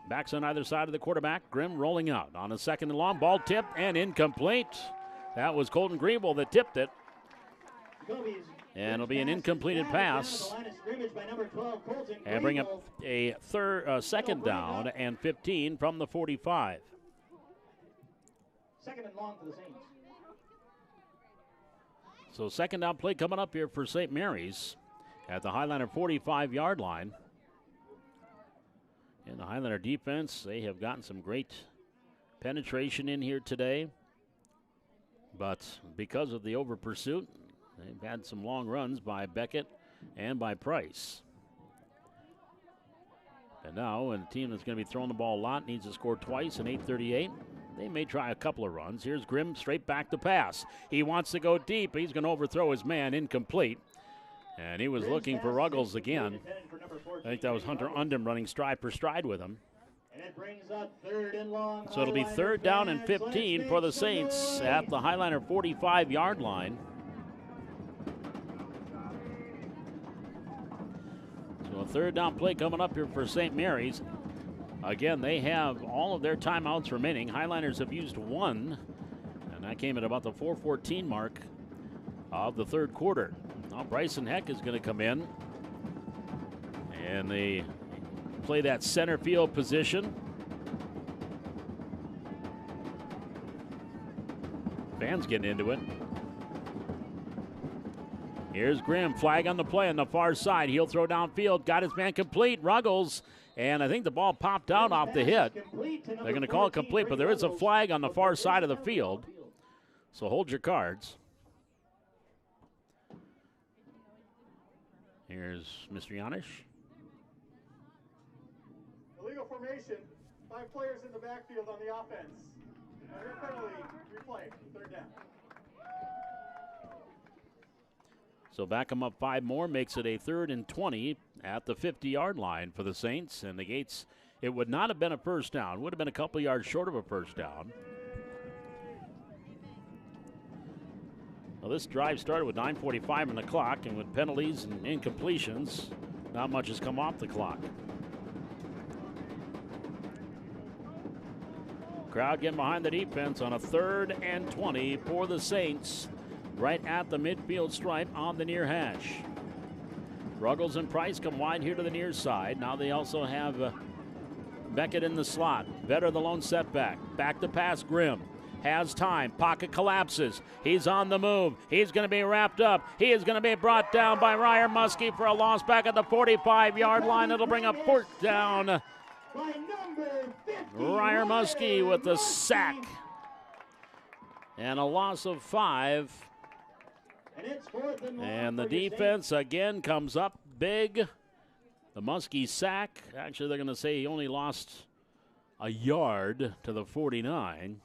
backs on either side of the quarterback. Grimm rolling out on a second and long, ball tipped and incomplete. That was Colton Greenville that tipped it. Jacoby's And it'll be an pass incompleted batted down pass. to the line of scrimmage by number 12, Colton And bring Greenville. up a second down and 15 from the 45. Second and long for the Saints. So second down play coming up here for St. Mary's at the Highliner 45-yard line. And the Highliner defense, they have gotten some great penetration in here today. But because of the over pursuit, they've had some long runs by Beckett and by Price. And now, a team that's going to be throwing the ball a lot needs to score twice in 8:38. They may try a couple of runs. Here's Grimm straight back to pass. He wants to go deep. He's going to overthrow his man, incomplete. And he was Grimm's looking for pass Ruggles is again. intended for number 14, I think that was Brady Hunter Ruggles. Undem running stride for stride with him. And it brings up third and long. So it'll be Highliner third down and fans. 15 Let's for the make some Saints noise. at the Highliner 45-yard line. So a third down play coming up here for St. Mary's. Again, they have all of their timeouts remaining. Highliners have used 1, and that came at about the 4:14 mark of the third quarter. Now Bryson Heck is going to come in, and they play that center field position. Fans getting into it. Here's Grimm, flag on the play on the far side. He'll throw downfield, got his man complete, Ruggles, and I think the ball popped out off the hit. They're going to call it complete, but there is a flag on the far side of the field. So hold your cards. Here's Mr. Yanish. Illegal formation, 5 players in the backfield on the offense. Under penalty, replay, 3rd down. So back them up 5 more, makes it a 3rd and 20 at the 50-yard line for the Saints. And negates, it would not have been a first down. Would have been a couple yards short of a first down. Well, this drive started with 9:45 on the clock, and with penalties and incompletions, not much has come off the clock. Crowd getting behind the defense on a 3rd and 20 for the Saints, right at the midfield stripe on the near hash. Ruggles and Price come wide here to the near side. Now they also have Beckett in the slot. Better the lone setback. Back to pass, Grimm. Has time. Pocket collapses. He's on the move. He's going to be wrapped up. He is going to be brought down by Ryer Muskie for a loss back at the 45-yard line. It'll bring a 4th down. Ryer Muskie with the sack. And a loss of 5. And the defense again comes up big. The Muskie sack. Actually, they're going to say he only lost a yard to the 49.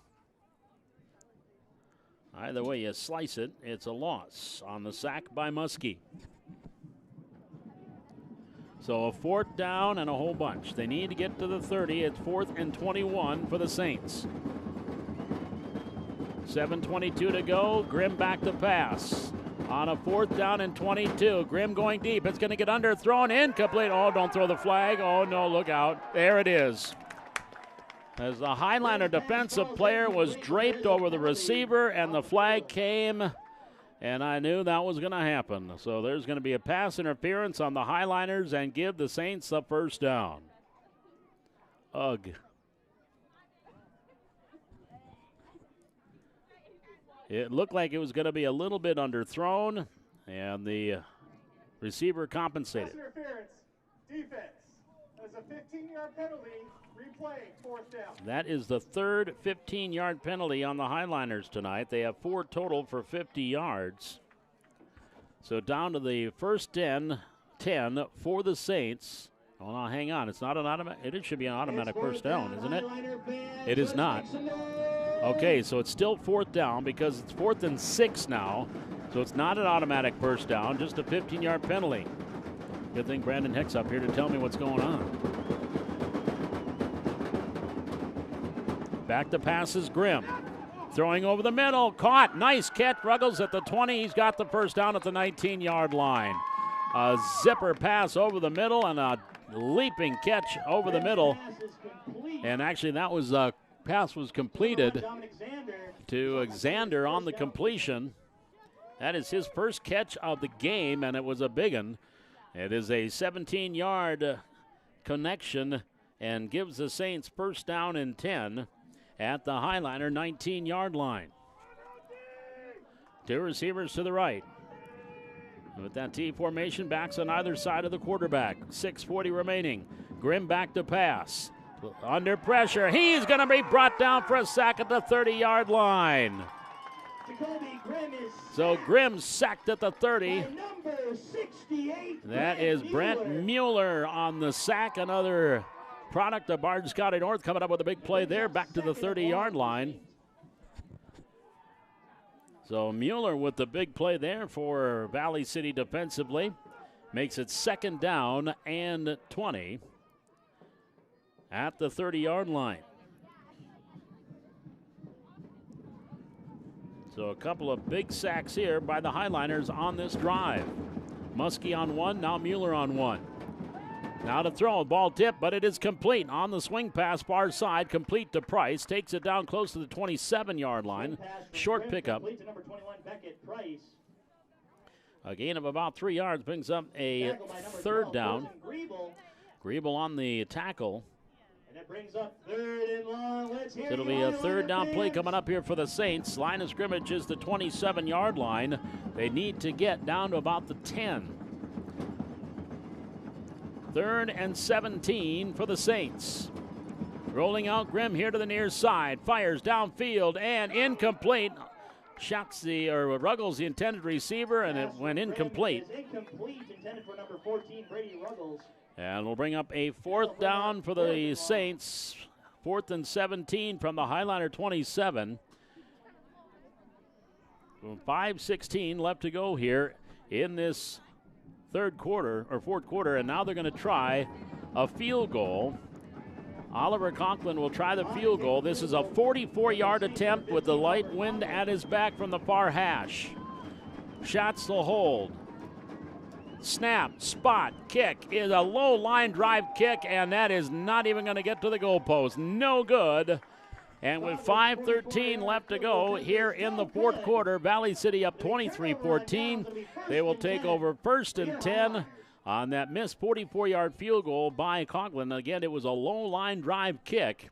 Either way you slice it, it's a loss on the sack by Muskie. So a 4th down and a whole bunch. They need to get to the 30. It's 4th and 21 for the Saints. 7:22 to go. Grimm back to pass. On a 4th down and 22. Grimm going deep. It's going to get underthrown. Incomplete. Oh, don't throw the flag. Oh, no, look out. There it is. As the Highliner defensive player was draped over the receiver and the flag came, and I knew that was going to happen. So there's going to be a pass interference on the Highliners and give the Saints the 1st down. Ugh. It looked like it was going to be a little bit underthrown, and the receiver compensated. Pass interference, defense. As a 15-yard penalty, replay, 4th down. That is the 3rd 15-yard penalty on the Highliners tonight. They have 4 total for 50 yards. So down to the 1st 10 for the Saints. Oh, no, hang on. It's not an automatic. It should be an automatic 1st down, isn't it? It is not. Okay, so it's still 4th down because it's 4th and 6 now. So it's not an automatic 1st down, just a 15-yard penalty. Good thing Brandon Hicks up here to tell me what's going on. Back to passes, Grimm. Throwing over the middle, caught, nice catch. Ruggles at the 20, he's got the 1st down at the 19-yard line. A zipper pass over the middle and a leaping catch over the middle. And actually that was pass was completed to Xander on the completion. That is his first catch of the game, and it was a big one. It is a 17-yard connection and gives the Saints 1st down and 10 at the Highliner 19-yard line. 2 receivers to the right. With that T formation, backs on either side of the quarterback. 6:40 remaining. Grimm back to pass. Under pressure. He's going to be brought down for a sack at the 30-yard line. So Grimm sacked at the 30. That is Brent Mueller on the sack. Another product of Barnes County North coming up with a big play there. Back to the 30-yard line. So Mueller with the big play there for Valley City defensively. Makes it 2nd down and 20 at the 30-yard line. So a couple of big sacks here by the Highliners on this drive. Muskie on 1, now Mueller on 1. Now to throw, ball tip, but it is complete. On the swing pass, far side, complete to Price. Takes it down close to the 27-yard line. Short pickup. A gain of about 3 yards brings up a 3rd down. Griebel on the tackle. That brings up 3rd and long. Let's hear So it'll the be a Highliner 3rd down play fans. coming up here for the Saints. Line of scrimmage is the 27-yard line. They need to get down to about the 10. 3rd and 17 for the Saints. Rolling out Grimm here to the near side. Fires downfield and incomplete. Ruggles the intended receiver, and it went incomplete. Is incomplete, intended for number 14, Brady Ruggles. And we'll bring up a 4th down for the Saints. 4th and 17 from the Highliner 27. 5:16 left to go here in this fourth quarter, and now they're going to try a field goal. Oliver Conklin will try the field goal. This is a 44-yard attempt with the light wind at his back from the far hash. Shots will hold. Snap, spot, kick is a low line drive kick, and that is not even going to get to the goalpost. No good. And with 5:13 left to go here in the fourth quarter, Valley City up 23-14. They will take over 1st and 10 on that missed 44-yard field goal by Conklin. Again, it was a low line drive kick.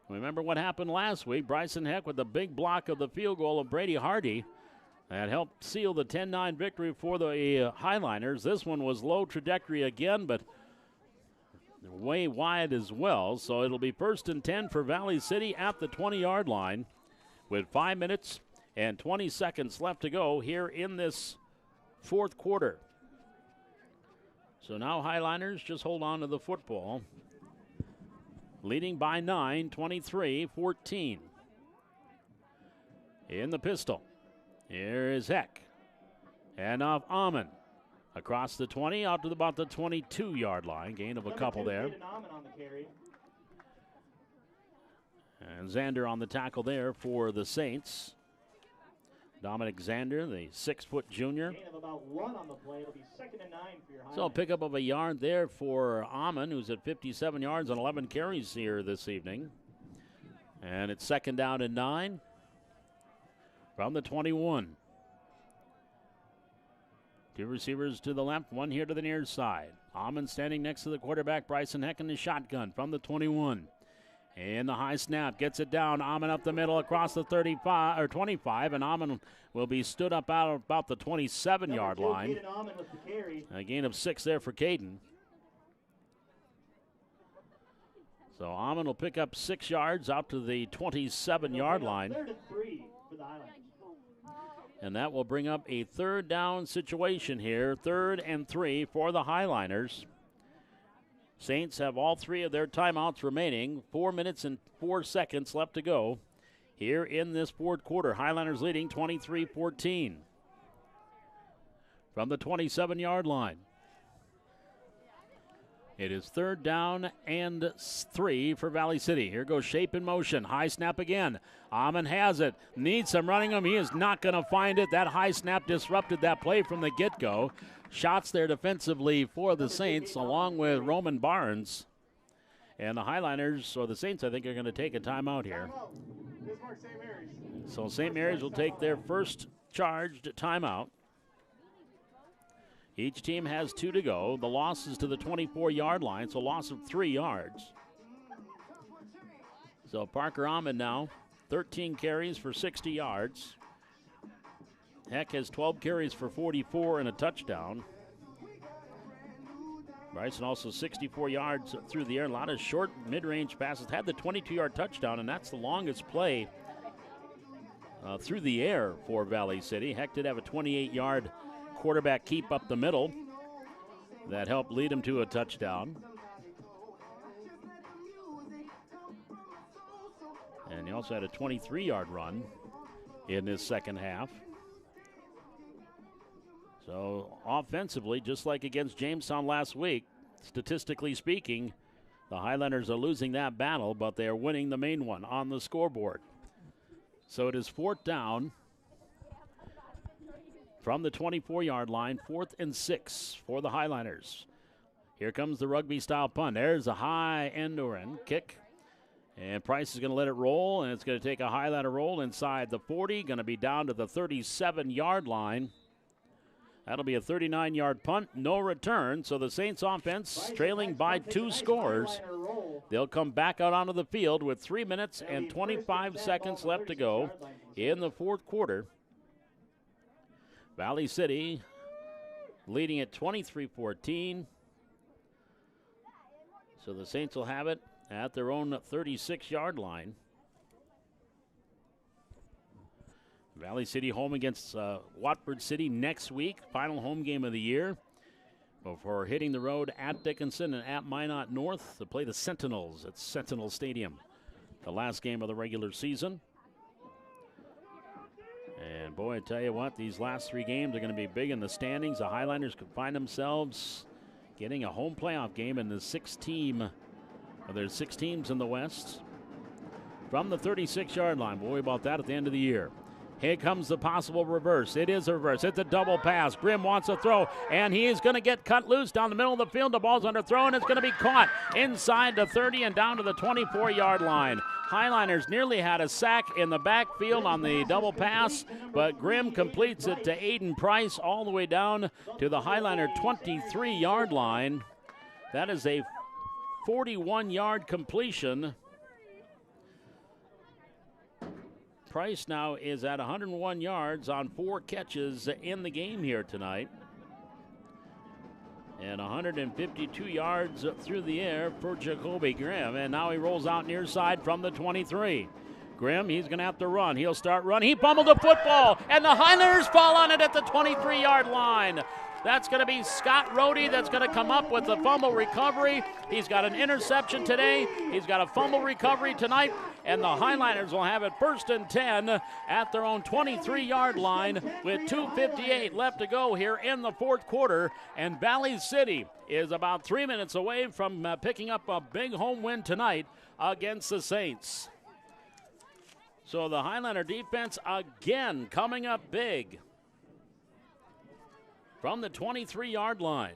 Remember what happened last week. Bryson Heck with the big block of the field goal of Brady Hardy. That helped seal the 10-9 victory for the Highliners. This one was low trajectory again, but way wide as well. So it'll be 1st and 10 for Valley City at the 20-yard line with 5 minutes and 20 seconds left to go here in this fourth quarter. So now Highliners just hold on to the football, leading by 9, 23-14. In the pistol, here is Heck. And off Amon. Across the 20, out to about the 22-yard line. Gain of a couple there. And Xander on the tackle there for the Saints. Dominic Xander, the 6-foot junior. Gain of about 1 on the play. It'll be 2nd and 9 for your So a pickup of a yard there for Amon, who's at 57 yards on 11 carries here this evening. And it's 2nd down and 9 from the 21. 2 receivers to the left, 1 here to the near side. Amon standing next to the quarterback, Bryson Heck in the shotgun from the 21. And the high snap gets it down. Amon up the middle across the 35 or 25, and Amon will be stood up out about the 27-yard line. A gain of 6 there for Caden. So Amon will pick up 6 yards out to the 27-yard line. 3rd and 3 for the Highlanders. And that will bring up a 3rd down situation here. 3rd and 3 for the Highliners. Saints have all 3 of their timeouts remaining. 4 minutes and 4 seconds left to go here in this fourth quarter. Highliners leading 23-14 from the 27-yard line. It is 3rd down and 3 for Valley City. Here goes Shape in motion. High snap again. Amon has it. Needs some running room. He is not going to find it. That high snap disrupted that play from the get-go. Shots there defensively for the Saints along with Roman Barnes. And the Highliners, or the Saints, I think, are going to take a timeout here. Bismarck, St. Mary's. So St. Mary's will take their first charged timeout. Each team has 2 to go. The loss is to the 24-yard line, so loss of 3 yards. So Parker Amon now, 13 carries for 60 yards. Heck has 12 carries for 44 and a touchdown. Bryson also 64 yards through the air. A lot of short mid-range passes. Had the 22-yard touchdown, and that's the longest play through the air for Valley City. Heck did have a 28-yard quarterback keep up the middle that helped lead him to a touchdown. And he also had a 23-yard run in this second half. So offensively, just like against Jamestown last week, statistically speaking, the Highlanders are losing that battle, but they are winning the main one on the scoreboard. So it is 4th down from the 24-yard line, 4th and 6 for the Highliners. Here comes the rugby-style punt. There's a high end-over-end kick. And Price is going to let it roll, and it's going to take a Highliner roll inside the 40, going to be down to the 37-yard line. That'll be a 39-yard punt, no return. So the Saints offense trailing by 2 scores They'll come back out onto the field with 3 minutes and 25 seconds left to go in the fourth quarter. Valley City leading at 23-14. So the Saints will have it at their own 36-yard line. Valley City home against Watford City next week, final home game of the year, before hitting the road at Dickinson and at Minot North to play the Sentinels at Sentinel Stadium, the last game of the regular season. And boy, I tell you what, these last 3 games are going to be big in the standings. The Highlanders could find themselves getting a home playoff game in the 6 teams in the West. From the 36-yard line, we'll worry about that at the end of the year. Here comes the possible reverse. It is a reverse. It's a double pass. Grimm wants a throw, and he is going to get cut loose down the middle of the field. The ball's underthrown. It's going to be caught inside the 30 and down to the 24-yard line. Highliners nearly had a sack in the backfield on the double pass, but Grimm completes it to Aiden Price all the way down to the Highliner 23-yard line. That is a 41-yard completion. Price now is at 101 yards on 4 catches in the game here tonight. And 152 yards through the air for Jacoby Grimm. And now he rolls out near side from the 23. Grimm, he's going to have to run. He'll start running. He pummeled the football, and the Highlanders fall on it at the 23-yard line. That's going to be Scott Rohde that's going to come up with the fumble recovery. He's got an interception today. He's got a fumble recovery tonight. And the Highliners will have it 1st and 10 at their own 23-yard line with 2:58 left to go here in the fourth quarter. And Valley City is about 3 minutes away from picking up a big home win tonight against the Saints. So the Highlander defense again coming up big from the 23-yard line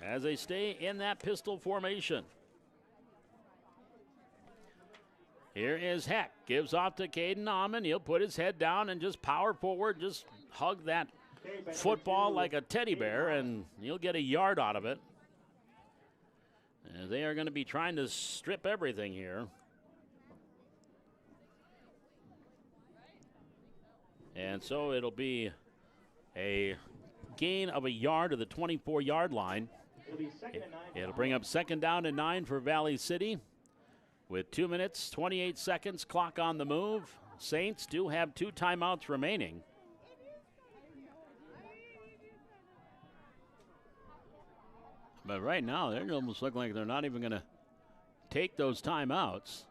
as they stay in that pistol formation. Here is Heck, gives off to Caden Amon. He'll put his head down and just power forward, just hug that football like a teddy bear, and he'll get a yard out of it. And they are going to be trying to strip everything here. And so it'll be a gain of a yard to the 24-yard line. It'll bring up 2nd down and 9 for Valley City with 2 minutes, 28 seconds, clock on the move. Saints do have 2 timeouts remaining. But right now, they almost look like they're not even going to take those timeouts.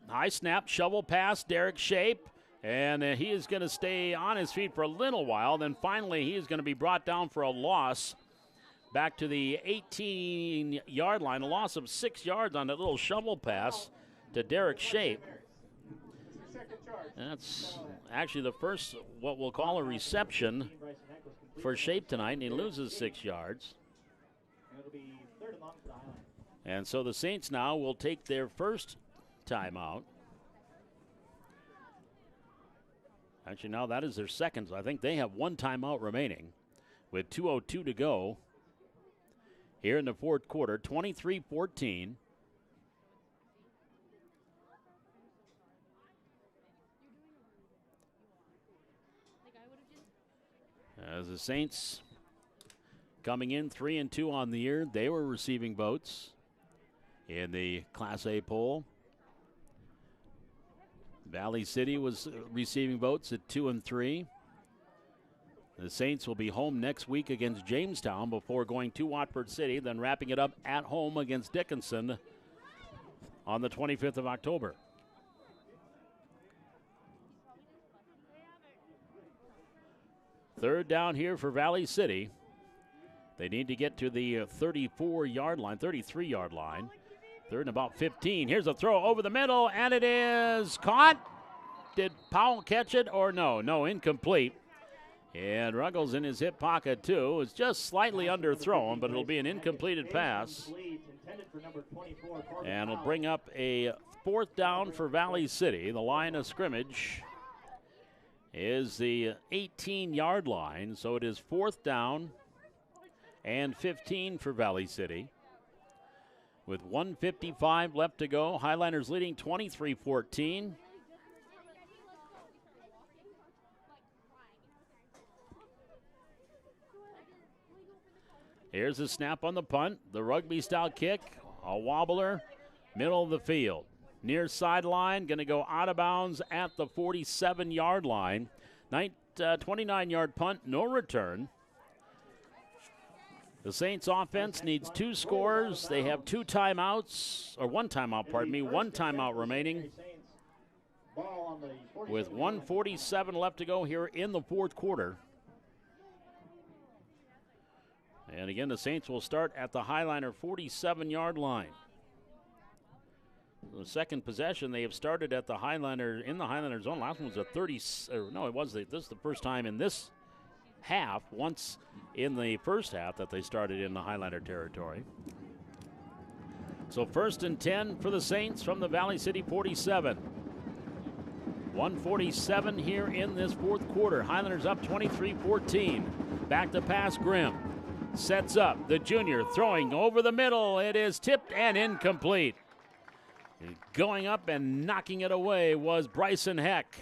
High snap, shovel pass, Derek Shape. And he is going to stay on his feet for a little while. Then finally, he is going to be brought down for a loss back to the 18-yard line. A loss of 6 yards on that little shovel pass to Derek Shape. That's actually the first, what we'll call a reception for Shape tonight, and he loses 6 yards. And so the Saints now will take their first timeout. Actually, now that is their second. So I think they have 1 timeout remaining with 2:02 to go here in the fourth quarter, 23-14. As the Saints coming in 3-2 on the year, they were receiving votes in the Class A poll. Valley City was receiving votes at 2-3. The Saints will be home next week against Jamestown before going to Watford City, then wrapping it up at home against Dickinson on the 25th of October. Third down here for Valley City. They need to get to the 34-yard line, 33-yard line. 3rd and about 15. Here's a throw over the middle, and it is caught. Did Powell catch it or no? No, incomplete. And Ruggles in his hip pocket, too. It's just slightly underthrown, but it'll be an incompleted pass. And it'll bring up a 4th down for Valley City. The line of scrimmage is the 18-yard line, so it is 4th down and 15 for Valley City. With 1:55 left to go, Highliners leading 23-14. Here's a snap on the punt, the rugby-style kick, a wobbler, middle of the field. Near sideline, going to go out of bounds at the 47-yard line. 29-yard punt, no return. The Saints offense needs 2 scores. They have 2 timeouts, or 1 timeout, pardon me, 1 timeout remaining. With 1:47 left to go here in the fourth quarter. And again, the Saints will start at the Highliner 47-yard line. The second possession, they have started at the Highliner, in the Highliner zone. Last one was a 30, no, it was, this is the first time in this half, once in the first half that they started in the Highliner territory. So 1st and 10 for the Saints from the Valley City 47. 1:47 here in this fourth quarter. Highlanders up 23-14. Back to pass, Grimm. Sets up, the junior throwing over the middle. It is tipped and incomplete. Going up and knocking it away was Bryson Heck.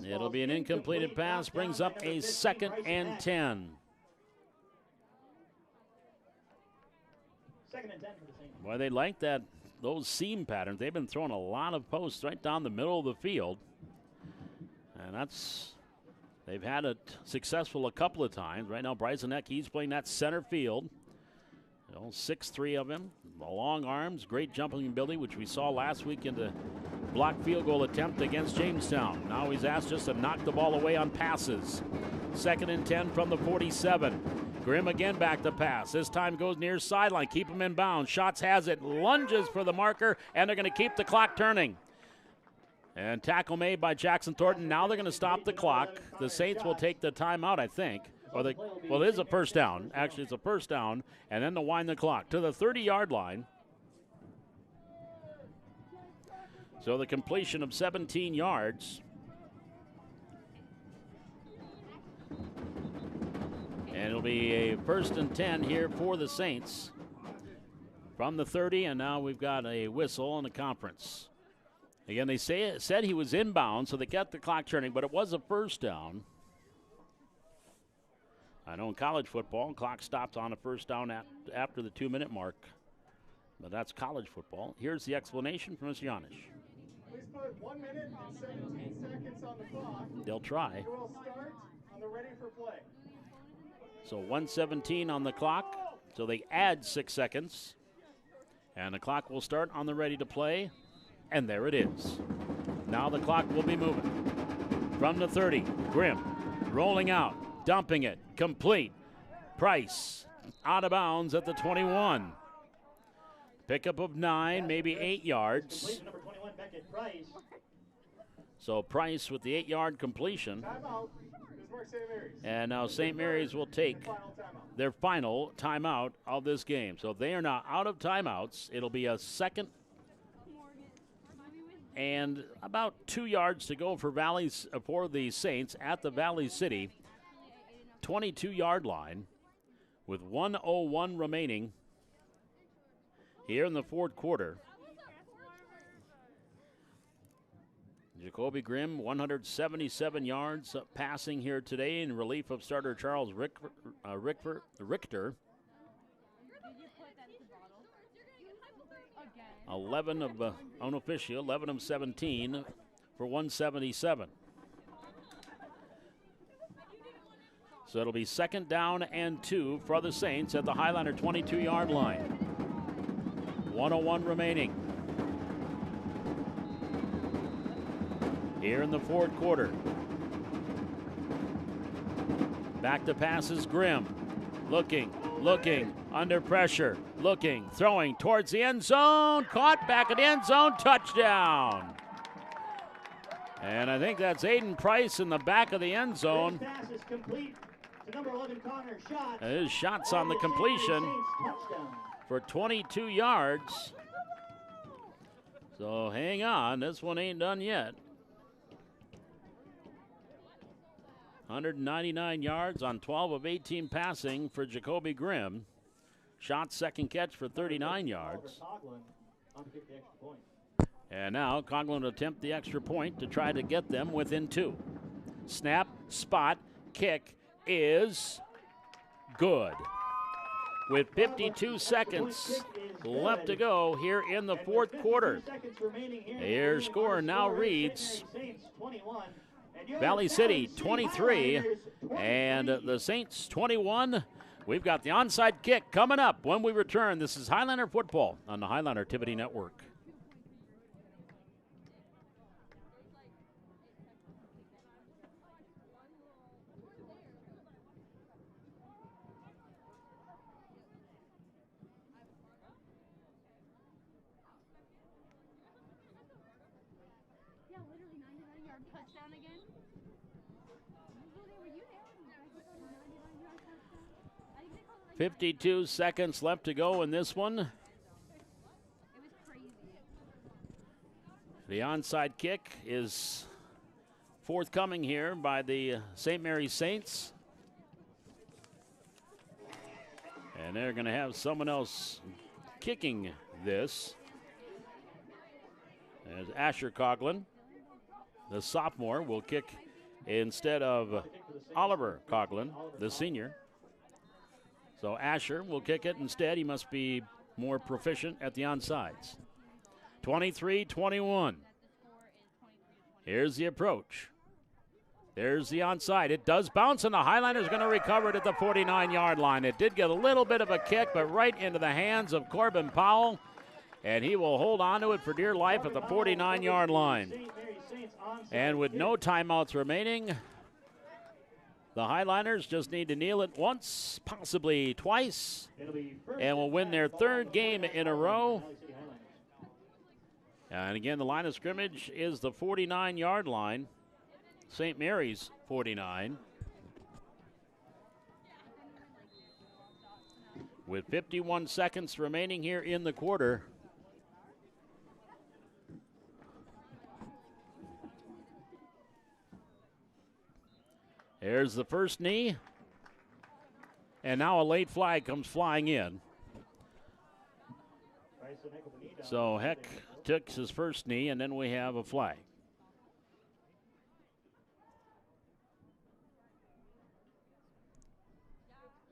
It'll be an incompleted pass, brings up a 2nd and 10. 2nd and 10 for the Saints. Boy, they like that, those seam patterns. They've been throwing a lot of posts right down the middle of the field. And they've had it successful a couple of times. Right now, Bryson Heck, he's playing that center field. 6'3" of him, the long arms, great jumping ability, which we saw last week in the block field goal attempt against Jamestown. Now he's asked just to knock the ball away on passes. 2nd and 10 from the 47. Grimm again back to pass. This time goes near sideline. Keep him in bounds. Shots has it. Lunges for the marker, and they're going to keep the clock turning. And tackle made by Jackson Thornton. Now they're going to stop the clock. The Saints will take the timeout, I think. Well, it is a first down. Actually, it's a first down, and then to wind the clock to the 30-yard line. So the completion of 17 yards. And it'll be a 1st and 10 here for the Saints from the 30, and now we've got a whistle and a conference. Again, they said he was inbound, so they got the clock turning, but it was a first down. I know in college football, clock stops on a first down after the 2-minute mark, but that's college football. Here's the explanation from Mr. Yanish. Please put 1 minute and 17 seconds on the clock. They'll try. We will start on the ready for play. So 1:17 on the clock, so they add 6 seconds, and the clock will start on the ready to play, and there it is. Now the clock will be moving. From the 30, Grimm rolling out. Dumping it, complete. Price out of bounds at the 21. Pickup of 9, maybe 8 yards. Number 21, Beckett Price. So Price with the 8-yard completion. Timeout. Bismarck St. Mary's. And now St. Mary's will take their final timeout of this game. So they are now out of timeouts. It'll be a 2nd and about 2 yards to go for the Saints at the Valley City 22-yard line with 1:01 remaining here in the fourth quarter. Jacoby Grimm, 177 yards passing here today in relief of starter Charles Richter. 11 of unofficial, 11 of 17 for 177. So it'll be 2nd down and 2 for the Saints at the Highliner 22-yard line. 1:01 remaining here in the fourth quarter. Back to passes, Grimm. Looking, under pressure, throwing towards the end zone. Caught back at the end zone, touchdown. And I think that's Aiden Price in the back of the end zone. Pass is complete to number 11, Connor Schott. His shots on the completion Touchdown. for 22 yards. So hang on, this one ain't done yet. 199 yards on 12 of 18 passing for Jacoby Grimm. Shot second catch for 39 yards. And now Conklin will attempt the extra point to try to get them within 2. Snap, spot, kick is good. With 52 seconds left to go here in the fourth quarter. Your score now reads Valley City 23 and the Saints 21. We've got the onside kick coming up when we return. This is Highlander football on the Highlander Activity Network. Yeah, literally 99-yard touchdown again. Were you there? 99-yard touchdown. I think they called it like 52 seconds left to go in this one. it was crazy. The onside kick is forthcoming here by the St. Mary's Saints. And they're going to have someone else kicking this. As Asher Coughlin, the sophomore, will kick instead of Oliver Coughlin, the senior. So Asher will kick it instead. He must be more proficient at the onsides. 23-21. Here's the approach. There's the onside. It does bounce, and the Highlanders going to recover it at the 49-yard line. It did get a little bit of a kick, but right into the hands of Corbin Powell, and he will hold on to it for dear life at the 49-yard line. And with no timeouts remaining, the Highlanders just need to kneel it once, possibly twice, and will win their third game in a row. And again, the line of scrimmage is the 49-yard line. St. Mary's 49. With 51 seconds remaining here in the quarter. There's the first knee. And now a late flag comes flying in. So Heck took his first knee, and then we have a flag.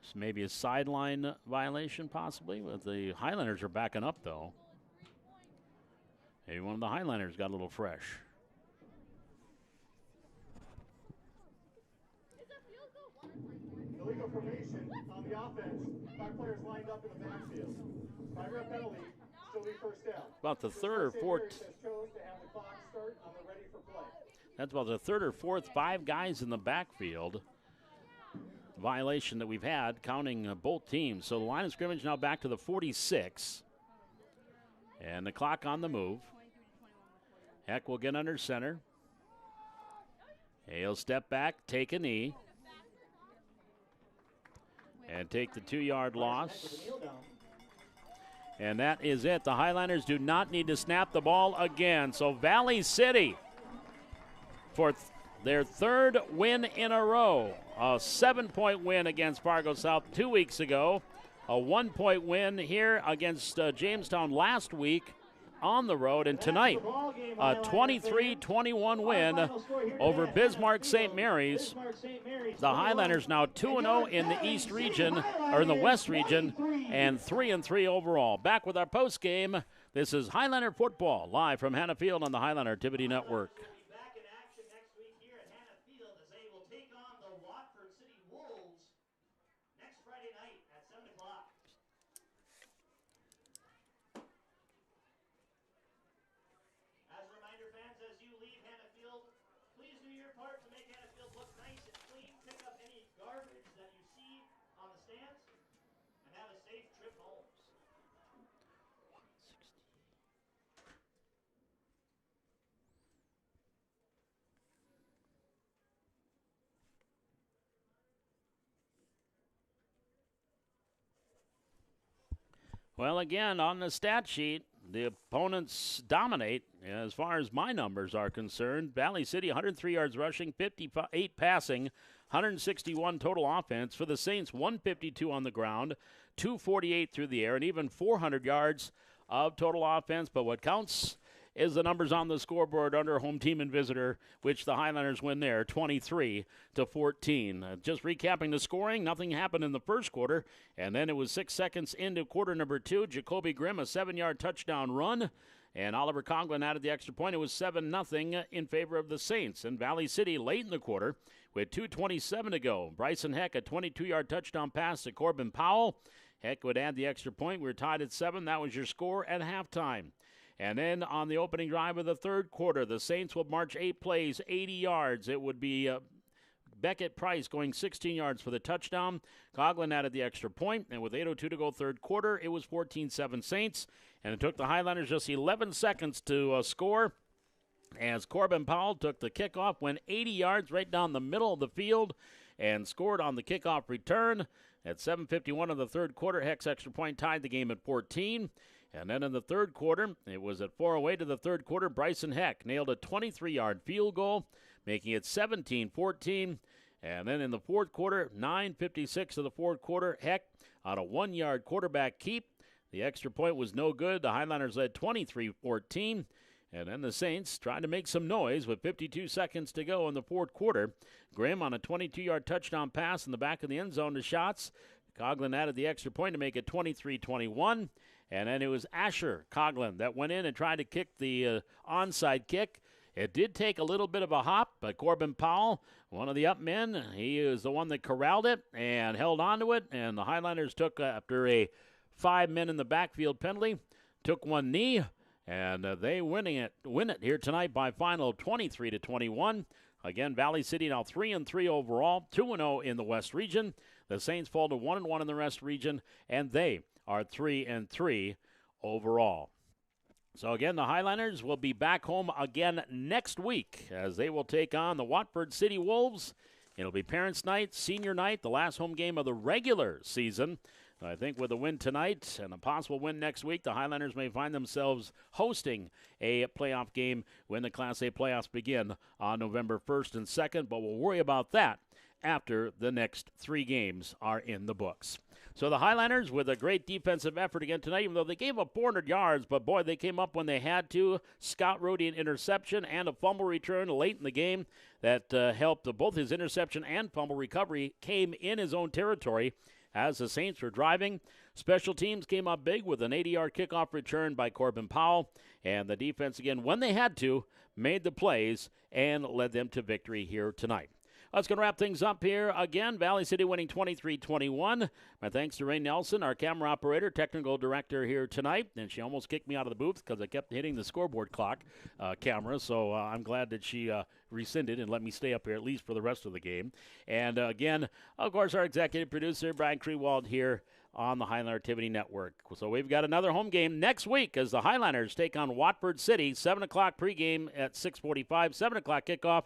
So maybe a sideline violation, possibly. But the Highlanders are backing up, though. Maybe one of the Highlanders got a little fresh. Illegal formation on the offense. 5 players lined up in the backfield. 5-yard penalty, still be first down. About the third or fourth. Chose to have the clock start on the ready for play. That's about the third or fourth 5 guys in the backfield violation that we've had, counting both teams. So the line of scrimmage now back to the 46. And the clock on the move. Heck will get under center. He'll step back, take a knee, and take the 2-yard loss. And that is it. The Highlanders do not need to snap the ball again. So Valley City, for their third win in a row, a 7-point win against Fargo South 2 weeks ago, a 1-point win here against Jamestown last week on the road, and tonight a 23-21 win over Bismarck St. Mary's. The Highlanders now 2-0 in the East region, or in the West region, and 3-3 overall. Back with our post game. This is Highlander football live from Hannah Field on the Highlander Activity Network. Back in action next week here at Hannah Field as they will take on the Watford City Wolves next Friday night at 7 o'clock. As a reminder, fans, as you leave Hannah Field, please do your part to make Hannah Field look nice and clean. Pick up any garbage that you see on the stands, and have a safe trip home. Well, again, on the stat sheet, the opponents dominate as far as my numbers are concerned. Valley City, 103 yards rushing, 58 passing, 161 total offense. For the Saints, 152 on the ground, 248 through the air, and even 400 yards of total offense. But what counts is the numbers on the scoreboard under home team and visitor, which the Highlanders win there, 23-14. Just recapping the scoring, nothing happened in the first quarter, and then it was 6 seconds into quarter number 2. Jacoby Grimm, a 7-yard touchdown run, and Oliver Conklin added the extra point. It was 7-0 in favor of the Saints. And Valley City late in the quarter with 2:27 to go. Bryson Heck, a 22-yard touchdown pass to Corbin Powell. Heck would add the extra point. We were tied at 7. That was your score at halftime. And then on the opening drive of the third quarter, the Saints will march 8 plays, 80 yards. It would be Beckett Price going 16 yards for the touchdown. Coughlin added the extra point, and with 8:02 to go third quarter, it was 14-7 Saints. And it took the Highlanders just 11 seconds to score, as Corbin Powell took the kickoff, went 80 yards right down the middle of the field, and scored on the kickoff return. At 7:51 of the third quarter, Heck's extra point tied the game at 14. And then in the third quarter, it was at 4:08 to the third quarter, Bryson Heck nailed a 23-yard field goal, making it 17-14. And then in the fourth quarter, 9:56 of the fourth quarter, Heck on a 1-yard quarterback keep. The extra point was no good. The Highlanders led 23-14. And then the Saints tried to make some noise with 52 seconds to go in the fourth quarter. Grimm on a 22-yard touchdown pass in the back of the end zone to Shots. Coughlin added the extra point to make it 23-21. And then it was Asher Coughlin that went in and tried to kick the onside kick. It did take a little bit of a hop, but Corbin Powell, one of the up men, he is the one that corralled it and held on to it. And the Highlanders took, after a 5 men in the backfield penalty, took one knee, and they win it here tonight by final 23-21. Again, Valley City now 3-3 overall, 2-0 in the West region. The Saints fall to 1-1 in the West region, and they are 3-3 overall. So again, the Highlanders will be back home again next week as they will take on the Watford City Wolves. It'll be Parents' Night, Senior Night, the last home game of the regular season. I think with a win tonight and a possible win next week, the Highlanders may find themselves hosting a playoff game when the Class A playoffs begin on November 1st and 2nd, but we'll worry about that after the next 3 games are in the books. So the Highlanders with a great defensive effort again tonight, even though they gave up 400 yards, but boy, they came up when they had to. Scott Rohde an interception and a fumble return late in the game that helped. Both his interception and fumble recovery came in his own territory as the Saints were driving. Special teams came up big with an 80-yard kickoff return by Corbin Powell, and the defense again, when they had to, made the plays and led them to victory here tonight. That's going to wrap things up here. Again, Valley City winning 23-21. My thanks to Ray Nelson, our camera operator, technical director here tonight. And she almost kicked me out of the booth because I kept hitting the scoreboard clock camera. So I'm glad that she rescinded and let me stay up here at least for the rest of the game. And again, of course, our executive producer, Brian Krewald, here on the Highlander Activity Network. So we've got another home game next week as the Highlanders take on Watford City. 7 o'clock pregame at 6:45, 7 o'clock kickoff.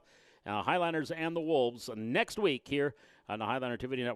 Highlanders and the Wolves next week here on the Highlander Activity Network.